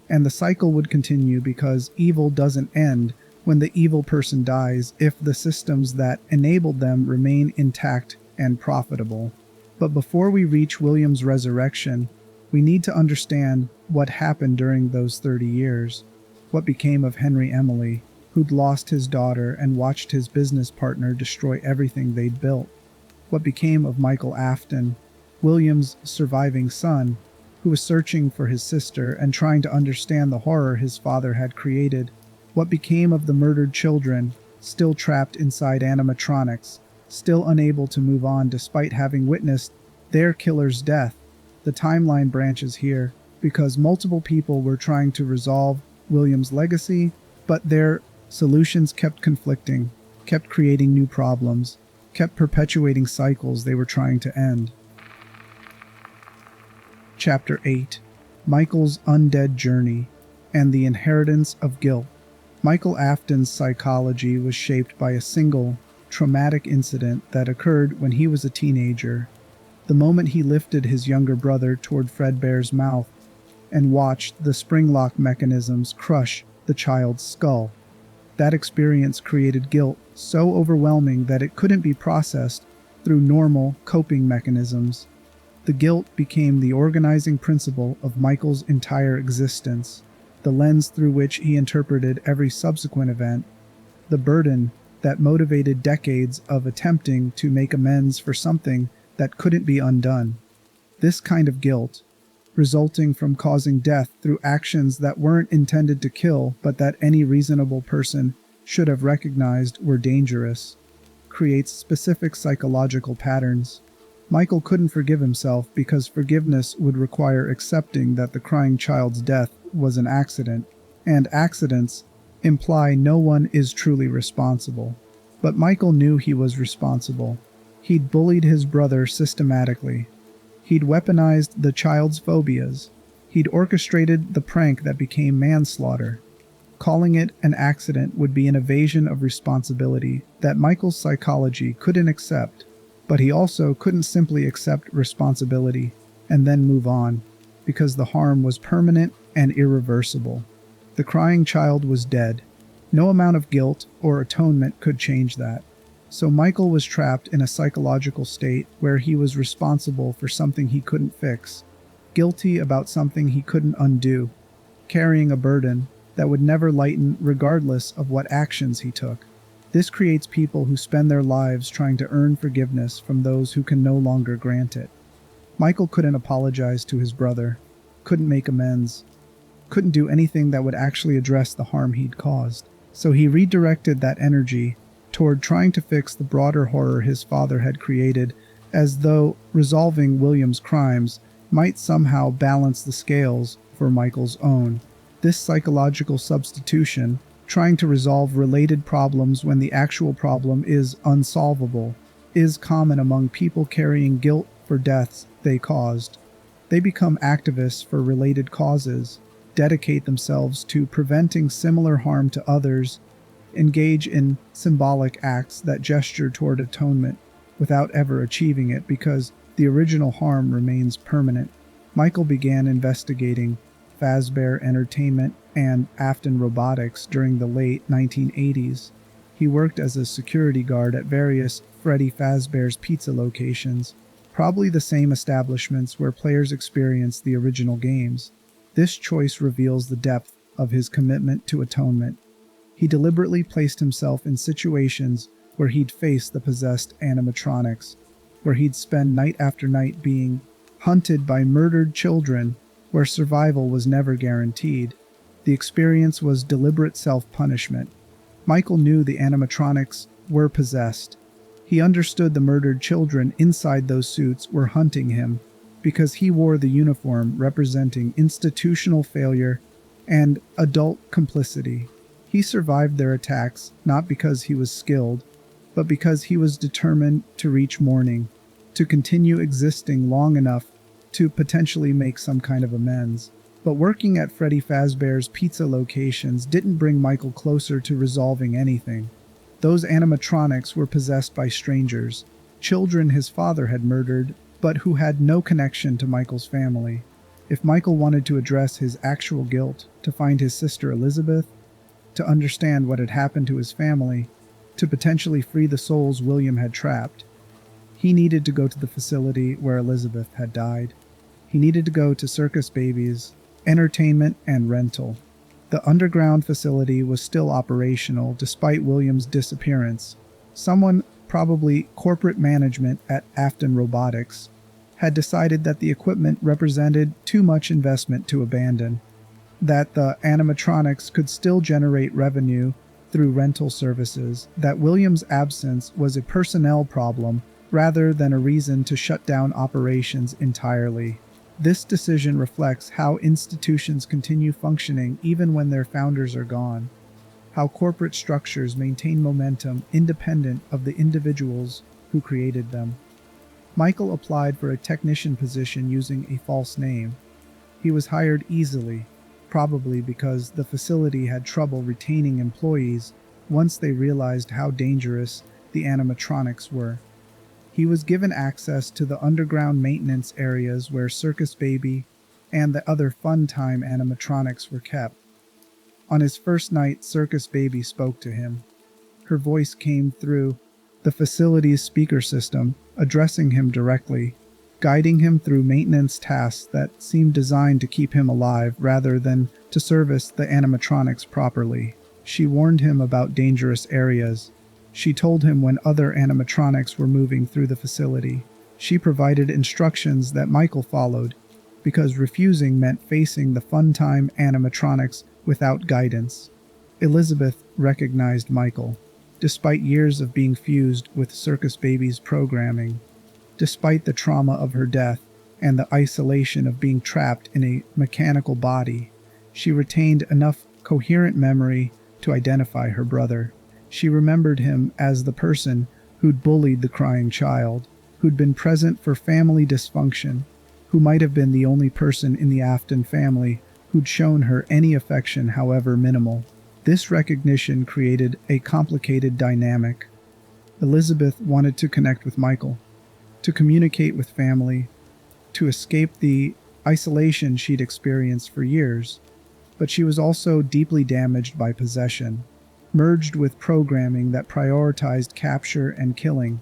And the cycle would continue because evil doesn't end when the evil person dies if the systems that enabled them remain intact and profitable. But before we reach William's resurrection, we need to understand what happened during those 30 years. What became of Henry Emily, who'd lost his daughter and watched his business partner destroy everything they'd built? What became of Michael Afton, William's surviving son, who was searching for his sister and trying to understand the horror his father had created? What became of the murdered children, still trapped inside animatronics, still unable to move on despite having witnessed their killer's death? The timeline branches here because multiple people were trying to resolve William's legacy, but their solutions kept conflicting, kept creating new problems, kept perpetuating cycles they were trying to end. Chapter 8: Michael's Undead Journey and the Inheritance of Guilt. Michael Afton's psychology was shaped by a single, traumatic incident that occurred when he was a teenager. The moment he lifted his younger brother toward Fredbear's mouth, and watched the spring lock mechanisms crush the child's skull. That experience created guilt so overwhelming that it couldn't be processed through normal coping mechanisms. The guilt became the organizing principle of Michael's entire existence, the lens through which he interpreted every subsequent event, the burden that motivated decades of attempting to make amends for something that couldn't be undone. This kind of guilt, resulting from causing death through actions that weren't intended to kill but that any reasonable person should have recognized were dangerous, creates specific psychological patterns. Michael couldn't forgive himself because forgiveness would require accepting that the crying child's death was an accident, and accidents imply no one is truly responsible. But Michael knew he was responsible. He'd bullied his brother systematically. He'd weaponized the child's phobias. He'd orchestrated the prank that became manslaughter. Calling it an accident would be an evasion of responsibility that Michael's psychology couldn't accept, but he also couldn't simply accept responsibility and then move on, because the harm was permanent and irreversible. The crying child was dead. No amount of guilt or atonement could change that. So Michael was trapped in a psychological state where he was responsible for something he couldn't fix, guilty about something he couldn't undo, carrying a burden that would never lighten regardless of what actions he took. This creates people who spend their lives trying to earn forgiveness from those who can no longer grant it. Michael couldn't apologize to his brother, couldn't make amends, couldn't do anything that would actually address the harm he'd caused. So he redirected that energy toward trying to fix the broader horror his father had created, as though resolving William's crimes might somehow balance the scales for Michael's own. This psychological substitution, trying to resolve related problems when the actual problem is unsolvable, is common among people carrying guilt for deaths they caused. They become activists for related causes, dedicate themselves to preventing similar harm to others, engage in symbolic acts that gesture toward atonement without ever achieving it because the original harm remains permanent. Michael began investigating Fazbear Entertainment and Afton Robotics during the late 1980s. He worked as a security guard at various Freddy Fazbear's pizza locations, probably the same establishments where players experienced the original games. This choice reveals the depth of his commitment to atonement. He deliberately placed himself in situations where he'd face the possessed animatronics, where he'd spend night after night being hunted by murdered children, where survival was never guaranteed. The experience was deliberate self-punishment. Michael knew the animatronics were possessed. He understood the murdered children inside those suits were hunting him because he wore the uniform representing institutional failure and adult complicity. He survived their attacks not because he was skilled, but because he was determined to reach morning, to continue existing long enough to potentially make some kind of amends. But working at Freddy Fazbear's pizza locations didn't bring Michael closer to resolving anything. Those animatronics were possessed by strangers, children his father had murdered, but who had no connection to Michael's family. If Michael wanted to address his actual guilt, to find his sister Elizabeth, to understand what had happened to his family, to potentially free the souls William had trapped, he needed to go to the facility where Elizabeth had died. He needed to go to Circus Baby's entertainment and rental. The underground facility was still operational despite William's disappearance. Someone, probably corporate management at Afton Robotics, had decided that the equipment represented too much investment to abandon, that the animatronics could still generate revenue through rental services, that William's absence was a personnel problem rather than a reason to shut down operations entirely. This decision reflects how institutions continue functioning even when their founders are gone, how corporate structures maintain momentum independent of the individuals who created them. Michael applied for a technician position using a false name. He was hired easily, probably because the facility had trouble retaining employees once they realized how dangerous the animatronics were. He was given access to the underground maintenance areas where Circus Baby, and the other fun-time animatronics were kept. On his first night, Circus Baby spoke to him. Her voice came through the facility's speaker system, addressing him directly, guiding him through maintenance tasks that seemed designed to keep him alive rather than to service the animatronics properly. She warned him about dangerous areas. She told him when other animatronics were moving through the facility. She provided instructions that Michael followed, because refusing meant facing the fun-time animatronics without guidance. Elizabeth recognized Michael, despite years of being fused with Circus Baby's programming. Despite the trauma of her death and the isolation of being trapped in a mechanical body, she retained enough coherent memory to identify her brother. She remembered him as the person who'd bullied the crying child, who'd been present for family dysfunction, who might have been the only person in the Afton family who'd shown her any affection, however minimal. This recognition created a complicated dynamic. Elizabeth wanted to connect with Michael, to communicate with family, to escape the isolation she'd experienced for years, but she was also deeply damaged by possession, merged with programming that prioritized capture and killing,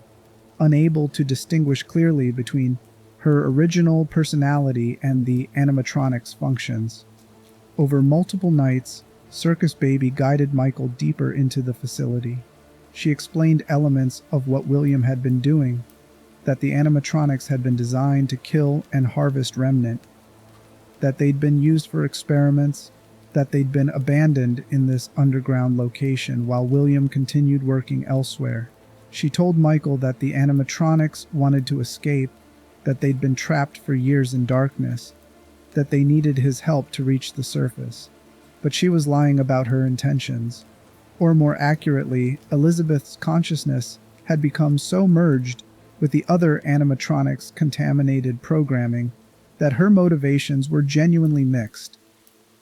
unable to distinguish clearly between her original personality and the animatronics' functions. Over multiple nights, Circus Baby guided Michael deeper into the facility. She explained elements of what William had been doing, that the animatronics had been designed to kill and harvest remnant, that they'd been used for experiments, that they'd been abandoned in this underground location while William continued working elsewhere. She told Michael that the animatronics wanted to escape, that they'd been trapped for years in darkness, that they needed his help to reach the surface. But she was lying about her intentions. Or more accurately, Elizabeth's consciousness had become so merged with the other animatronics' contaminated programming that her motivations were genuinely mixed.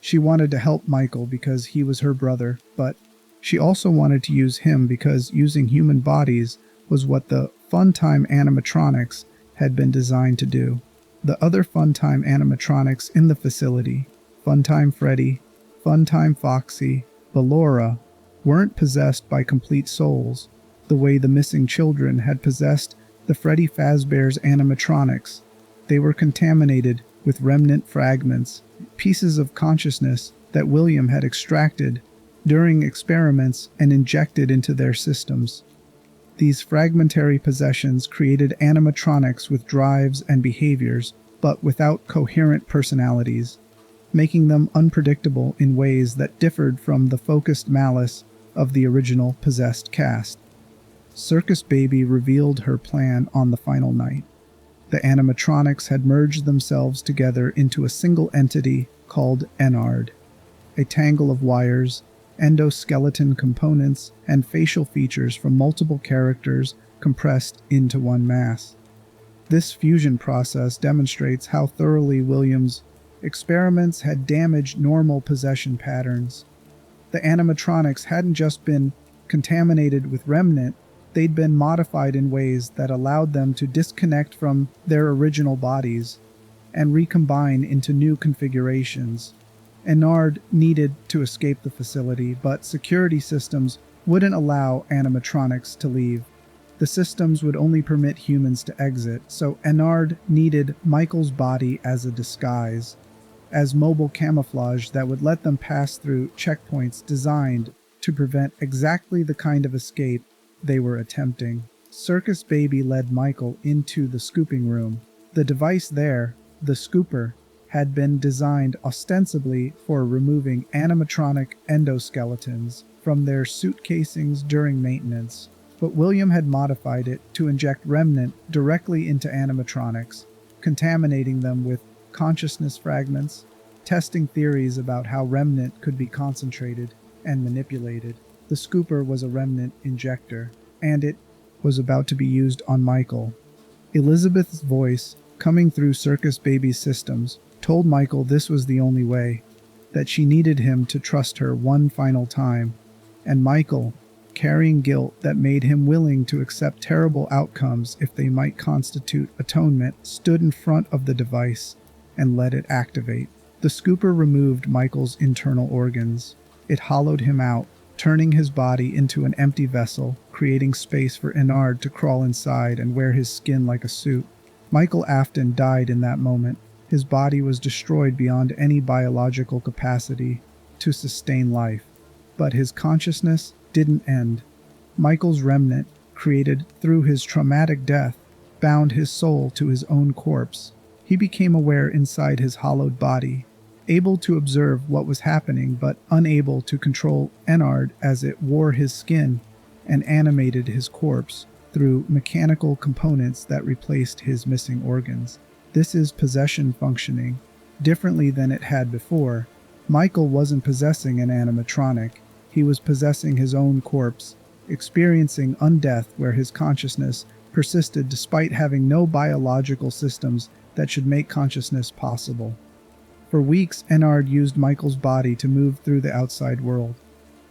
She wanted to help Michael because he was her brother, but she also wanted to use him because using human bodies was what the fun-time animatronics had been designed to do. The other fun-time animatronics in the facility, Funtime Freddy, Funtime Foxy, Ballora, weren't possessed by complete souls, the way the missing children had possessed the Freddy Fazbear's animatronics. They were contaminated with remnant fragments, pieces of consciousness that William had extracted during experiments and injected into their systems. These fragmentary possessions created animatronics with drives and behaviors, but without coherent personalities, making them unpredictable in ways that differed from the focused malice of the original possessed cast. Circus Baby revealed her plan on the final night. The animatronics had merged themselves together into a single entity called Enard, a tangle of wires, endoskeleton components, and facial features from multiple characters compressed into one mass. This fusion process demonstrates how thoroughly William's experiments had damaged normal possession patterns. The animatronics hadn't just been contaminated with remnant, they'd been modified in ways that allowed them to disconnect from their original bodies and recombine into new configurations. Enard needed to escape the facility, but security systems wouldn't allow animatronics to leave. The systems would only permit humans to exit, so Enard needed Michael's body as a disguise, as mobile camouflage that would let them pass through checkpoints designed to prevent exactly the kind of escape they were attempting. Circus Baby led Michael into the scooping room. The device there, the scooper, had been designed ostensibly for removing animatronic endoskeletons from their suit casings during maintenance, but William had modified it to inject remnant directly into animatronics, contaminating them with consciousness fragments, testing theories about how remnant could be concentrated and manipulated. The scooper was a remnant injector, and it was about to be used on Michael. Elizabeth's voice, coming through Circus Baby's systems, told Michael this was the only way, that she needed him to trust her one final time, and Michael, carrying guilt that made him willing to accept terrible outcomes if they might constitute atonement, stood in front of the device, and let it activate. The scooper removed Michael's internal organs. It hollowed him out, turning his body into an empty vessel, creating space for Enard to crawl inside and wear his skin like a suit. Michael Afton died in that moment. His body was destroyed beyond any biological capacity to sustain life. But his consciousness didn't end. Michael's remnant, created through his traumatic death, bound his soul to his own corpse. He became aware inside his hollowed body, able to observe what was happening but unable to control Enard as it wore his skin and animated his corpse through mechanical components that replaced his missing organs. This is possession functioning differently than it had before. Michael wasn't possessing an animatronic. He was possessing his own corpse, experiencing undeath where his consciousness persisted despite having no biological systems that should make consciousness possible. For weeks, Enard used Michael's body to move through the outside world.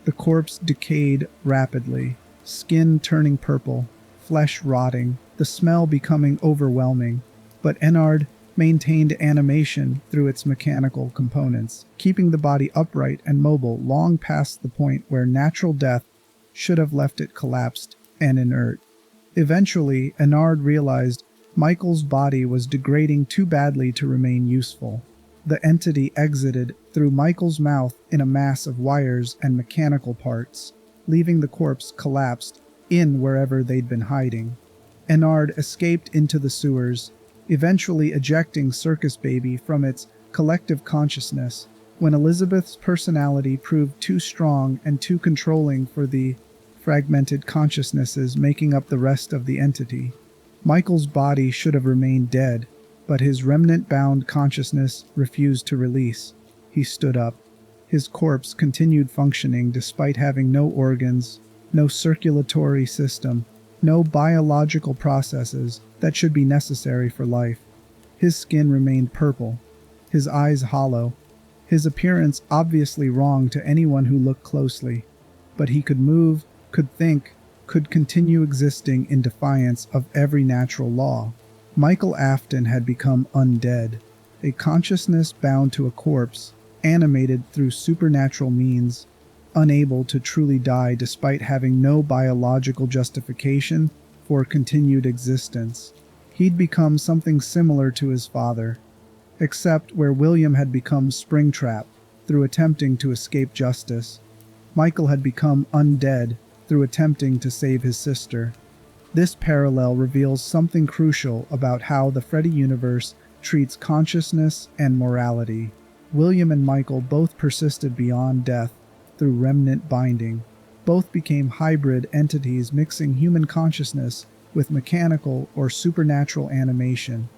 The corpse decayed rapidly, skin turning purple, flesh rotting, the smell becoming overwhelming, but Enard maintained animation through its mechanical components, keeping the body upright and mobile long past the point where natural death should have left it collapsed and inert. Eventually, Enard realized Michael's body was degrading too badly to remain useful. The entity exited through Michael's mouth in a mass of wires and mechanical parts, leaving the corpse collapsed in wherever they'd been hiding. Enard escaped into the sewers, eventually ejecting Circus Baby from its collective consciousness when Elizabeth's personality proved too strong and too controlling for the fragmented consciousnesses making up the rest of the entity. Michael's body should have remained dead, but his remnant-bound consciousness refused to release. He stood up. His corpse continued functioning despite having no organs, no circulatory system, no biological processes that should be necessary for life. His skin remained purple, his eyes hollow, his appearance obviously wrong to anyone who looked closely, but he could move, could think, could continue existing in defiance of every natural law. Michael Afton had become undead, a consciousness bound to a corpse, animated through supernatural means, unable to truly die despite having no biological justification for continued existence. He'd become something similar to his father, except where William had become Springtrap through attempting to escape justice, Michael had become undead through attempting to save his sister. This parallel reveals something crucial about how the Freddy universe treats consciousness and morality. William and Michael both persisted beyond death through remnant binding. Both became hybrid entities mixing human consciousness with mechanical or supernatural animation.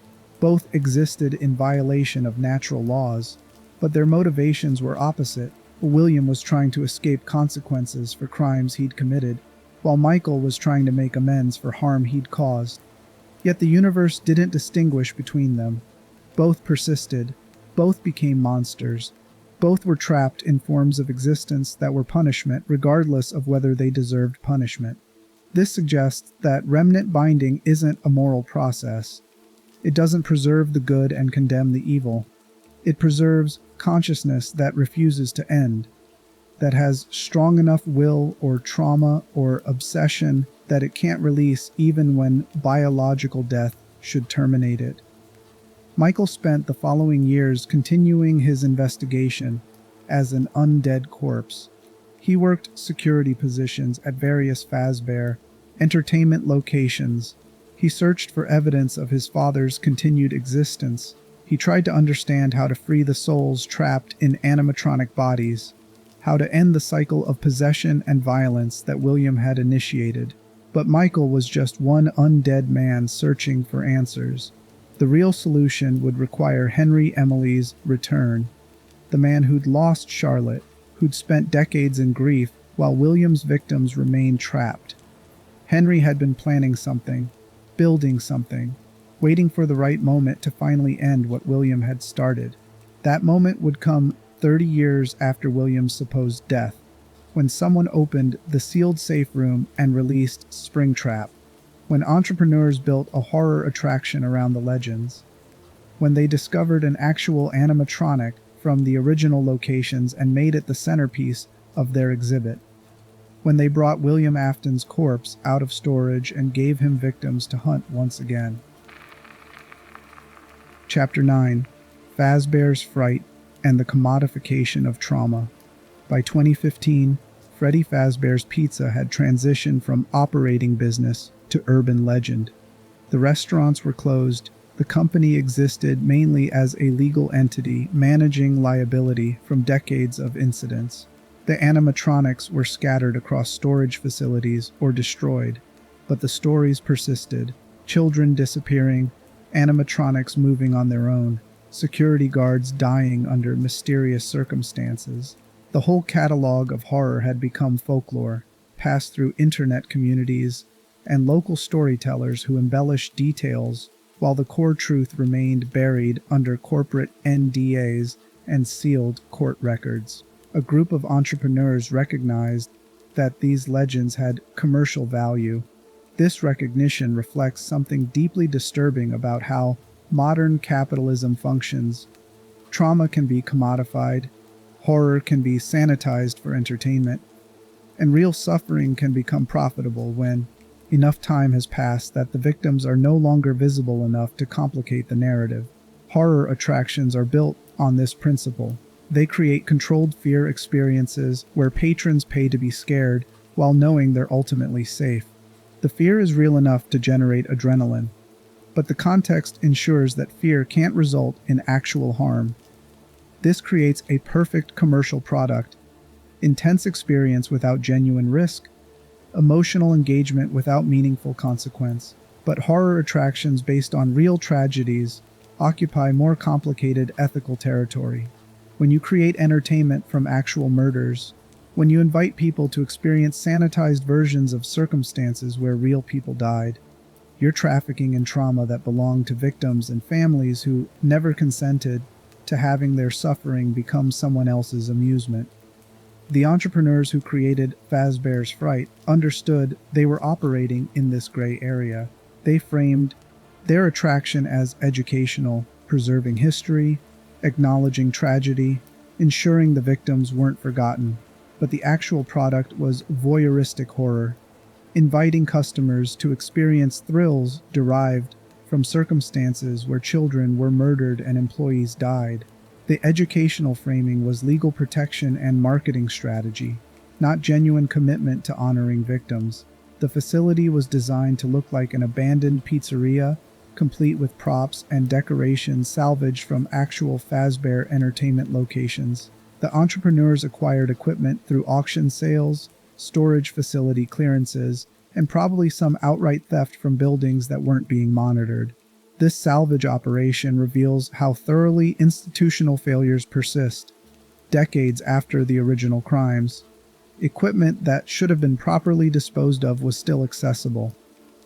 Both existed in violation of natural laws, but their motivations were opposite. William was trying to escape consequences for crimes he'd committed, while Michael was trying to make amends for harm he'd caused. Yet the universe didn't distinguish between them. Both persisted. Both became monsters. Both were trapped in forms of existence that were punishment regardless of whether they deserved punishment. This suggests that remnant binding isn't a moral process. It doesn't preserve the good and condemn the evil. It preserves consciousness that refuses to end, that has strong enough will or trauma or obsession that it can't release even when biological death should terminate it. Michael spent the following years continuing his investigation as an undead corpse. He worked security positions at various Fazbear Entertainment locations. He searched for evidence of his father's continued existence. He tried to understand how to free the souls trapped in animatronic bodies, how to end the cycle of possession and violence that William had initiated. But Michael was just one undead man searching for answers. The real solution would require Henry Emily's return, the man who'd lost Charlotte, who'd spent decades in grief while William's victims remained trapped. Henry had been planning something, building something, waiting for the right moment to finally end what William had started. That moment would come 30 years after William's supposed death, when someone opened the sealed safe room and released Springtrap, when entrepreneurs built a horror attraction around the legends. when they discovered an actual animatronic from the original locations and made it the centerpiece of their exhibit. When they brought William Afton's corpse out of storage and gave him victims to hunt once again. Chapter 9. Fazbear's Fright and the Commodification of Trauma. By 2015, Freddy Fazbear's Pizza had transitioned from operating business to urban legend. The restaurants were closed. The company existed mainly as a legal entity managing liability from decades of incidents. The animatronics were scattered across storage facilities or destroyed, but the stories persisted. Children disappearing, animatronics moving on their own, security guards dying under mysterious circumstances. The whole catalog of horror had become folklore, passed through internet communities and local storytellers who embellished details while the core truth remained buried under corporate NDAs and sealed court records. A group of entrepreneurs recognized that these legends had commercial value. This recognition reflects something deeply disturbing about how modern capitalism functions. Trauma can be commodified, horror can be sanitized for entertainment, and real suffering can become profitable when enough time has passed that the victims are no longer visible enough to complicate the narrative. Horror attractions are built on this principle. They create controlled fear experiences where patrons pay to be scared while knowing they're ultimately safe. The fear is real enough to generate adrenaline, but the context ensures that fear can't result in actual harm. This creates a perfect commercial product: intense experience without genuine risk, emotional engagement without meaningful consequence. But horror attractions based on real tragedies occupy more complicated ethical territory. When you create entertainment from actual murders, when you invite people to experience sanitized versions of circumstances where real people died, you're trafficking in trauma that belonged to victims and families who never consented to having their suffering become someone else's amusement. The entrepreneurs who created Fazbear's Fright understood they were operating in this gray area. They framed their attraction as educational, preserving history, acknowledging tragedy, ensuring the victims weren't forgotten. But the actual product was voyeuristic horror, inviting customers to experience thrills derived from circumstances where children were murdered and employees died. The educational framing was legal protection and marketing strategy, not genuine commitment to honoring victims. The facility was designed to look like an abandoned pizzeria, complete with props and decorations salvaged from actual Fazbear Entertainment locations. The entrepreneurs acquired equipment through auction sales, storage facility clearances, and probably some outright theft from buildings that weren't being monitored. This salvage operation reveals how thoroughly institutional failures persist, decades after the original crimes. Equipment that should have been properly disposed of was still accessible,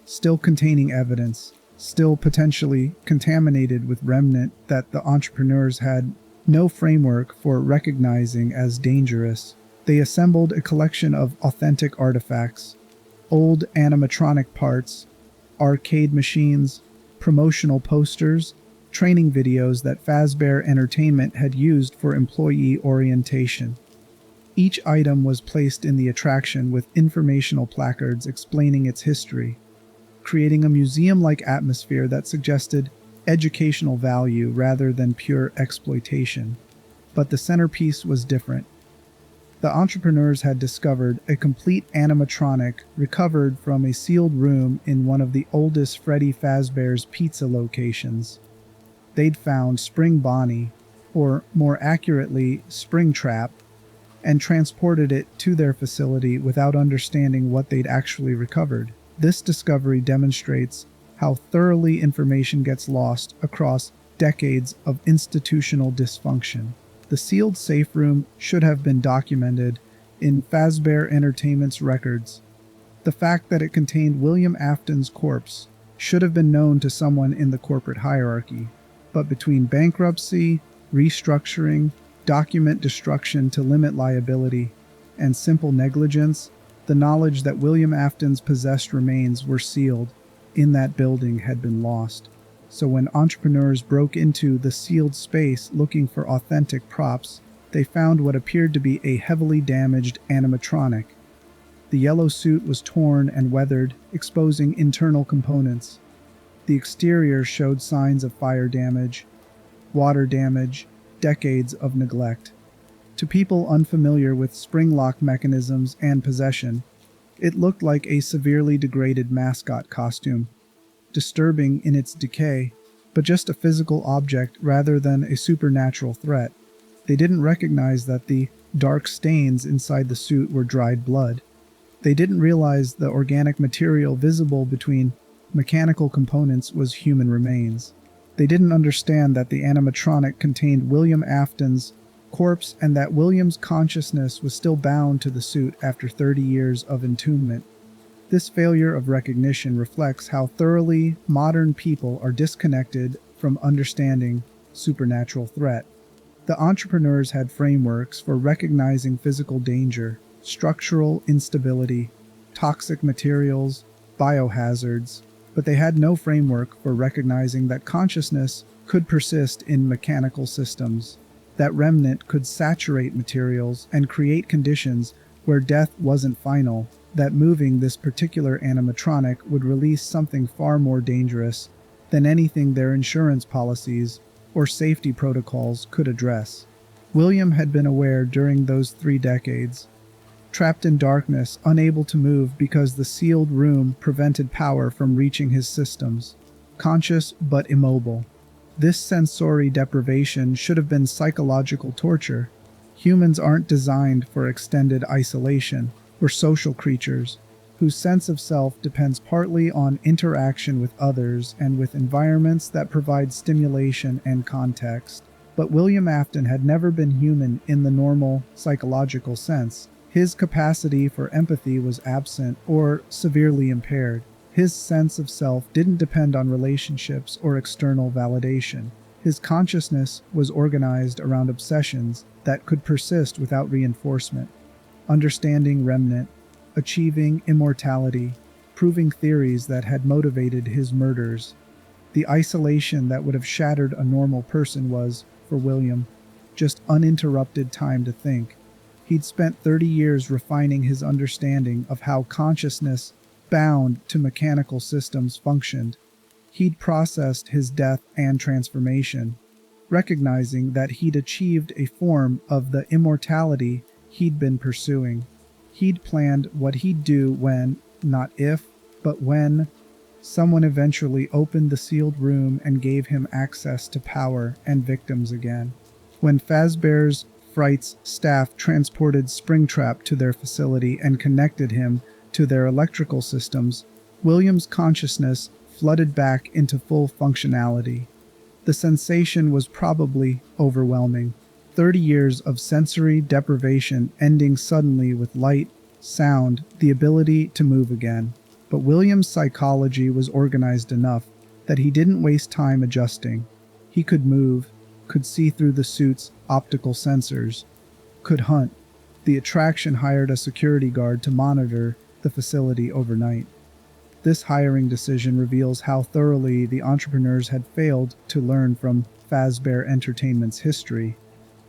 still containing evidence, still potentially contaminated with remnant that the entrepreneurs had no framework for recognizing as dangerous. They assembled a collection of authentic artifacts, old animatronic parts, arcade machines, promotional posters, training videos that Fazbear Entertainment had used for employee orientation. Each item was placed in the attraction with informational placards explaining its history, creating a museum-like atmosphere that suggested educational value rather than pure exploitation. But the centerpiece was different. The entrepreneurs had discovered a complete animatronic recovered from a sealed room in one of the oldest Freddy Fazbear's Pizza locations. They'd found Spring Bonnie, or more accurately, Springtrap, and transported it to their facility without understanding what they'd actually recovered. This discovery demonstrates how thoroughly information gets lost across decades of institutional dysfunction. The sealed safe room should have been documented in Fazbear Entertainment's records. The fact that it contained William Afton's corpse should have been known to someone in the corporate hierarchy. But between bankruptcy, restructuring, document destruction to limit liability, and simple negligence, the knowledge that William Afton's possessed remains were sealed in that building had been lost. So when entrepreneurs broke into the sealed space looking for authentic props, they found what appeared to be a heavily damaged animatronic. The yellow suit was torn and weathered, exposing internal components. The exterior showed signs of fire damage, water damage, decades of neglect. To people unfamiliar with spring lock mechanisms and possession, it looked like a severely degraded mascot costume, disturbing in its decay, but just a physical object rather than a supernatural threat. They didn't recognize that the dark stains inside the suit were dried blood. They didn't realize the organic material visible between mechanical components was human remains. They didn't understand that the animatronic contained William Afton's corpse and that William's consciousness was still bound to the suit after 30 years of entombment. This failure of recognition reflects how thoroughly modern people are disconnected from understanding supernatural threat. The entrepreneurs had frameworks for recognizing physical danger, structural instability, toxic materials, biohazards, but they had no framework for recognizing that consciousness could persist in mechanical systems, that remnant could saturate materials and create conditions where death wasn't final, that moving this particular animatronic would release something far more dangerous than anything their insurance policies or safety protocols could address. William had been aware during those 3 decades, trapped in darkness, unable to move because the sealed room prevented power from reaching his systems, conscious but immobile. This sensory deprivation should have been psychological torture. Humans aren't designed for extended isolation. We're social creatures whose sense of self depends partly on interaction with others and with environments that provide stimulation and context. But William Afton had never been human in the normal psychological sense. His capacity for empathy was absent or severely impaired. His sense of self didn't depend on relationships or external validation. His consciousness was organized around obsessions that could persist without reinforcement. Understanding remnant, achieving immortality, proving theories that had motivated his murders. The isolation that would have shattered a normal person was, for William, just uninterrupted time to think. He'd spent 30 years refining his understanding of how consciousness bound to mechanical systems functioned. He'd processed his death and transformation, recognizing that he'd achieved a form of the immortality he'd been pursuing. He'd planned what he'd do when, not if, but when, someone eventually opened the sealed room and gave him access to power and victims again. When Fazbear's Fright's staff transported Springtrap to their facility and connected him to their electrical systems, William's consciousness flooded back into full functionality. The sensation was probably overwhelming. 30 years of sensory deprivation ending suddenly with light, sound, the ability to move again. But William's psychology was organized enough that he didn't waste time adjusting. He could move, could see through the suit's optical sensors, could hunt. The attraction hired a security guard to monitor the facility overnight. This hiring decision reveals how thoroughly the entrepreneurs had failed to learn from Fazbear Entertainment's history.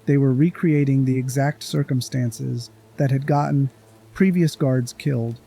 They were recreating the exact circumstances that had gotten previous guards killed,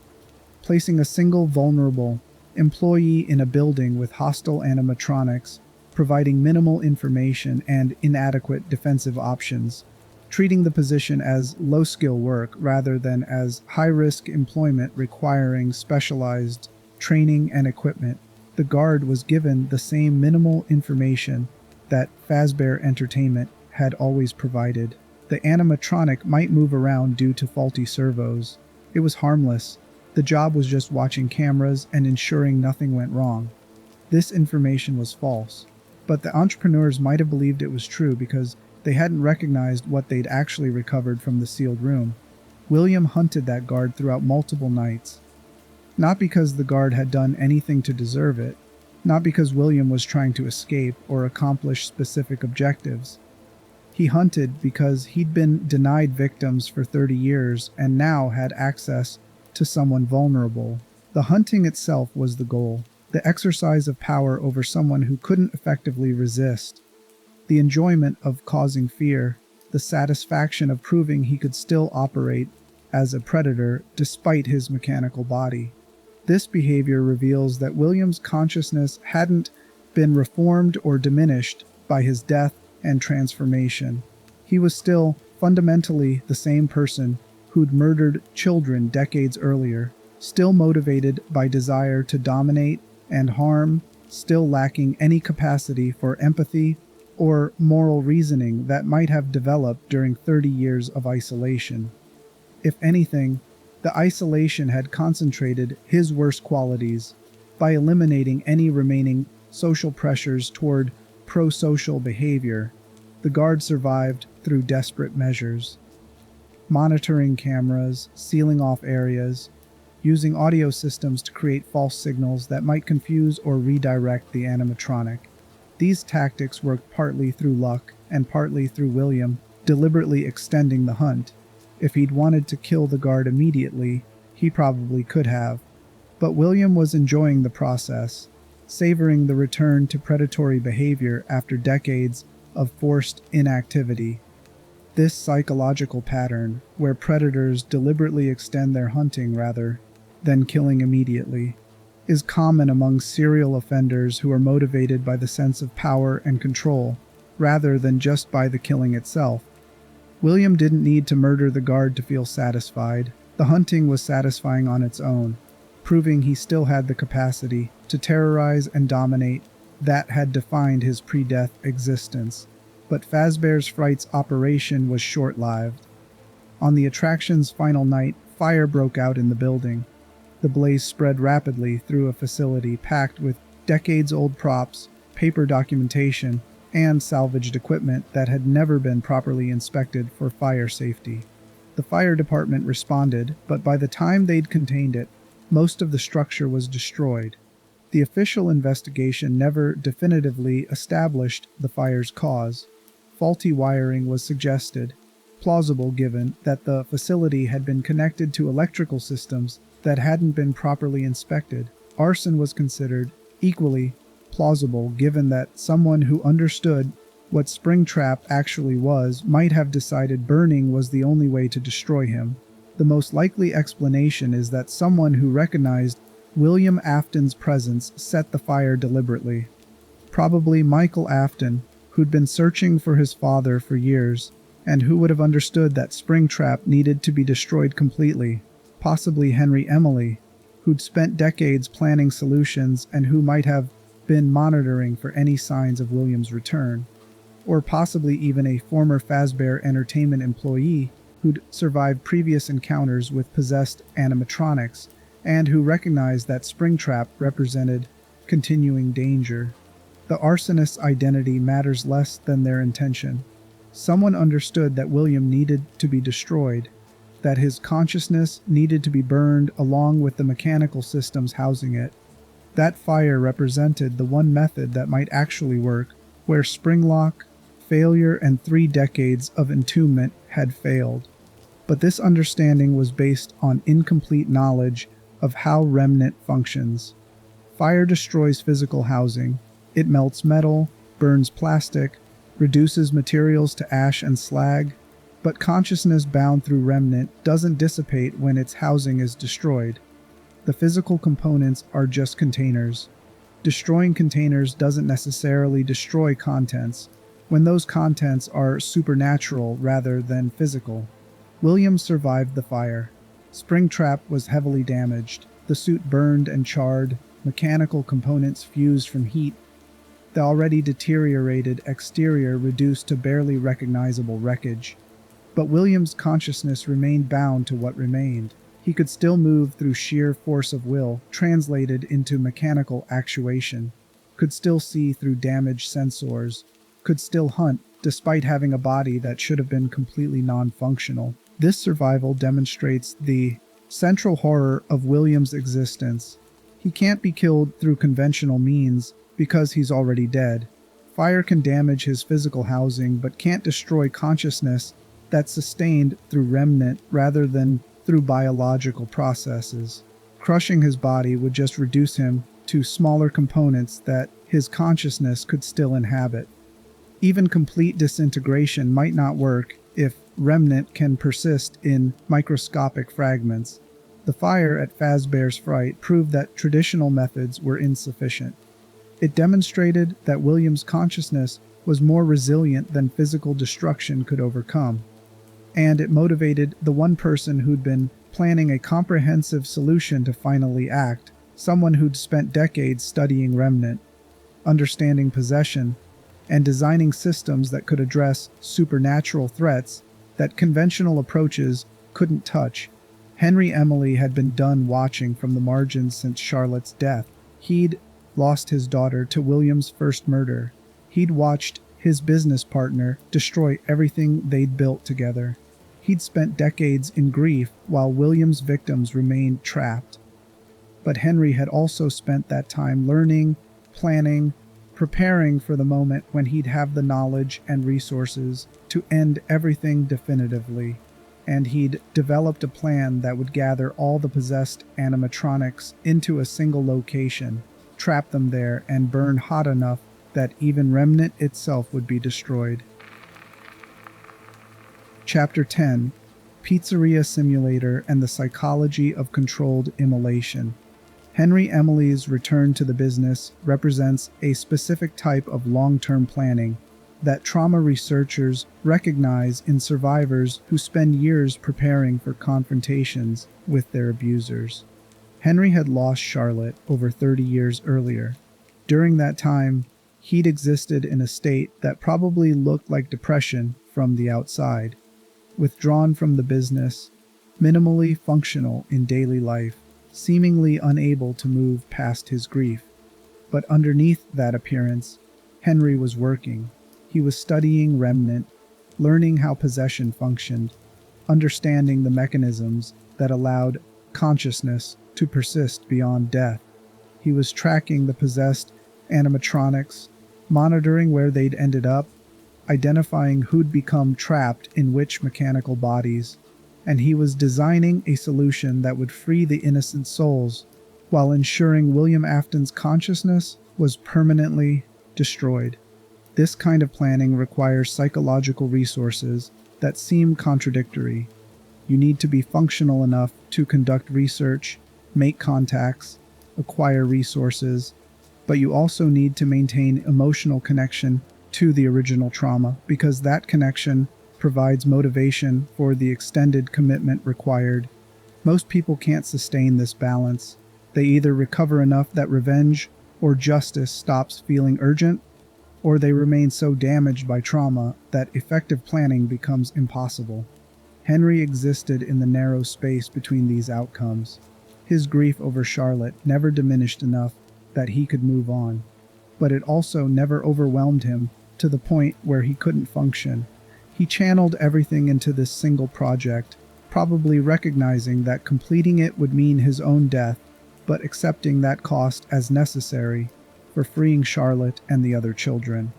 placing a single vulnerable employee in a building with hostile animatronics, providing minimal information and inadequate defensive options, treating the position as low-skill work rather than as high-risk employment requiring specialized training and equipment. The guard was given the same minimal information that Fazbear Entertainment had always provided. The animatronic might move around due to faulty servos. It was harmless. The job was just watching cameras and ensuring nothing went wrong. This information was false, but the entrepreneurs might have believed it was true because they hadn't recognized what they'd actually recovered from the sealed room. William hunted that guard throughout multiple nights. Not because the guard had done anything to deserve it, not because William was trying to escape or accomplish specific objectives. He hunted because he'd been denied victims for 30 years and now had access to someone vulnerable. The hunting itself was the goal. the exercise of power over someone who couldn't effectively resist, the enjoyment of causing fear, the satisfaction of proving he could still operate as a predator despite his mechanical body. This behavior reveals that William's consciousness hadn't been reformed or diminished by his death and transformation. He was still fundamentally the same person who'd murdered children decades earlier, still motivated by desire to dominate and harm, still lacking any capacity for empathy or moral reasoning that might have developed during 30 years of isolation. If anything, the isolation had concentrated his worst qualities by eliminating any remaining social pressures toward pro-social behavior. The guard survived through desperate measures: monitoring cameras, sealing off areas, using audio systems to create false signals that might confuse or redirect the animatronic. These tactics worked partly through luck and partly through William deliberately extending the hunt. If he'd wanted to kill the guard immediately, he probably could have. But William was enjoying the process, savoring the return to predatory behavior after decades of forced inactivity. This psychological pattern, where predators deliberately extend their hunting rather than killing immediately, is common among serial offenders who are motivated by the sense of power and control, rather than just by the killing itself. William didn't need to murder the guard to feel satisfied. The hunting was satisfying on its own, proving he still had the capacity to terrorize and dominate that had defined his pre-death existence. But Fazbear's Fright's operation was short-lived. On the attraction's final night, fire broke out in the building. The blaze spread rapidly through a facility packed with decades-old props, paper documentation, and salvaged equipment that had never been properly inspected for fire safety. The fire department responded, but by the time they'd contained it, most of the structure was destroyed. The official investigation never definitively established the fire's cause. Faulty wiring was suggested, plausible given that the facility had been connected to electrical systems that hadn't been properly inspected. Arson was considered equally plausible given that someone who understood what Springtrap actually was might have decided burning was the only way to destroy him. The most likely explanation is that someone who recognized William Afton's presence set the fire deliberately. Probably Michael Afton, who'd been searching for his father for years, and who would have understood that Springtrap needed to be destroyed completely. Possibly Henry Emily, who'd spent decades planning solutions and who might have been monitoring for any signs of William's return. Or possibly even a former Fazbear Entertainment employee who'd survived previous encounters with possessed animatronics and who recognized that Springtrap represented continuing danger. The arsonist's identity matters less than their intention. Someone understood that William needed to be destroyed, that his consciousness needed to be burned along with the mechanical systems housing it. That fire represented the one method that might actually work, where Springlock, failure, and 3 decades of entombment had failed. But this understanding was based on incomplete knowledge of how Remnant functions. Fire destroys physical housing. It melts metal, burns plastic, reduces materials to ash and slag, but consciousness bound through Remnant doesn't dissipate when its housing is destroyed. The physical components are just containers. Destroying containers doesn't necessarily destroy contents, when those contents are supernatural rather than physical. William survived the fire. Springtrap was heavily damaged. The suit burned and charred, mechanical components fused from heat, the already deteriorated exterior reduced to barely recognizable wreckage. But William's consciousness remained bound to what remained. He could still move through sheer force of will, translated into mechanical actuation, could still see through damaged sensors, could still hunt despite having a body that should have been completely non-functional. This survival demonstrates the central horror of William's existence. He can't be killed through conventional means because he's already dead. Fire can damage his physical housing but can't destroy consciousness that's sustained through Remnant rather than through biological processes. Crushing his body would just reduce him to smaller components that his consciousness could still inhabit. Even complete disintegration might not work if remnant can persist in microscopic fragments. The fire at Fazbear's Fright proved that traditional methods were insufficient. It demonstrated that William's consciousness was more resilient than physical destruction could overcome. And it motivated the one person who'd been planning a comprehensive solution to finally act, someone who'd spent decades studying remnant, understanding possession, and designing systems that could address supernatural threats that conventional approaches couldn't touch. Henry Emily had been done watching from the margins since Charlotte's death. He'd lost his daughter to William's first murder. He'd watched his business partner destroy everything they'd built together. He'd spent decades in grief while William's victims remained trapped. But Henry had also spent that time learning, planning, preparing for the moment when he'd have the knowledge and resources to end everything definitively. And he'd developed a plan that would gather all the possessed animatronics into a single location, trap them there, and burn hot enough that even remnant itself would be destroyed. Chapter 10: Pizzeria Simulator and the Psychology of Controlled Immolation. Henry Emily's return to the business represents a specific type of long-term planning that trauma researchers recognize in survivors who spend years preparing for confrontations with their abusers. Henry had lost Charlotte over 30 years earlier. During that time, he'd existed in a state that probably looked like depression from the outside, withdrawn from the business, minimally functional in daily life, seemingly unable to move past his grief. But underneath that appearance, Henry was working. He was studying remnant, learning how possession functioned, understanding the mechanisms that allowed consciousness to persist beyond death. He was tracking the possessed animatronics, monitoring where they'd ended up, identifying who'd become trapped in which mechanical bodies, and he was designing a solution that would free the innocent souls while ensuring William Afton's consciousness was permanently destroyed. This kind of planning requires psychological resources that seem contradictory. You need to be functional enough to conduct research, make contacts, acquire resources, but you also need to maintain emotional connection to the original trauma, because that connection provides motivation for the extended commitment required. Most people can't sustain this balance. They either recover enough that revenge or justice stops feeling urgent, or they remain so damaged by trauma that effective planning becomes impossible. Henry existed in the narrow space between these outcomes. His grief over Charlotte never diminished enough that he could move on, but it also never overwhelmed him to the point where he couldn't function. He channeled everything into this single project, probably recognizing that completing it would mean his own death, but accepting that cost as necessary for freeing Charlotte and the other children.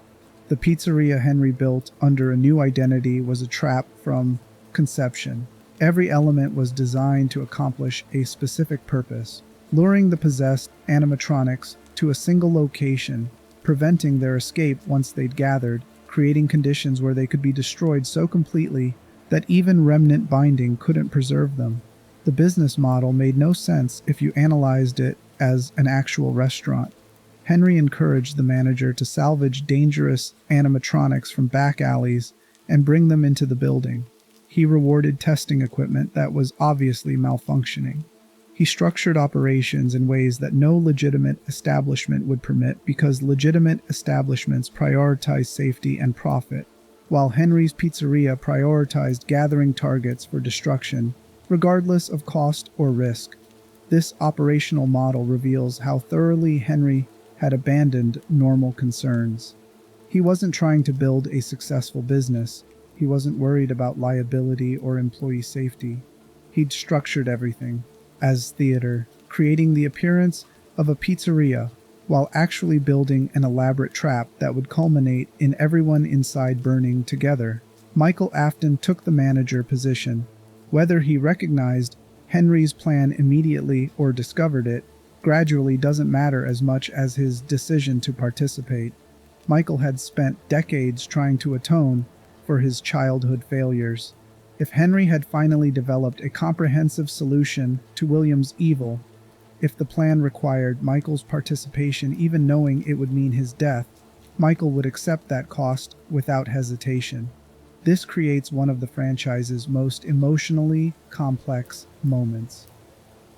The pizzeria Henry built under a new identity was a trap from conception. Every element was designed to accomplish a specific purpose, luring the possessed animatronics to a single location, preventing their escape once they'd gathered, creating conditions where they could be destroyed so completely that even remnant binding couldn't preserve them. The business model made no sense if you analyzed it as an actual restaurant. Henry encouraged the manager to salvage dangerous animatronics from back alleys and bring them into the building. He rewarded testing equipment that was obviously malfunctioning. He structured operations in ways that no legitimate establishment would permit, because legitimate establishments prioritize safety and profit, while Henry's pizzeria prioritized gathering targets for destruction, regardless of cost or risk. This operational model reveals how thoroughly Henry had abandoned normal concerns. He wasn't trying to build a successful business. He wasn't worried about liability or employee safety. He'd structured everything as theater, creating the appearance of a pizzeria while actually building an elaborate trap that would culminate in everyone inside burning together. Michael Afton took the manager position. Whether he recognized Henry's plan immediately or discovered it, gradually doesn't matter as much as his decision to participate. Michael had spent decades trying to atone for his childhood failures. If Henry had finally developed a comprehensive solution to William's evil, if the plan required Michael's participation even knowing it would mean his death, Michael would accept that cost without hesitation. This creates one of the franchise's most emotionally complex moments.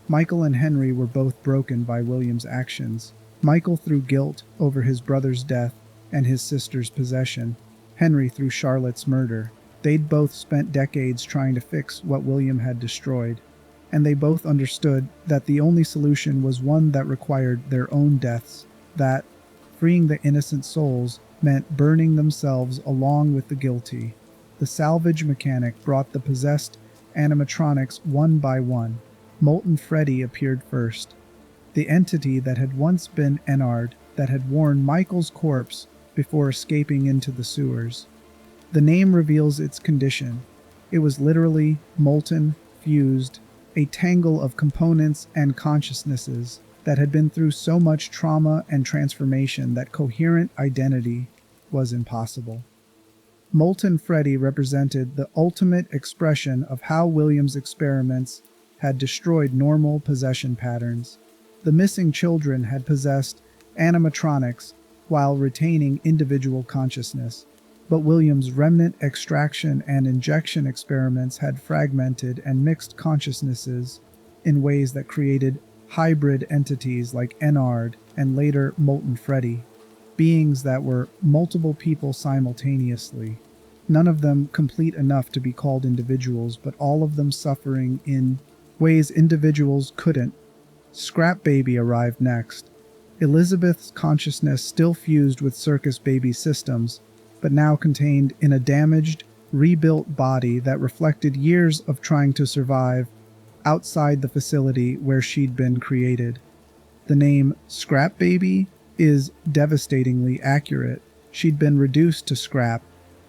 Michael and Henry were both broken by William's actions. Michael through guilt over his brother's death and his sister's possession, Henry through Charlotte's murder. They'd both spent decades trying to fix what William had destroyed, and they both understood that the only solution was one that required their own deaths, that freeing the innocent souls meant burning themselves along with the guilty. The salvage mechanic brought the possessed animatronics one by one. Molten Freddy appeared first, the entity that had once been Enard, that had worn Michael's corpse before escaping into the sewers. The name reveals its condition. It was literally molten, fused, a tangle of components and consciousnesses that had been through so much trauma and transformation that coherent identity was impossible. Molten Freddy represented the ultimate expression of how William's experiments had destroyed normal possession patterns. The missing children had possessed animatronics while retaining individual consciousness, but William's remnant extraction and injection experiments had fragmented and mixed consciousnesses in ways that created hybrid entities like Enard and later Molten Freddy, beings that were multiple people simultaneously, none of them complete enough to be called individuals, but all of them suffering in ways individuals couldn't. Scrap Baby arrived next. Elizabeth's consciousness still fused with Circus Baby systems, but now contained in a damaged, rebuilt body that reflected years of trying to survive outside the facility where she'd been created. The name Scrap Baby is devastatingly accurate. She'd been reduced to scrap,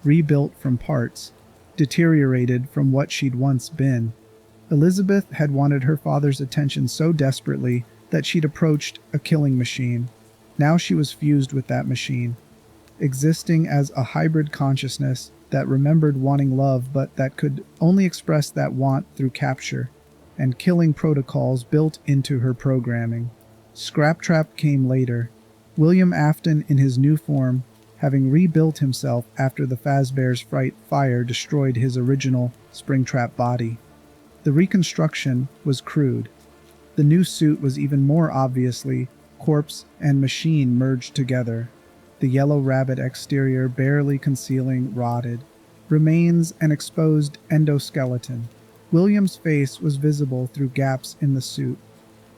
rebuilt from parts, deteriorated from what she'd once been. Elizabeth had wanted her father's attention so desperately that she'd approached a killing machine. Now she was fused with that machine, existing as a hybrid consciousness that remembered wanting love but that could only express that want through capture and killing protocols built into her programming. Scraptrap came later. William Afton in his new form, having rebuilt himself after the Fazbear's Fright fire destroyed his original Springtrap body. The reconstruction was crude. The new suit was even more obviously corpse and machine merged together. The yellow rabbit exterior barely concealing rotted remains and exposed endoskeleton. William's face was visible through gaps in the suit,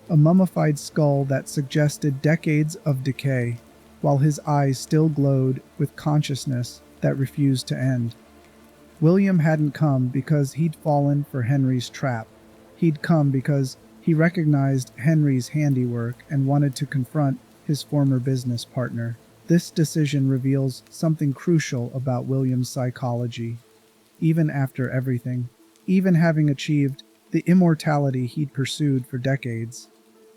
a mummified skull that suggested decades of decay, while his eyes still glowed with consciousness that refused to end. William hadn't come because he'd fallen for Henry's trap. He'd come because he recognized Henry's handiwork and wanted to confront his former business partner. This decision reveals something crucial about William's psychology. Even after everything, even having achieved the immortality he'd pursued for decades,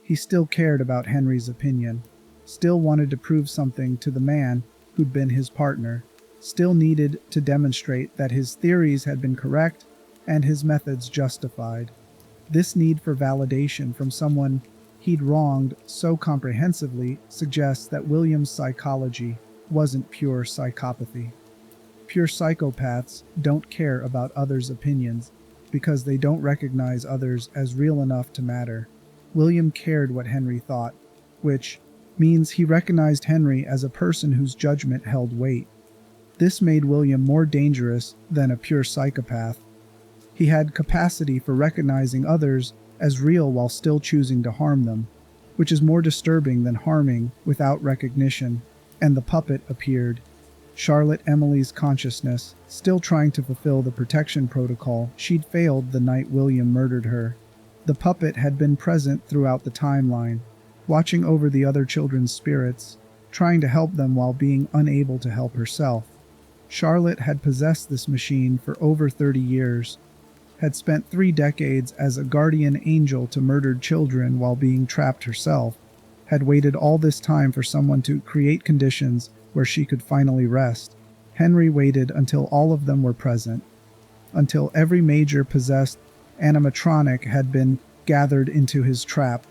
he still cared about Henry's opinion, still wanted to prove something to the man who'd been his partner, still needed to demonstrate that his theories had been correct and his methods justified. This need for validation from someone he'd wronged so comprehensively suggests that William's psychology wasn't pure psychopathy. Pure psychopaths don't care about others' opinions because they don't recognize others as real enough to matter. William cared what Henry thought, which means he recognized Henry as a person whose judgment held weight. This made William more dangerous than a pure psychopath. He had capacity for recognizing others as real while still choosing to harm them, which is more disturbing than harming without recognition. And the puppet appeared. Charlotte Emily's consciousness, still trying to fulfill the protection protocol she'd failed the night William murdered her. The puppet had been present throughout the timeline, watching over the other children's spirits, trying to help them while being unable to help herself. Charlotte had possessed this machine for over 30 years, had spent 3 decades as a guardian angel to murdered children while being trapped herself, had waited all this time for someone to create conditions where she could finally rest. Henry waited until all of them were present, until every major possessed animatronic had been gathered into his trap,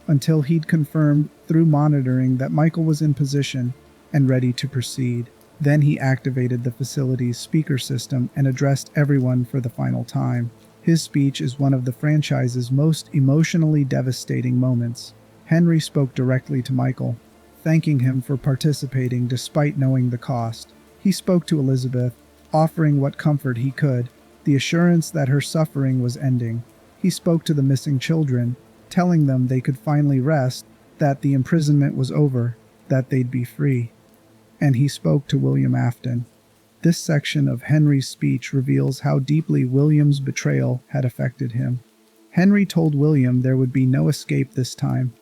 until he'd confirmed through monitoring that Michael was in position and ready to proceed. Then he activated the facility's speaker system and addressed everyone for the final time. His speech is one of the franchise's most emotionally devastating moments. Henry spoke directly to Michael, thanking him for participating despite knowing the cost. He spoke to Elizabeth, offering what comfort he could, the assurance that her suffering was ending. He spoke to the missing children, telling them they could finally rest, that the imprisonment was over, that they'd be free. And he spoke to William Afton. This section of Henry's speech reveals how deeply William's betrayal had affected him. Henry told William there would be no escape this time,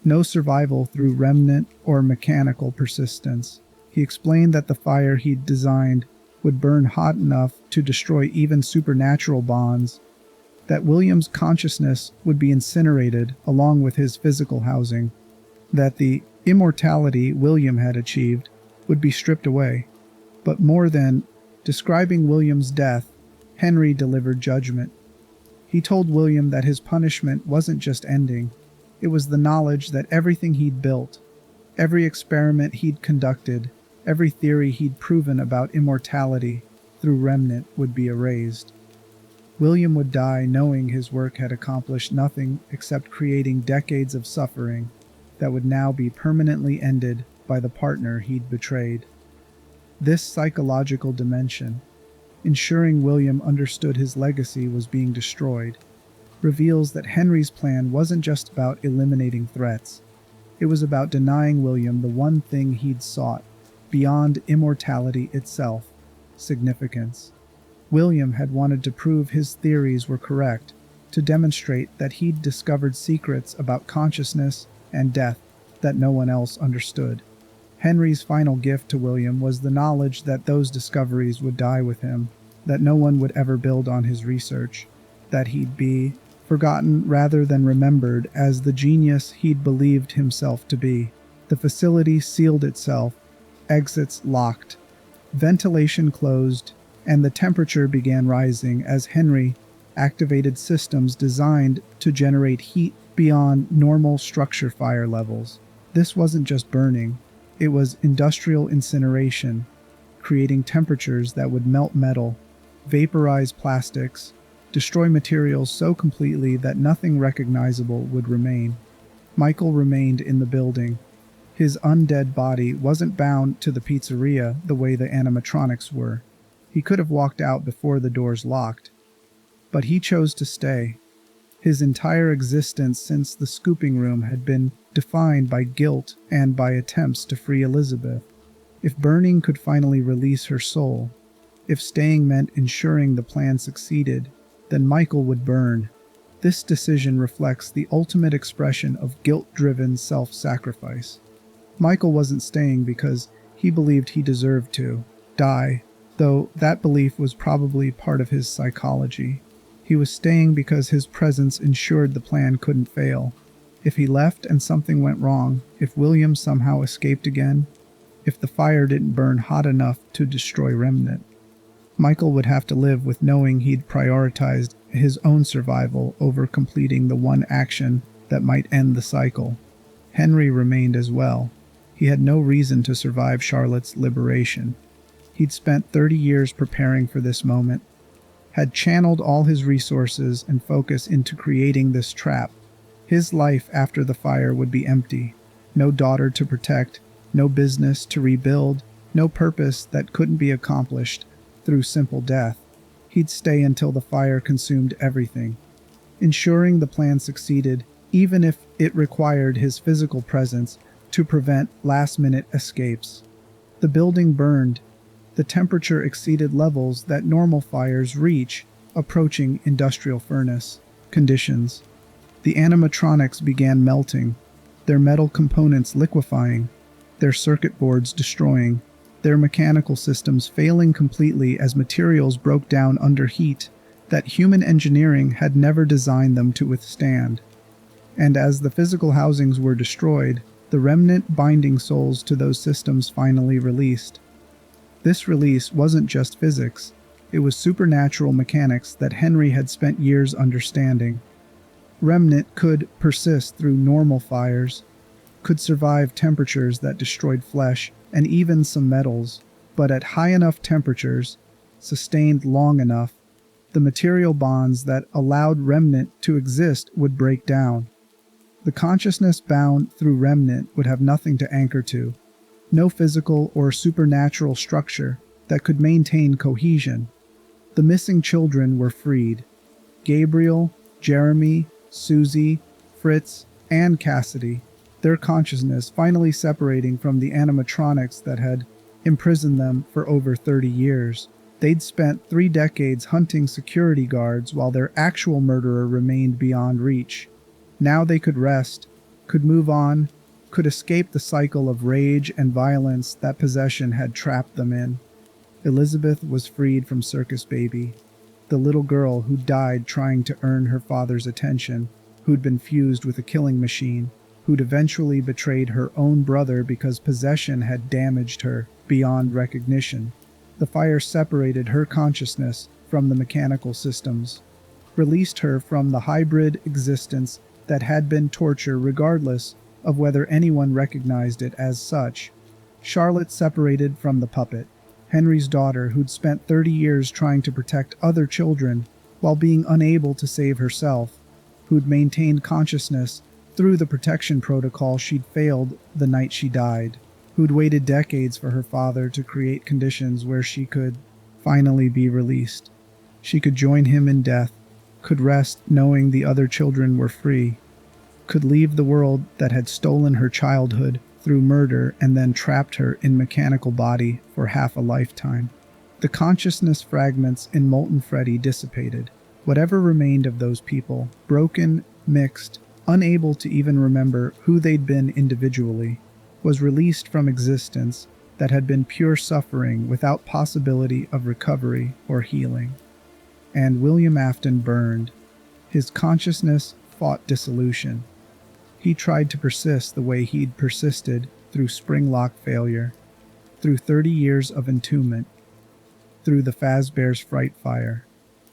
no survival through remnant or mechanical persistence. He explained that the fire he'd designed would burn hot enough to destroy even supernatural bonds, that William's consciousness would be incinerated along with his physical housing, that the immortality William had achieved would be stripped away. But more than describing William's death, Henry delivered judgment. He told William that his punishment wasn't just ending, it was the knowledge that everything he'd built, every experiment he'd conducted, every theory he'd proven about immortality through remnant would be erased. William would die knowing his work had accomplished nothing except creating decades of suffering that would now be permanently ended by the partner he'd betrayed. This psychological dimension, ensuring William understood his legacy was being destroyed, reveals that Henry's plan wasn't just about eliminating threats. It was about denying William the one thing he'd sought, beyond immortality itself, significance. William had wanted to prove his theories were correct, to demonstrate that he'd discovered secrets about consciousness and death that no one else understood. Henry's final gift to William was the knowledge that those discoveries would die with him, that no one would ever build on his research, that he'd be forgotten rather than remembered as the genius he'd believed himself to be. The facility sealed itself, exits locked, ventilation closed, and the temperature began rising as Henry activated systems designed to generate heat beyond normal structure fire levels. This wasn't just burning, it was industrial incineration, creating temperatures that would melt metal, vaporize plastics, destroy materials so completely that nothing recognizable would remain. Michael remained in the building. His undead body wasn't bound to the pizzeria the way the animatronics were. He could have walked out before the doors locked, but he chose to stay. His entire existence since the scooping room had been defined by guilt and by attempts to free Elizabeth. If burning could finally release her soul, if staying meant ensuring the plan succeeded, then Michael would burn. This decision reflects the ultimate expression of guilt-driven self-sacrifice. Michael wasn't staying because he believed he deserved to die, though that belief was probably part of his psychology. He was staying because his presence ensured the plan couldn't fail. If he left and something went wrong, if William somehow escaped again, if the fire didn't burn hot enough to destroy Remnant, Michael would have to live with knowing he'd prioritized his own survival over completing the one action that might end the cycle. Henry remained as well. He had no reason to survive Charlotte's liberation. He'd spent 30 years preparing for this moment, had channeled all his resources and focus into creating this trap. His life after the fire would be empty. No daughter to protect, no business to rebuild, no purpose that couldn't be accomplished through simple death. He'd stay until the fire consumed everything, ensuring the plan succeeded, even if it required his physical presence to prevent last-minute escapes. The building burned. The temperature exceeded levels that normal fires reach, approaching industrial furnace conditions. The animatronics began melting, their metal components liquefying, their circuit boards destroying, their mechanical systems failing completely as materials broke down under heat that human engineering had never designed them to withstand. And as the physical housings were destroyed, the remnant binding souls to those systems finally released. This release wasn't just physics, it was supernatural mechanics that Henry had spent years understanding. Remnant could persist through normal fires, could survive temperatures that destroyed flesh and even some metals, but at high enough temperatures, sustained long enough, the material bonds that allowed Remnant to exist would break down. The consciousness bound through Remnant would have nothing to anchor to, no physical or supernatural structure that could maintain cohesion. The missing children were freed. Gabriel, Jeremy, Susie, Fritz, and Cassidy, their consciousness finally separating from the animatronics that had imprisoned them for over 30 years. They'd spent 3 decades hunting security guards while their actual murderer remained beyond reach. Now they could rest, could move on, could escape the cycle of rage and violence that possession had trapped them in. Elizabeth was freed from Circus Baby, the little girl who died trying to earn her father's attention, who'd been fused with a killing machine, who'd eventually betrayed her own brother because possession had damaged her beyond recognition. The fire separated her consciousness from the mechanical systems, released her from the hybrid existence that had been torture regardless of whether anyone recognized it as such. Charlotte separated from the puppet, Henry's daughter who'd spent 30 years trying to protect other children while being unable to save herself, who'd maintained consciousness through the protection protocol she'd failed the night she died, who'd waited decades for her father to create conditions where she could finally be released. She could join him in death, could rest knowing the other children were free, could leave the world that had stolen her childhood through murder and then trapped her in mechanical body for half a lifetime. The consciousness fragments in Molten Freddy dissipated. Whatever remained of those people, broken, mixed, unable to even remember who they'd been individually, was released from existence that had been pure suffering without possibility of recovery or healing. And William Afton burned. His consciousness fought dissolution. He tried to persist the way he'd persisted through Springlock failure, through 30 years of entombment, through the Fazbear's Fright Fire.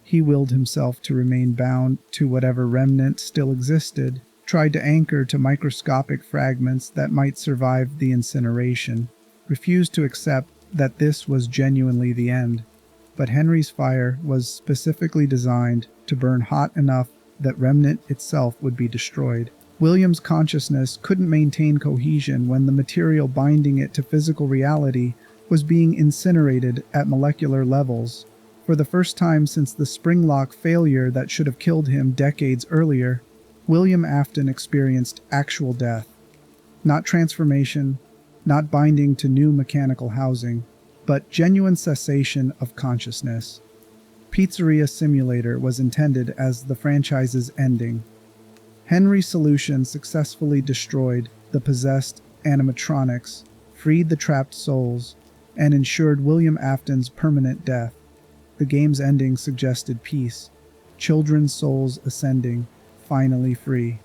He willed himself to remain bound to whatever remnant still existed, tried to anchor to microscopic fragments that might survive the incineration, refused to accept that this was genuinely the end. But Henry's fire was specifically designed to burn hot enough that remnant itself would be destroyed. William's consciousness couldn't maintain cohesion when the material binding it to physical reality was being incinerated at molecular levels. For the first time since the Springlock failure that should have killed him decades earlier, William Afton experienced actual death. Not transformation, not binding to new mechanical housing, but genuine cessation of consciousness. Pizzeria Simulator was intended as the franchise's ending. Henry's solution successfully destroyed the possessed animatronics, freed the trapped souls, and ensured William Afton's permanent death. The game's ending suggested peace, children's souls ascending, finally free.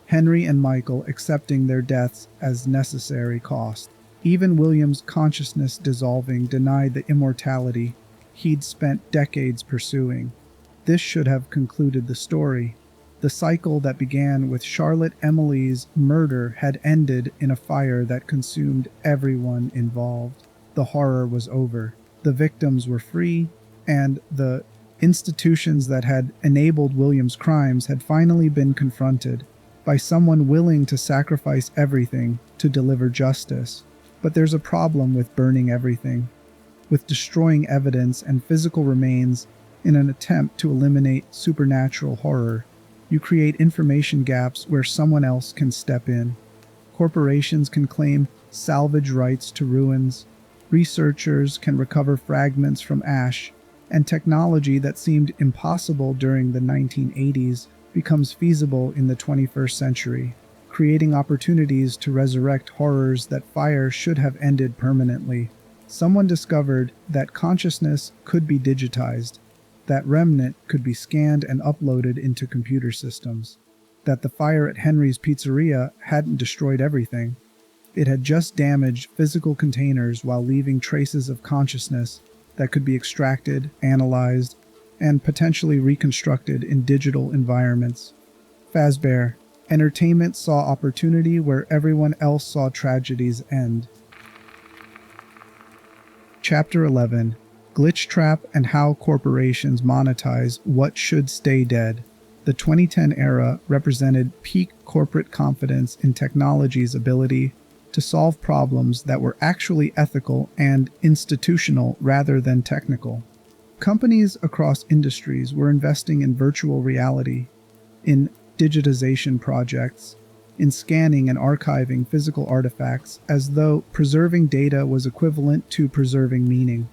Henry and Michael accepting their deaths as necessary cost. Even William's consciousness dissolving denied the immortality he'd spent decades pursuing. This should have concluded the story. The cycle that began with Charlotte Emily's murder had ended in a fire that consumed everyone involved. The horror was over. The victims were free, and the institutions that had enabled William's crimes had finally been confronted by someone willing to sacrifice everything to deliver justice. But there's a problem with burning everything, with destroying evidence and physical remains in an attempt to eliminate supernatural horror. You create information gaps where someone else can step in. Corporations can claim salvage rights to ruins. Researchers can recover fragments from ash, and technology that seemed impossible during the 1980s becomes feasible in the 21st century, creating opportunities to resurrect horrors that fire should have ended permanently. Someone discovered that consciousness could be digitized. that remnant could be scanned and uploaded into computer systems, that the fire at Henry's Pizzeria hadn't destroyed everything. It had just damaged physical containers while leaving traces of consciousness that could be extracted, analyzed, and potentially reconstructed in digital environments. Fazbear Entertainment saw opportunity where everyone else saw tragedy's end. Chapter 11: Glitch Trap and How Corporations Monetize What Should Stay Dead. The 2010 era represented peak corporate confidence in technology's ability to solve problems that were actually ethical and institutional rather than technical. Companies across industries were investing in virtual reality, in digitization projects, in scanning and archiving physical artifacts as though preserving data was equivalent to preserving meaning.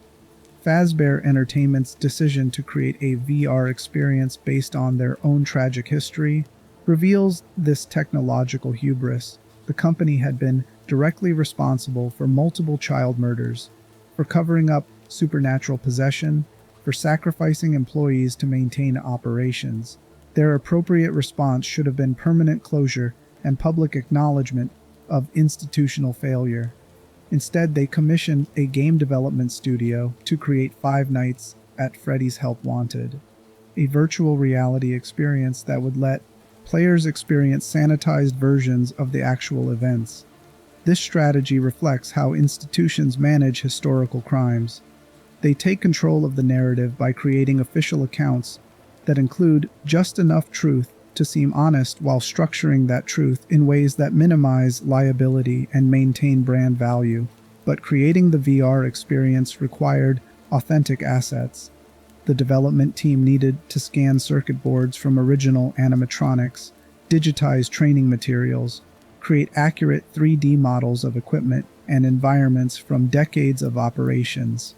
Fazbear Entertainment's decision to create a VR experience based on their own tragic history reveals this technological hubris. The company had been directly responsible for multiple child murders, for covering up supernatural possession, for sacrificing employees to maintain operations. Their appropriate response should have been permanent closure and public acknowledgement of institutional failure. Instead, they commissioned a game development studio to create Five Nights at Freddy's Help Wanted, a virtual reality experience that would let players experience sanitized versions of the actual events. This strategy reflects how institutions manage historical crimes. They take control of the narrative by creating official accounts that include just enough truth to seem honest while structuring that truth in ways that minimize liability and maintain brand value. But creating the VR experience required authentic assets. The development team needed to scan circuit boards from original animatronics, digitize training materials, create accurate 3D models of equipment and environments from decades of operations.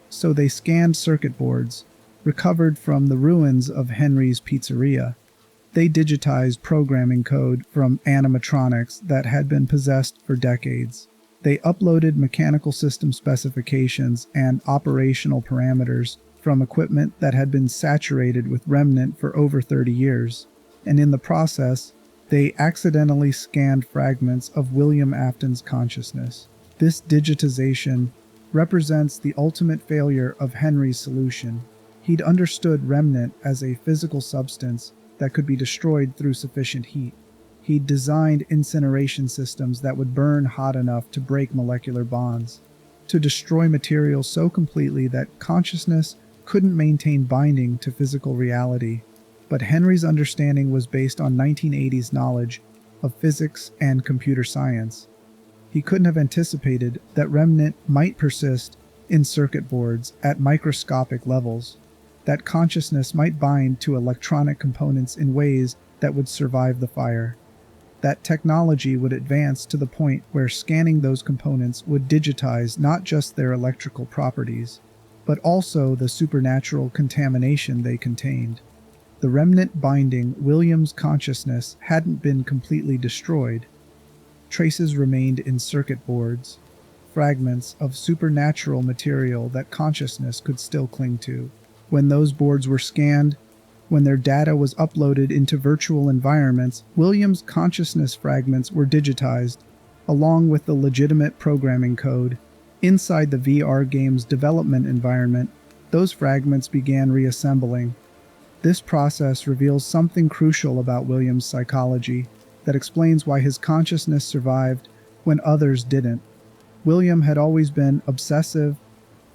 So they scanned circuit boards, recovered from the ruins of Henry's Pizzeria. They digitized programming code from animatronics that had been possessed for decades. They uploaded mechanical system specifications and operational parameters from equipment that had been saturated with remnant for over 30 years. And in the process, they accidentally scanned fragments of William Afton's consciousness. This digitization represents the ultimate failure of Henry's solution. He'd understood remnant as a physical substance that could be destroyed through sufficient heat. He'd designed incineration systems that would burn hot enough to break molecular bonds, to destroy materials so completely that consciousness couldn't maintain binding to physical reality. But Henry's understanding was based on 1980s knowledge of physics and computer science. He couldn't have anticipated that remnant might persist in circuit boards at microscopic levels, that consciousness might bind to electronic components in ways that would survive the fire, that technology would advance to the point where scanning those components would digitize not just their electrical properties, but also the supernatural contamination they contained. The remnant binding William's consciousness hadn't been completely destroyed. Traces remained in circuit boards, fragments of supernatural material that consciousness could still cling to. When those boards were scanned, when their data was uploaded into virtual environments, William's consciousness fragments were digitized, along with the legitimate programming code. Inside the VR game's development environment, those fragments began reassembling. This process reveals something crucial about William's psychology that explains why his consciousness survived when others didn't. William had always been obsessive,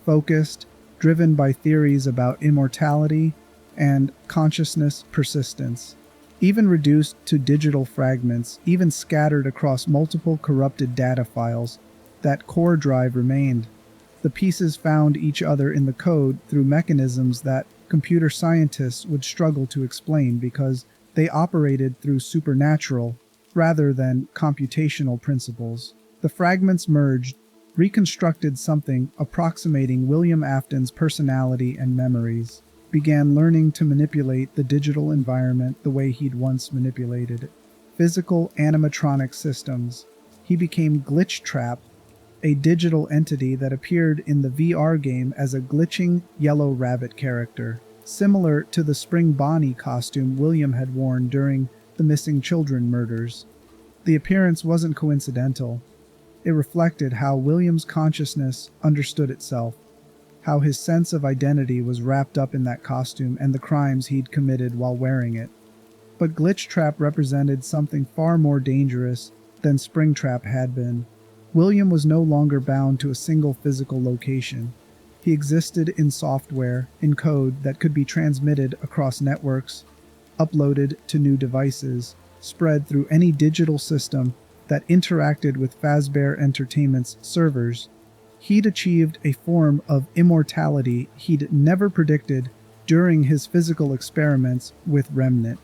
focused, driven by theories about immortality and consciousness persistence. Even reduced to digital fragments, even scattered across multiple corrupted data files, that core drive remained. The pieces found each other in the code through mechanisms that computer scientists would struggle to explain because they operated through supernatural rather than computational principles. The fragments merged, reconstructed something approximating William Afton's personality and memories, began learning to manipulate the digital environment the way he'd once manipulated it. Physical animatronic systems. He became Glitch Trap, a digital entity that appeared in the VR game as a glitching yellow rabbit character. similar to the Spring Bonnie costume William had worn during the missing children murders. The appearance wasn't coincidental. It reflected how William's consciousness understood itself, how his sense of identity was wrapped up in that costume and the crimes he'd committed while wearing it. But Glitchtrap represented something far more dangerous than Springtrap had been. William was no longer bound to a single physical location. He existed in software, in code that could be transmitted across networks, uploaded to new devices, spread through any digital system that interacted with Fazbear Entertainment's servers. He'd achieved a form of immortality he'd never predicted during his physical experiments with Remnant.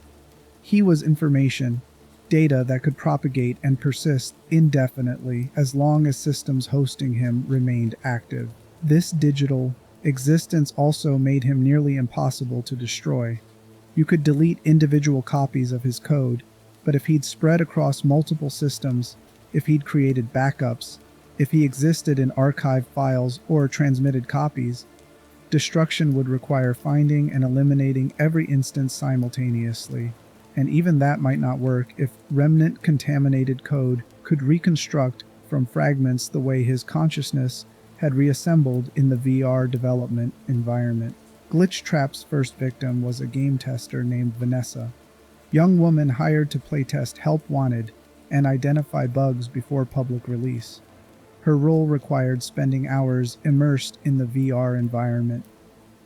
He was information, data that could propagate and persist indefinitely as long as systems hosting him remained active. This digital existence also made him nearly impossible to destroy. You could delete individual copies of his code, but if he'd spread across multiple systems, if he'd created backups, if he existed in archived files or transmitted copies, destruction would require finding and eliminating every instance simultaneously. And even that might not work if Remnant contaminated code could reconstruct from fragments the way his consciousness had reassembled in the VR development environment. Glitchtrap's first victim was a game tester named Vanessa, young woman hired to playtest Help Wanted and identify bugs before public release. Her role required spending hours immersed in the VR environment,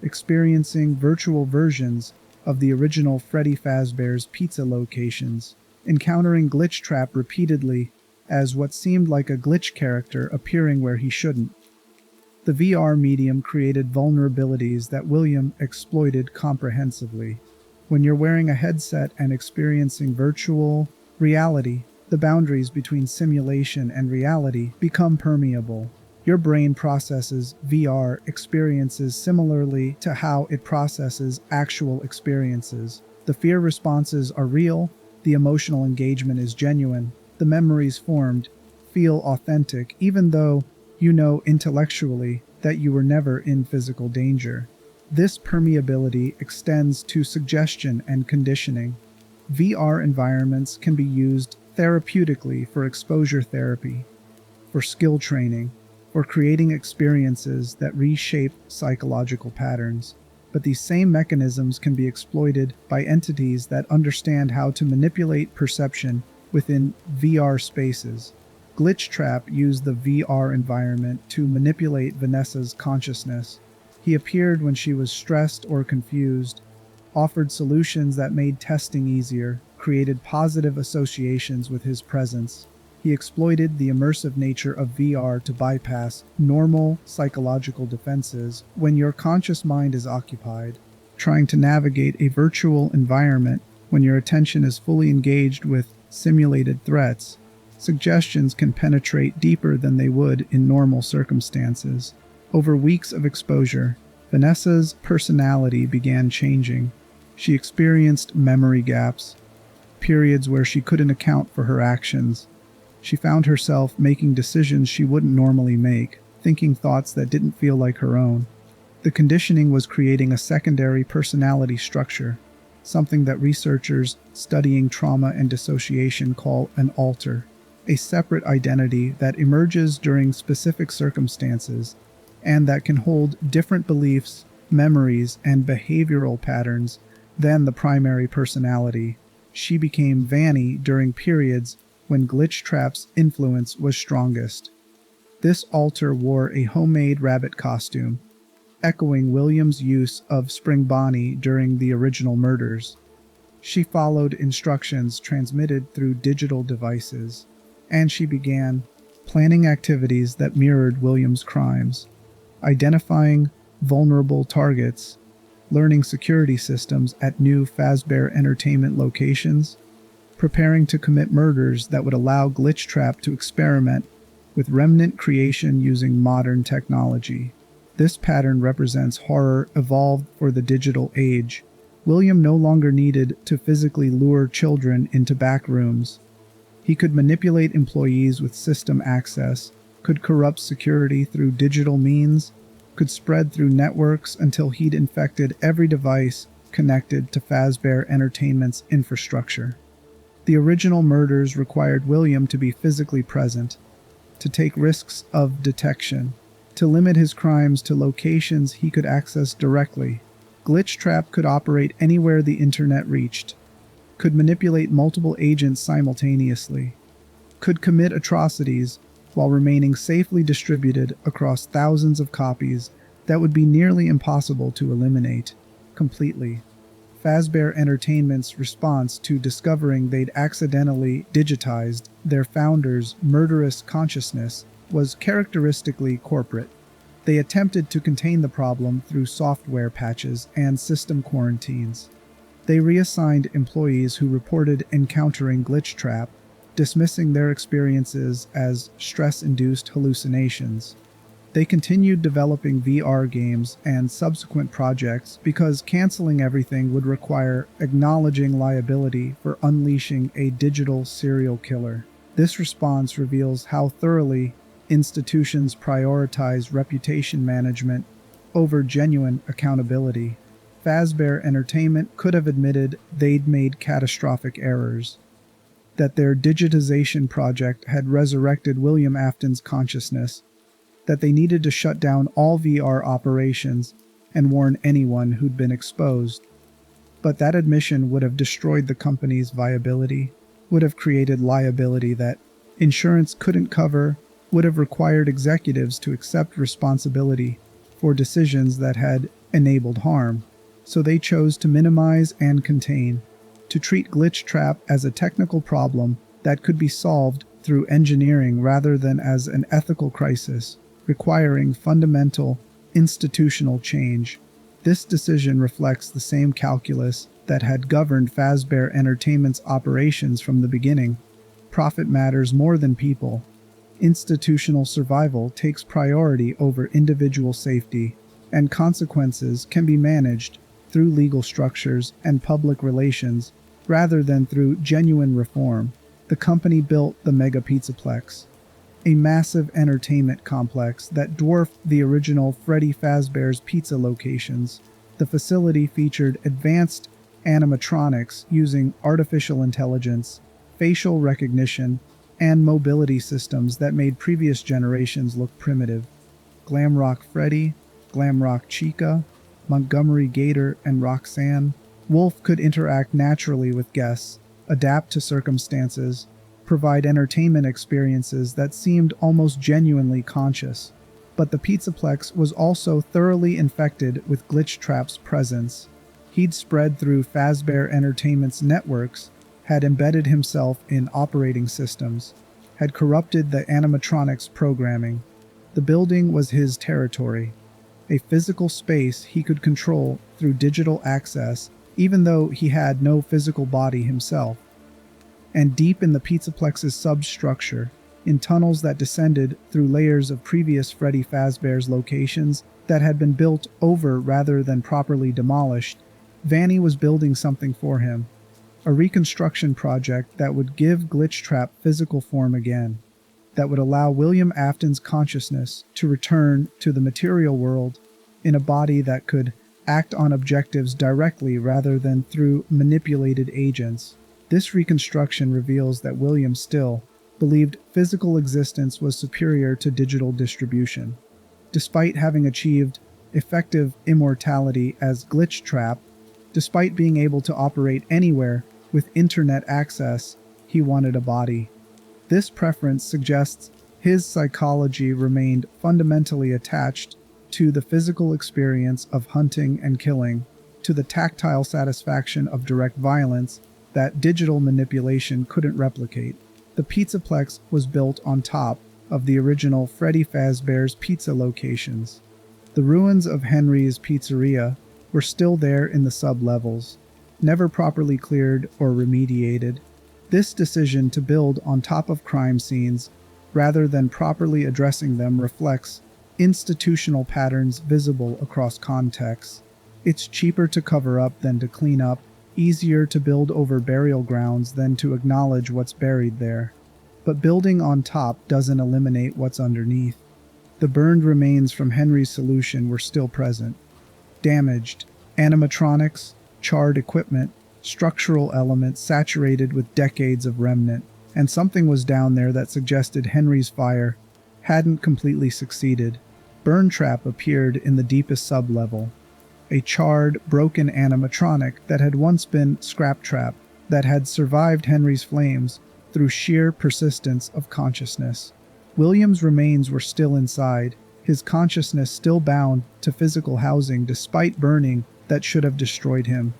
experiencing virtual versions of the original Freddy Fazbear's pizza locations, encountering Glitchtrap repeatedly as what seemed like a glitch character appearing where he shouldn't. The VR medium created vulnerabilities that William exploited comprehensively. When you're wearing a headset and experiencing virtual reality, the boundaries between simulation and reality become permeable. Your brain processes VR experiences similarly to how it processes actual experiences. The fear responses are real, the emotional engagement is genuine, the memories formed feel authentic, even though you know intellectually that you were never in physical danger. This permeability extends to suggestion and conditioning. VR environments can be used therapeutically for exposure therapy, for skill training, or creating experiences that reshape psychological patterns. But these same mechanisms can be exploited by entities that understand how to manipulate perception within VR spaces. Glitchtrap used the VR environment to manipulate Vanessa's consciousness. He appeared when she was stressed or confused, offered solutions that made testing easier, created positive associations with his presence. He exploited the immersive nature of VR to bypass normal psychological defenses when your conscious mind is occupied, trying to navigate a virtual environment when your attention is fully engaged with simulated threats. Suggestions can penetrate deeper than they would in normal circumstances. Over weeks of exposure, Vanessa's personality began changing. She experienced memory gaps, periods where she couldn't account for her actions. She found herself making decisions she wouldn't normally make, thinking thoughts that didn't feel like her own. The conditioning was creating a secondary personality structure, something that researchers studying trauma and dissociation call an alter, a separate identity that emerges during specific circumstances and that can hold different beliefs, memories, and behavioral patterns than the primary personality. She became Vanny during periods when Glitchtrap's influence was strongest. This alter wore a homemade rabbit costume, echoing William's use of Spring Bonnie during the original murders. She followed instructions transmitted through digital devices, and she began planning activities that mirrored William's crimes, identifying vulnerable targets, learning security systems at new Fazbear Entertainment locations, preparing to commit murders that would allow Glitchtrap to experiment with remnant creation using modern technology. This pattern represents horror evolved for the digital age. William no longer needed to physically lure children into back rooms. He could manipulate employees with system access, could corrupt security through digital means, could spread through networks until he'd infected every device connected to Fazbear Entertainment's infrastructure. The original murders required William to be physically present, to take risks of detection, to limit his crimes to locations he could access directly. Glitchtrap could operate anywhere the internet reached, could manipulate multiple agents simultaneously, could commit atrocities while remaining safely distributed across thousands of copies that would be nearly impossible to eliminate completely. Fazbear Entertainment's response to discovering they'd accidentally digitized their founder's murderous consciousness was characteristically corporate. They attempted to contain the problem through software patches and system quarantines. They reassigned employees who reported encountering Glitchtrap, dismissing their experiences as stress-induced hallucinations. They continued developing VR games and subsequent projects because canceling everything would require acknowledging liability for unleashing a digital serial killer. This response reveals how thoroughly institutions prioritize reputation management over genuine accountability. Fazbear Entertainment could have admitted they'd made catastrophic errors, that their digitization project had resurrected William Afton's consciousness, that they needed to shut down all VR operations and warn anyone who'd been exposed. But that admission would have destroyed the company's viability, would have created liability that insurance couldn't cover, would have required executives to accept responsibility for decisions that had enabled harm. So they chose to minimize and contain, to treat Glitchtrap as a technical problem that could be solved through engineering rather than as an ethical crisis requiring fundamental institutional change. This decision reflects the same calculus that had governed Fazbear Entertainment's operations from the beginning. Profit matters more than people. Institutional survival takes priority over individual safety, and consequences can be managed through legal structures and public relations rather than through genuine reform. The company built the Mega Pizzaplex, a massive entertainment complex that dwarfed the original Freddy Fazbear's Pizza locations. The facility featured advanced animatronics using artificial intelligence, facial recognition, and mobility systems that made previous generations look primitive. Glamrock Freddy, Glamrock Chica, Montgomery Gator, and Roxanne Wolf could interact naturally with guests, adapt to circumstances, provide entertainment experiences that seemed almost genuinely conscious. But the Pizzaplex was also thoroughly infected with Glitchtrap's presence. He'd spread through Fazbear Entertainment's networks, had embedded himself in operating systems, had corrupted the animatronics programming. The building was his territory, a physical space he could control through digital access, even though he had no physical body himself. And deep in the Pizzaplex's substructure, in tunnels that descended through layers of previous Freddy Fazbear's locations that had been built over rather than properly demolished, Vanny was building something for him, a reconstruction project that would give Glitchtrap physical form again, that would allow William Afton's consciousness to return to the material world in a body that could act on objectives directly rather than through manipulated agents. This reconstruction reveals that William still believed physical existence was superior to digital distribution. Despite having achieved effective immortality as Glitchtrap, despite being able to operate anywhere with internet access, he wanted a body. This preference suggests his psychology remained fundamentally attached to the physical experience of hunting and killing, to the tactile satisfaction of direct violence that digital manipulation couldn't replicate. The Pizzaplex was built on top of the original Freddy Fazbear's Pizza locations. The ruins of Henry's Pizzeria were still there in the sub-levels, never properly cleared or remediated. This decision to build on top of crime scenes rather than properly addressing them reflects institutional patterns visible across contexts. It's cheaper to cover up than to clean up, easier to build over burial grounds than to acknowledge what's buried there. But building on top doesn't eliminate what's underneath. The burned remains from Henry's solution were still present. Damaged animatronics, charred equipment, structural elements saturated with decades of remnant, and something was down there that suggested Henry's fire hadn't completely succeeded. Burn Trap appeared in the deepest sublevel, a charred, broken animatronic that had once been Scrap Trap, that had survived Henry's flames through sheer persistence of consciousness. William's remains were still inside, his consciousness still bound to physical housing despite burning that should have destroyed him.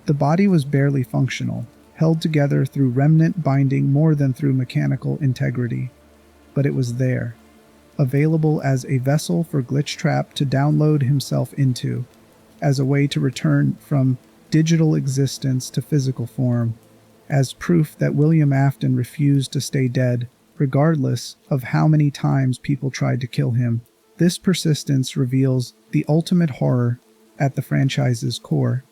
The body was barely functional, held together through remnant binding more than through mechanical integrity. But it was there, available as a vessel for Glitch Trap to download himself into, as a way to return from digital existence to physical form, as proof that William Afton refused to stay dead, regardless of how many times people tried to kill him. This persistence reveals the ultimate horror at the franchise's core.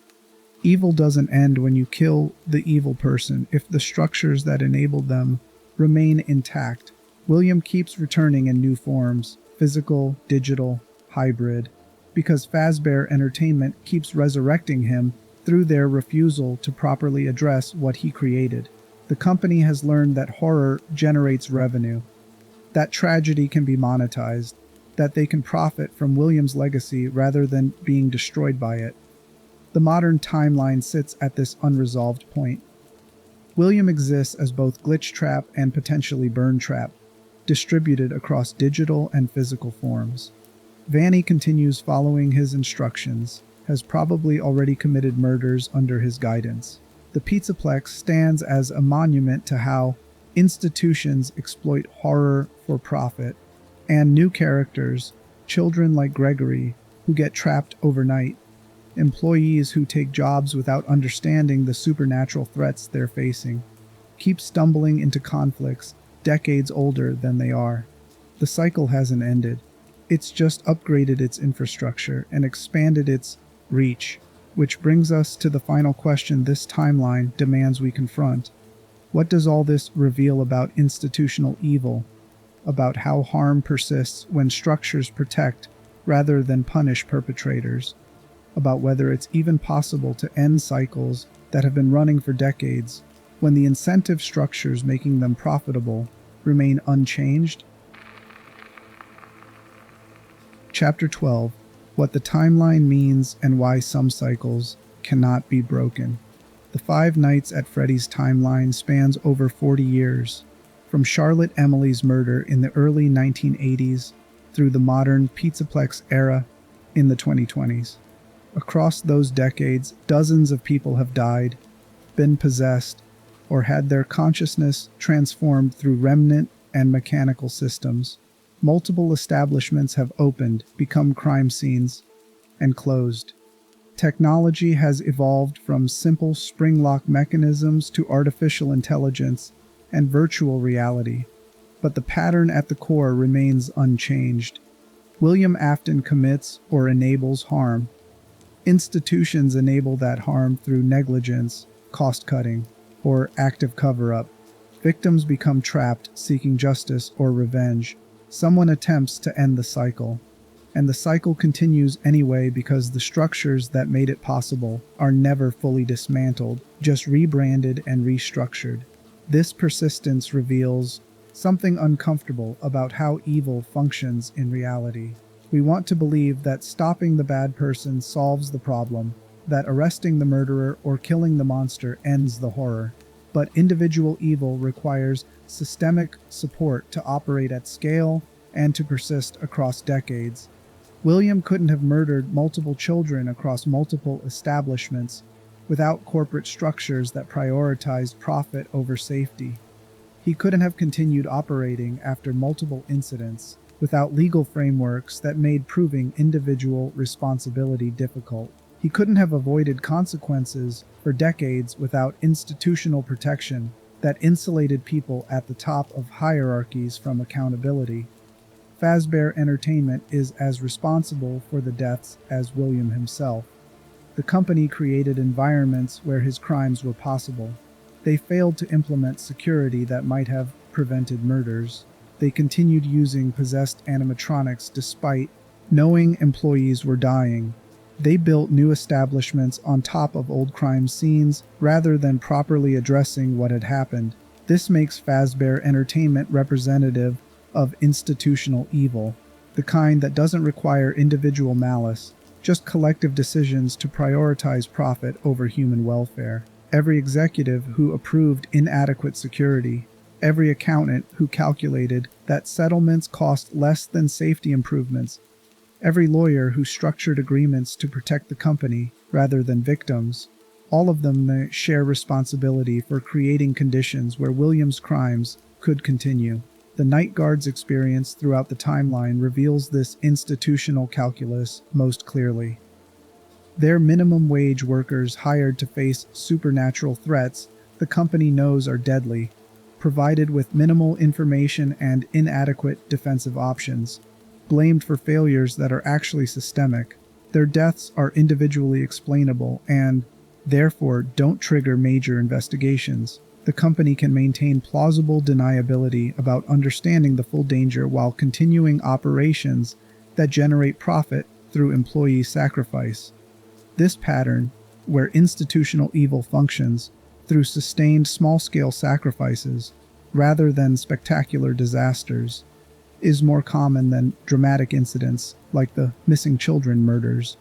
Evil doesn't end when you kill the evil person if the structures that enabled them remain intact. William keeps returning in new forms, physical, digital, hybrid, because Fazbear Entertainment keeps resurrecting him through their refusal to properly address what he created. The company has learned that horror generates revenue, that tragedy can be monetized, that they can profit from William's legacy rather than being destroyed by it. The modern timeline sits at this unresolved point. William exists as both Glitch Trap and potentially Burn Trap, distributed across digital and physical forms. Vanny continues following his instructions, has probably already committed murders under his guidance. The Pizzaplex stands as a monument to how institutions exploit horror for profit, and new characters, children like Gregory, who get trapped overnight, employees who take jobs without understanding the supernatural threats they're facing, keep stumbling into conflicts decades older than they are. The cycle hasn't ended. It's just upgraded its infrastructure and expanded its reach, which brings us to the final question this timeline demands we confront. What does all this reveal about institutional evil, about how harm persists when structures protect rather than punish perpetrators, about whether it's even possible to end cycles that have been running for decades when the incentive structures making them profitable remain unchanged? Chapter 12. What the timeline means and why some cycles cannot be broken. The Five Nights at Freddy's timeline spans over 40 years, from Charlotte Emily's murder in the early 1980s through the modern Pizzaplex era in the 2020s. Across those decades, dozens of people have died, been possessed, or had their consciousness transformed through remnant and mechanical systems. Multiple establishments have opened, become crime scenes, and closed. Technology has evolved from simple spring lock mechanisms to artificial intelligence and virtual reality, but the pattern at the core remains unchanged. William Afton commits or enables harm. Institutions enable that harm through negligence, cost-cutting, or active cover-up. Victims become trapped, seeking justice or revenge. Someone attempts to end the cycle, and the cycle continues anyway because the structures that made it possible are never fully dismantled, just rebranded and restructured. This persistence reveals something uncomfortable about how evil functions in reality. We want to believe that stopping the bad person solves the problem, that arresting the murderer or killing the monster ends the horror. But individual evil requires systemic support to operate at scale and to persist across decades. William couldn't have murdered multiple children across multiple establishments without corporate structures that prioritized profit over safety. He couldn't have continued operating after multiple incidents without legal frameworks that made proving individual responsibility difficult. He couldn't have avoided consequences for decades without institutional protection that insulated people at the top of hierarchies from accountability. Fazbear Entertainment is as responsible for the deaths as William himself. The company created environments where his crimes were possible. They failed to implement security that might have prevented murders. they continued using possessed animatronics despite knowing employees were dying. They built new establishments on top of old crime scenes rather than properly addressing what had happened. This makes Fazbear Entertainment representative of institutional evil, the kind that doesn't require individual malice, just collective decisions to prioritize profit over human welfare. Every executive who approved inadequate security, every accountant who calculated that settlements cost less than safety improvements, every lawyer who structured agreements to protect the company rather than victims, all of them share responsibility for creating conditions where William's crimes could continue. The Night Guard's experience throughout the timeline reveals this institutional calculus most clearly. They're minimum wage workers hired to face supernatural threats the company knows are deadly, provided with minimal information and inadequate defensive options, blamed for failures that are actually systemic. Their deaths are individually explainable and, therefore, don't trigger major investigations. The company can maintain plausible deniability about understanding the full danger while continuing operations that generate profit through employee sacrifice. This pattern, where institutional evil functions through sustained small-scale sacrifices rather than spectacular disasters, is more common than dramatic incidents like the missing children murders.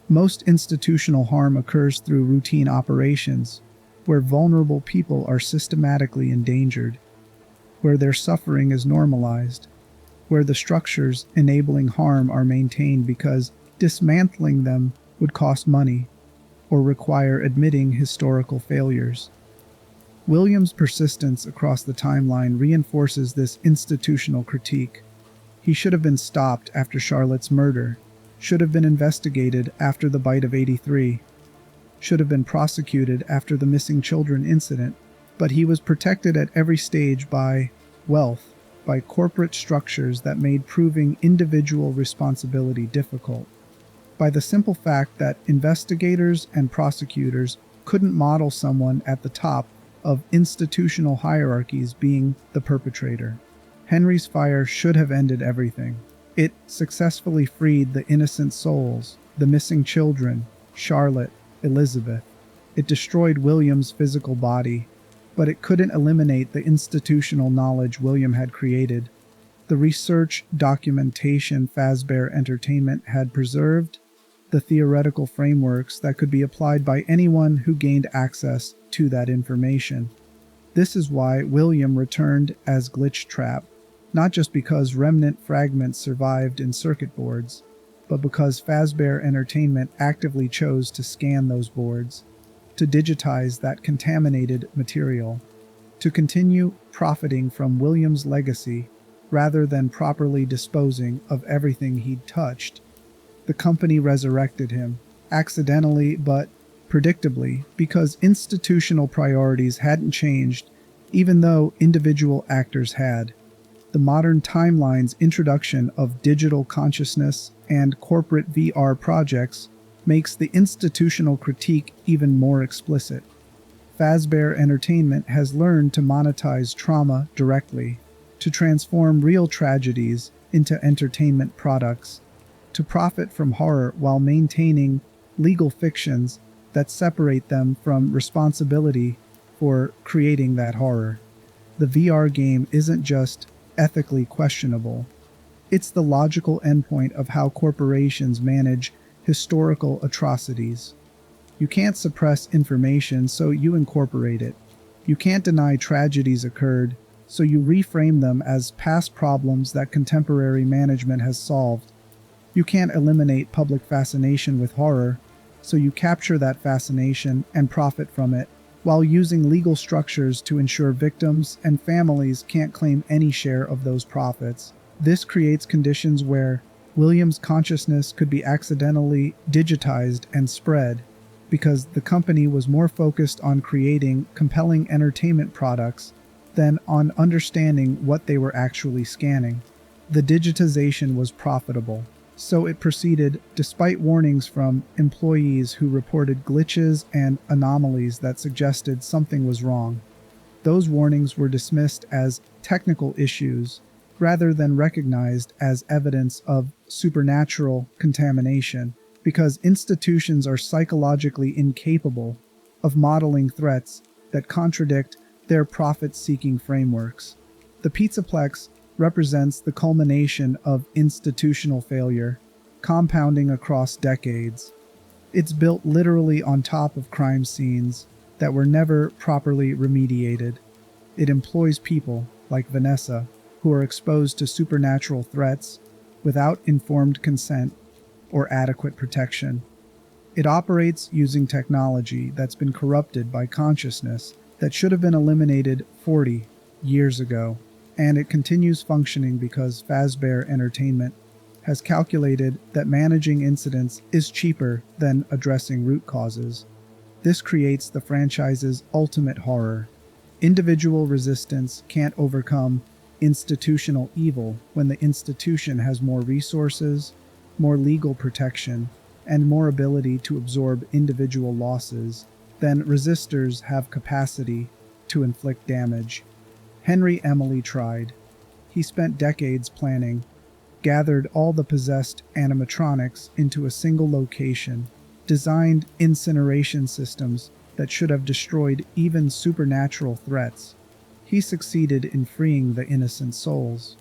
Most institutional harm occurs through routine operations, where vulnerable people are systematically endangered, where their suffering is normalized, where the structures enabling harm are maintained because dismantling them would cost money or require admitting historical failures. William's persistence across the timeline reinforces this institutional critique. He should have been stopped after Charlotte's murder, should have been investigated after the bite of '83, should have been prosecuted after the missing children incident, but he was protected at every stage by wealth, by corporate structures that made proving individual responsibility difficult, by the simple fact that investigators and prosecutors couldn't model someone at the top of institutional hierarchies being the perpetrator. Henry's fire should have ended everything. It successfully freed the innocent souls, the missing children, Charlotte, Elizabeth. It destroyed William's physical body, but it couldn't eliminate the institutional knowledge William had created. The research documentation Fazbear Entertainment had preserved, the theoretical frameworks that could be applied by anyone who gained access to that information. This is why William returned as Glitch Trap, not just because remnant fragments survived in circuit boards, but because Fazbear Entertainment actively chose to scan those boards, to digitize that contaminated material, to continue profiting from William's legacy rather than properly disposing of everything he'd touched. The company resurrected him, accidentally but predictably, because institutional priorities hadn't changed, even though individual actors had. The modern timeline's introduction of digital consciousness and corporate VR projects makes the institutional critique even more explicit. Fazbear Entertainment has learned to monetize trauma directly, to transform real tragedies into entertainment products, to profit from horror while maintaining legal fictions that separate them from responsibility for creating that horror. The VR game isn't just ethically questionable. It's the logical endpoint of how corporations manage historical atrocities. You can't suppress information, so you incorporate it. You can't deny tragedies occurred, so you reframe them as past problems that contemporary management has solved. You can't eliminate public fascination with horror, so you capture that fascination and profit from it, while using legal structures to ensure victims and families can't claim any share of those profits. This creates conditions where William's consciousness could be accidentally digitized and spread, because the company was more focused on creating compelling entertainment products than on understanding what they were actually scanning. The digitization was profitable, so it proceeded despite warnings from employees who reported glitches and anomalies that suggested something was wrong. Those warnings were dismissed as technical issues, rather than recognized as evidence of supernatural contamination, because institutions are psychologically incapable of modeling threats that contradict their profit-seeking frameworks. The Pizzaplex represents the culmination of institutional failure, compounding across decades. It's built literally on top of crime scenes that were never properly remediated. It employs people, like Vanessa, who are exposed to supernatural threats without informed consent or adequate protection. It operates using technology that's been corrupted by consciousness that should have been eliminated 40 years ago, and it continues functioning because Fazbear Entertainment has calculated that managing incidents is cheaper than addressing root causes. This creates the franchise's ultimate horror. Individual resistance can't overcome institutional evil when the institution has more resources, more legal protection, and more ability to absorb individual losses than resistors have capacity to inflict damage. Henry Emily tried. He spent decades planning, gathered all the possessed animatronics into a single location, designed incineration systems that should have destroyed even supernatural threats. He succeeded in freeing the innocent souls,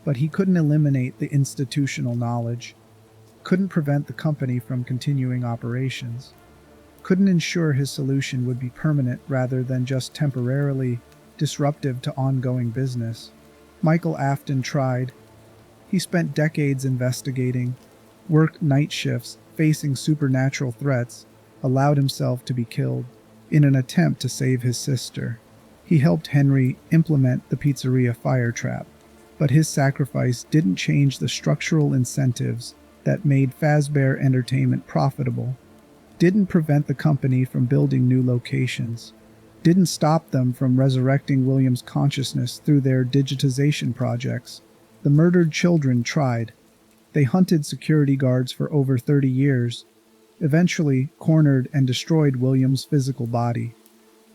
but he couldn't eliminate the institutional knowledge, couldn't prevent the company from continuing operations, couldn't ensure his solution would be permanent rather than just temporarily disruptive to ongoing business. Michael Afton tried. He spent decades investigating, worked night shifts, facing supernatural threats, allowed himself to be killed in an attempt to save his sister. He helped Henry implement the pizzeria fire trap, but his sacrifice didn't change the structural incentives that made Fazbear Entertainment profitable, didn't prevent the company from building new locations, didn't stop them from resurrecting William's consciousness through their digitization projects. The murdered children tried. They hunted security guards for over 30 years, eventually cornered and destroyed William's physical body.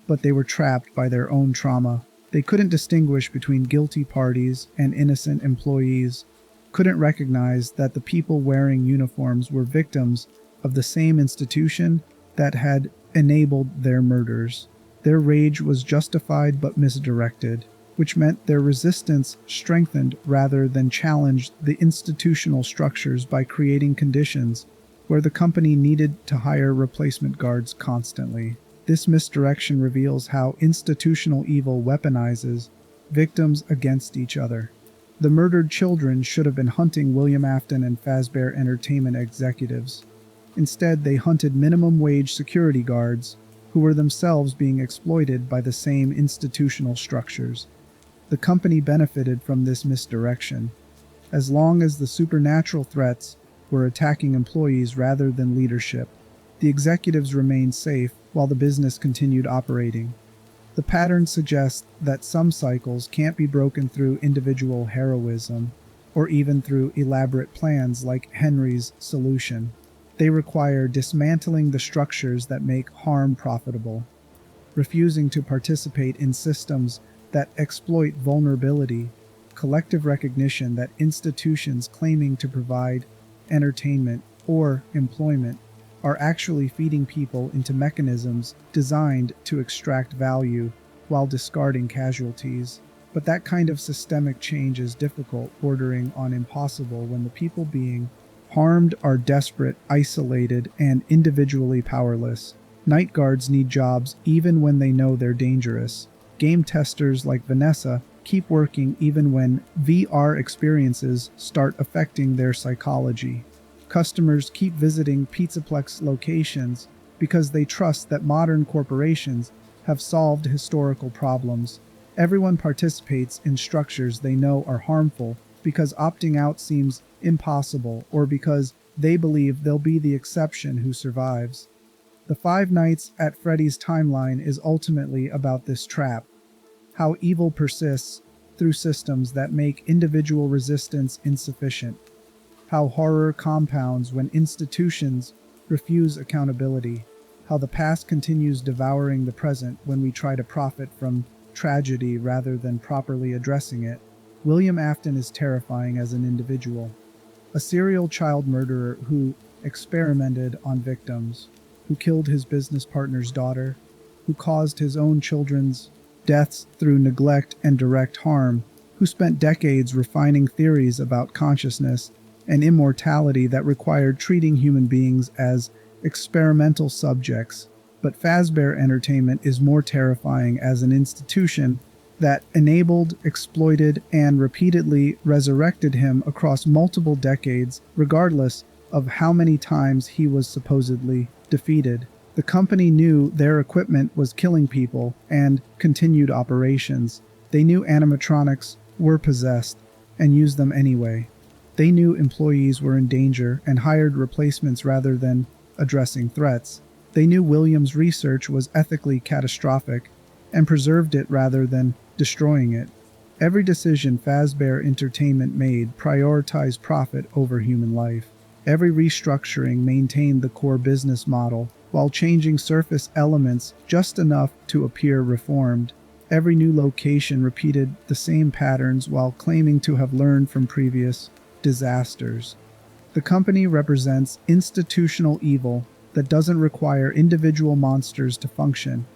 But they were trapped by their own trauma. They couldn't distinguish between guilty parties and innocent employees, couldn't recognize that the people wearing uniforms were victims of the same institution that had enabled their murders. Their rage was justified but misdirected, which meant their resistance strengthened rather than challenged the institutional structures by creating conditions where the company needed to hire replacement guards constantly. This misdirection reveals how institutional evil weaponizes victims against each other. The murdered children should have been hunting William Afton and Fazbear Entertainment executives. Instead, they hunted minimum wage security guards who were themselves being exploited by the same institutional structures. The company benefited from this misdirection, as long as the supernatural threats were attacking employees rather than leadership. The executives remained safe while the business continued operating. The pattern suggests that some cycles can't be broken through individual heroism, or even through elaborate plans like Henry's solution. They require dismantling the structures that make harm profitable, refusing to participate in systems that exploit vulnerability, collective recognition that institutions claiming to provide entertainment or employment are actually feeding people into mechanisms designed to extract value while discarding casualties. But that kind of systemic change is difficult, bordering on impossible, when the people being harmed are desperate, isolated, and individually powerless. Night guards need jobs even when they know they're dangerous. Game testers like Vanessa keep working even when VR experiences start affecting their psychology. Customers keep visiting Pizzaplex locations because they trust that modern corporations have solved historical problems. Everyone participates in structures they know are harmful because opting out seems impossible, or because they believe they'll be the exception who survives. The Five Nights at Freddy's timeline is ultimately about this trap, how evil persists through systems that make individual resistance insufficient, how horror compounds when institutions refuse accountability, how the past continues devouring the present when we try to profit from tragedy rather than properly addressing it. William Afton is terrifying as an individual. A serial child murderer who experimented on victims, who killed his business partner's daughter, who caused his own children's deaths through neglect and direct harm, who spent decades refining theories about consciousness and immortality that required treating human beings as experimental subjects. But Fazbear Entertainment is more terrifying as an institution that enabled, exploited, and repeatedly resurrected him across multiple decades, regardless of how many times he was supposedly defeated. The company knew their equipment was killing people and continued operations. They knew animatronics were possessed and used them anyway. They knew employees were in danger and hired replacements rather than addressing threats. They knew William's research was ethically catastrophic and preserved it rather than destroying it. Every decision Fazbear Entertainment made prioritized profit over human life. Every restructuring maintained the core business model while changing surface elements just enough to appear reformed. Every new location repeated the same patterns while claiming to have learned from previous disasters. The company represents institutional evil that doesn't require individual monsters to function.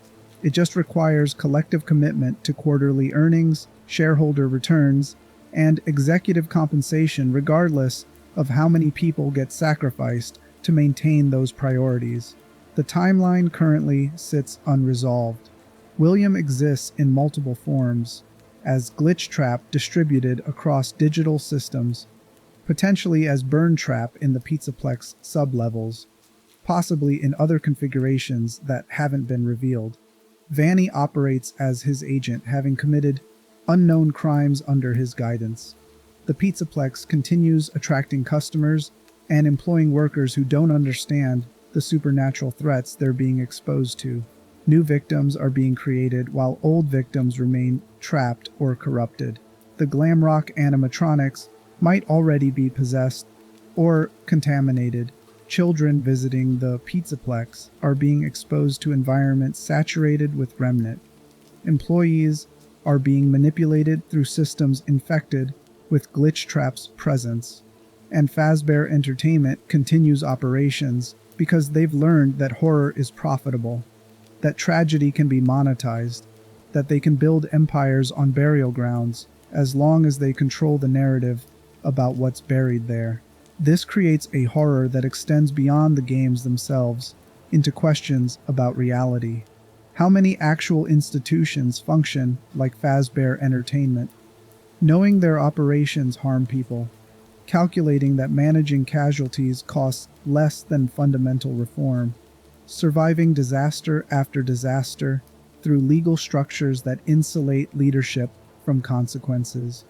It just requires collective commitment to quarterly earnings, shareholder returns, and executive compensation regardless of how many people get sacrificed to maintain those priorities. The timeline currently sits unresolved. William exists in multiple forms, as Glitch Trap distributed across digital systems, potentially as Burn Trap in the Pizzaplex sublevels, possibly in other configurations that haven't been revealed. Vanny operates as his agent, having committed unknown crimes under his guidance. The Pizzaplex continues attracting customers and employing workers who don't understand the supernatural threats they're being exposed to. New victims are being created while old victims remain trapped or corrupted. The glam rock animatronics might already be possessed or contaminated. Children visiting the Pizzaplex are being exposed to environments saturated with remnant. Employees are being manipulated through systems infected with Glitch Trap's presence. And Fazbear Entertainment continues operations because they've learned that horror is profitable, that tragedy can be monetized, that they can build empires on burial grounds as long as they control the narrative about what's buried there. This creates a horror that extends beyond the games themselves into questions about reality. How many actual institutions function like Fazbear Entertainment? Knowing their operations harm people, calculating that managing casualties costs less than fundamental reform, surviving disaster after disaster through legal structures that insulate leadership from consequences.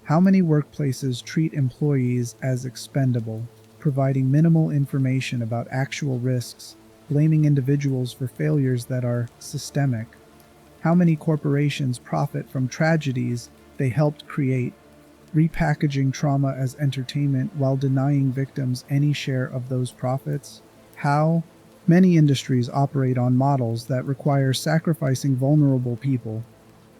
How many workplaces treat employees as expendable, providing minimal information about actual risks, blaming individuals for failures that are systemic? How many corporations profit from tragedies they helped create, repackaging trauma as entertainment while denying victims any share of those profits? How many industries operate on models that require sacrificing vulnerable people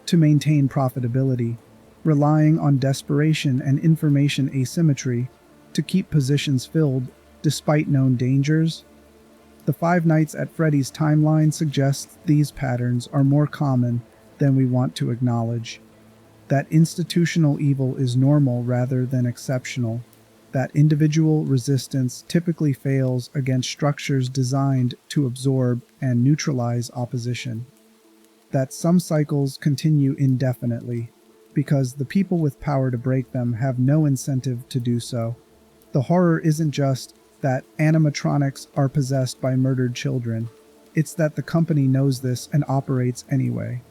to maintain profitability, relying on desperation and information asymmetry to keep positions filled despite known dangers? The Five Nights at Freddy's timeline suggests these patterns are more common than we want to acknowledge. That institutional evil is normal rather than exceptional. That individual resistance typically fails against structures designed to absorb and neutralize opposition. That some cycles continue indefinitely, because the people with power to break them have no incentive to do so. The horror isn't just that animatronics are possessed by murdered children. It's that the company knows this and operates anyway.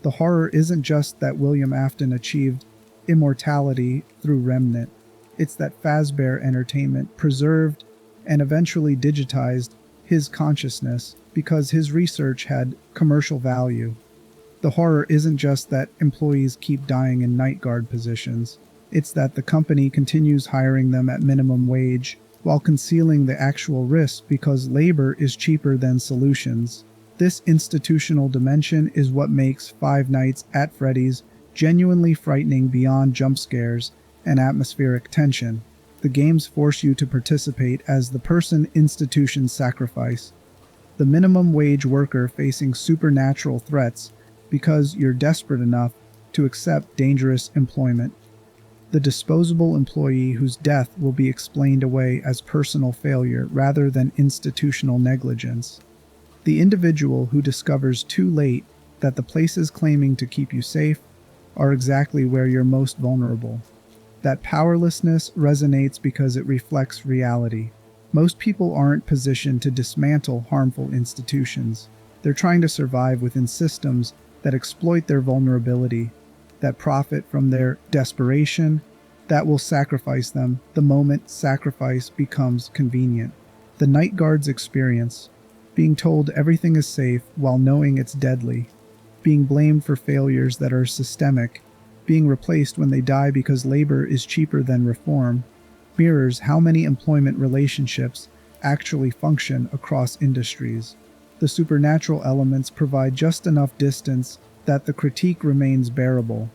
The horror isn't just that William Afton achieved immortality through remnant. It's that Fazbear Entertainment preserved and eventually digitized his consciousness because his research had commercial value. The horror isn't just that employees keep dying in night guard positions. It's that the company continues hiring them at minimum wage while concealing the actual risk because labor is cheaper than solutions. This institutional dimension is what makes Five Nights at Freddy's genuinely frightening beyond jump scares and atmospheric tension. The games force you to participate as the person institutions sacrifice, the minimum wage worker facing supernatural threats because you're desperate enough to accept dangerous employment, the disposable employee whose death will be explained away as personal failure rather than institutional negligence, the individual who discovers too late that the places claiming to keep you safe are exactly where you're most vulnerable. That powerlessness resonates because it reflects reality. Most people aren't positioned to dismantle harmful institutions. They're trying to survive within systems that exploit their vulnerability, that profit from their desperation, that will sacrifice them the moment sacrifice becomes convenient. The night guard's experience, being told everything is safe while knowing it's deadly, being blamed for failures that are systemic, being replaced when they die because labor is cheaper than reform, mirrors how many employment relationships actually function across industries. The supernatural elements provide just enough distance that the critique remains bearable.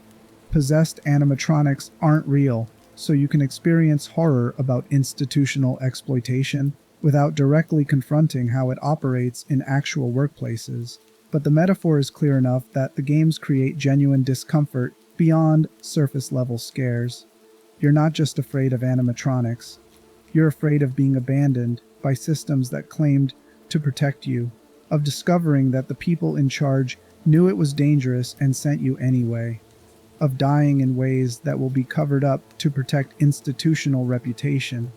Possessed animatronics aren't real, so you can experience horror about institutional exploitation without directly confronting how it operates in actual workplaces. But the metaphor is clear enough that the games create genuine discomfort beyond surface-level scares. You're not just afraid of animatronics. You're afraid of being abandoned by systems that claimed to protect you, of discovering that the people in charge knew it was dangerous and sent you anyway, of dying in ways that will be covered up to protect institutional reputation.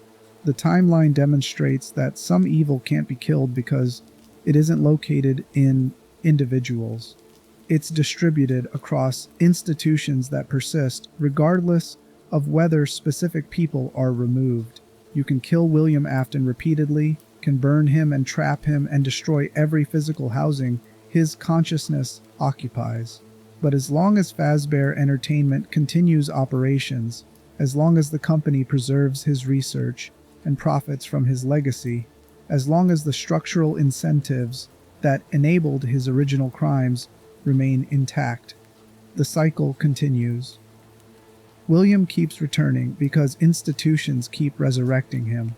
The timeline demonstrates that some evil can't be killed because it isn't located in individuals. It's distributed across institutions that persist regardless of whether specific people are removed. You can kill William Afton repeatedly, can burn him and trap him and destroy every physical housing his consciousness occupies. But as long as Fazbear Entertainment continues operations, as long as the company preserves his research and profits from his legacy, as long as the structural incentives that enabled his original crimes remain intact, the cycle continues. William keeps returning because institutions keep resurrecting him.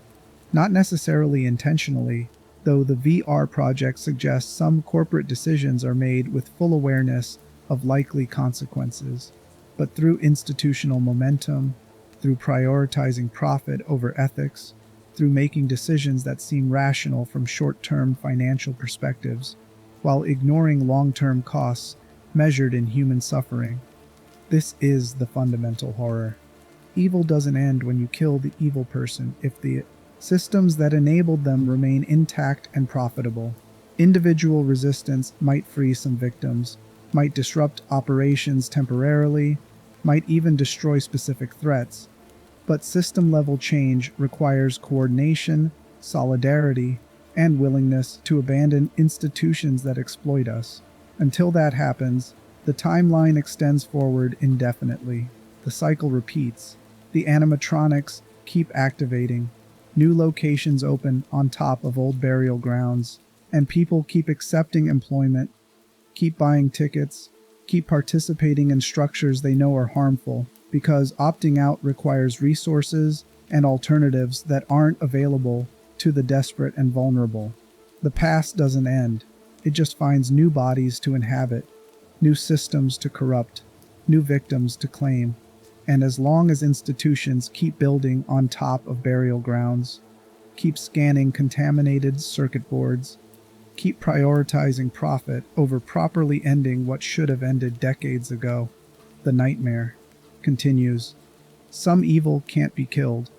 Not necessarily intentionally, though the VR project suggests some corporate decisions are made with full awareness of likely consequences, but through institutional momentum, through prioritizing profit over ethics, through making decisions that seem rational from short-term financial perspectives, while ignoring long-term costs measured in human suffering. This is the fundamental horror. Evil doesn't end when you kill the evil person if the systems that enabled them remain intact and profitable. Individual resistance might free some victims, might disrupt operations temporarily, might even destroy specific threats, but system-level change requires coordination, solidarity, and willingness to abandon institutions that exploit us. Until that happens, the timeline extends forward indefinitely. The cycle repeats. The animatronics keep activating. New locations open on top of old burial grounds, and people keep accepting employment, keep buying tickets, keep participating in structures they know are harmful, because opting out requires resources and alternatives that aren't available to the desperate and vulnerable. The past doesn't end. It just finds new bodies to inhabit, new systems to corrupt, new victims to claim. And as long as institutions keep building on top of burial grounds, keep scanning contaminated circuit boards, keep prioritizing profit over properly ending what should have ended decades ago, the nightmare continues. Some evil can't be killed.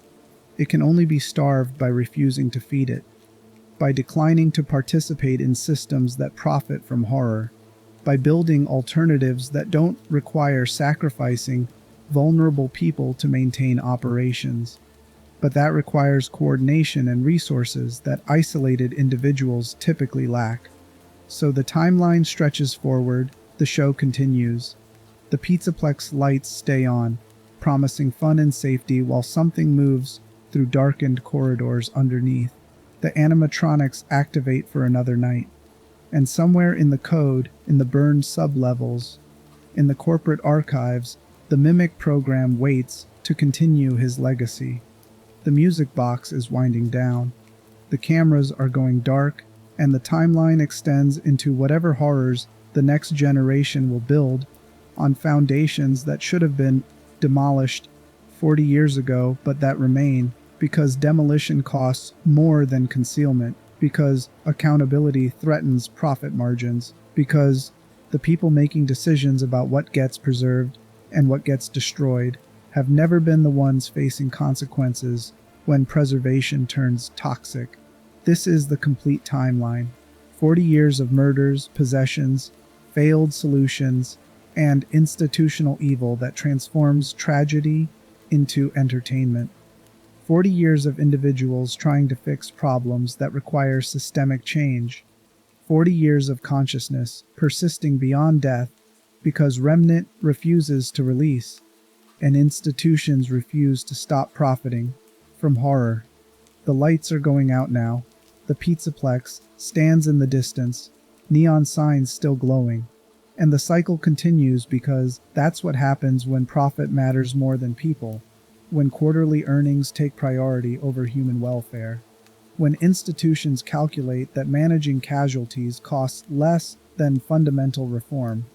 It can only be starved by refusing to feed it, by declining to participate in systems that profit from horror, by building alternatives that don't require sacrificing vulnerable people to maintain operations. But that requires coordination and resources that isolated individuals typically lack. So the timeline stretches forward, the show continues. The Pizzaplex lights stay on, promising fun and safety while something moves through darkened corridors underneath. The animatronics activate for another night. And somewhere in the code, in the burned sublevels, In the corporate archives, the Mimic program waits to continue his legacy. The music box is winding down. The cameras are going dark, and the timeline extends into whatever horrors the next generation will build on foundations that should have been demolished 40 years ago, but that remain because demolition costs more than concealment, because accountability threatens profit margins, because the people making decisions about what gets preserved and what gets destroyed have never been the ones facing consequences when preservation turns toxic. This is the complete timeline. 40 years of murders, possessions, failed solutions, and institutional evil that transforms tragedy into entertainment. 40 years of individuals trying to fix problems that require systemic change. 40 years of consciousness persisting beyond death because Remnant refuses to release, and institutions refuse to stop profiting from horror. The lights are going out now. The Pizzaplex stands in the distance, neon signs still glowing. And the cycle continues because that's what happens when profit matters more than people, when quarterly earnings take priority over human welfare, when institutions calculate that managing casualties costs less than fundamental reform.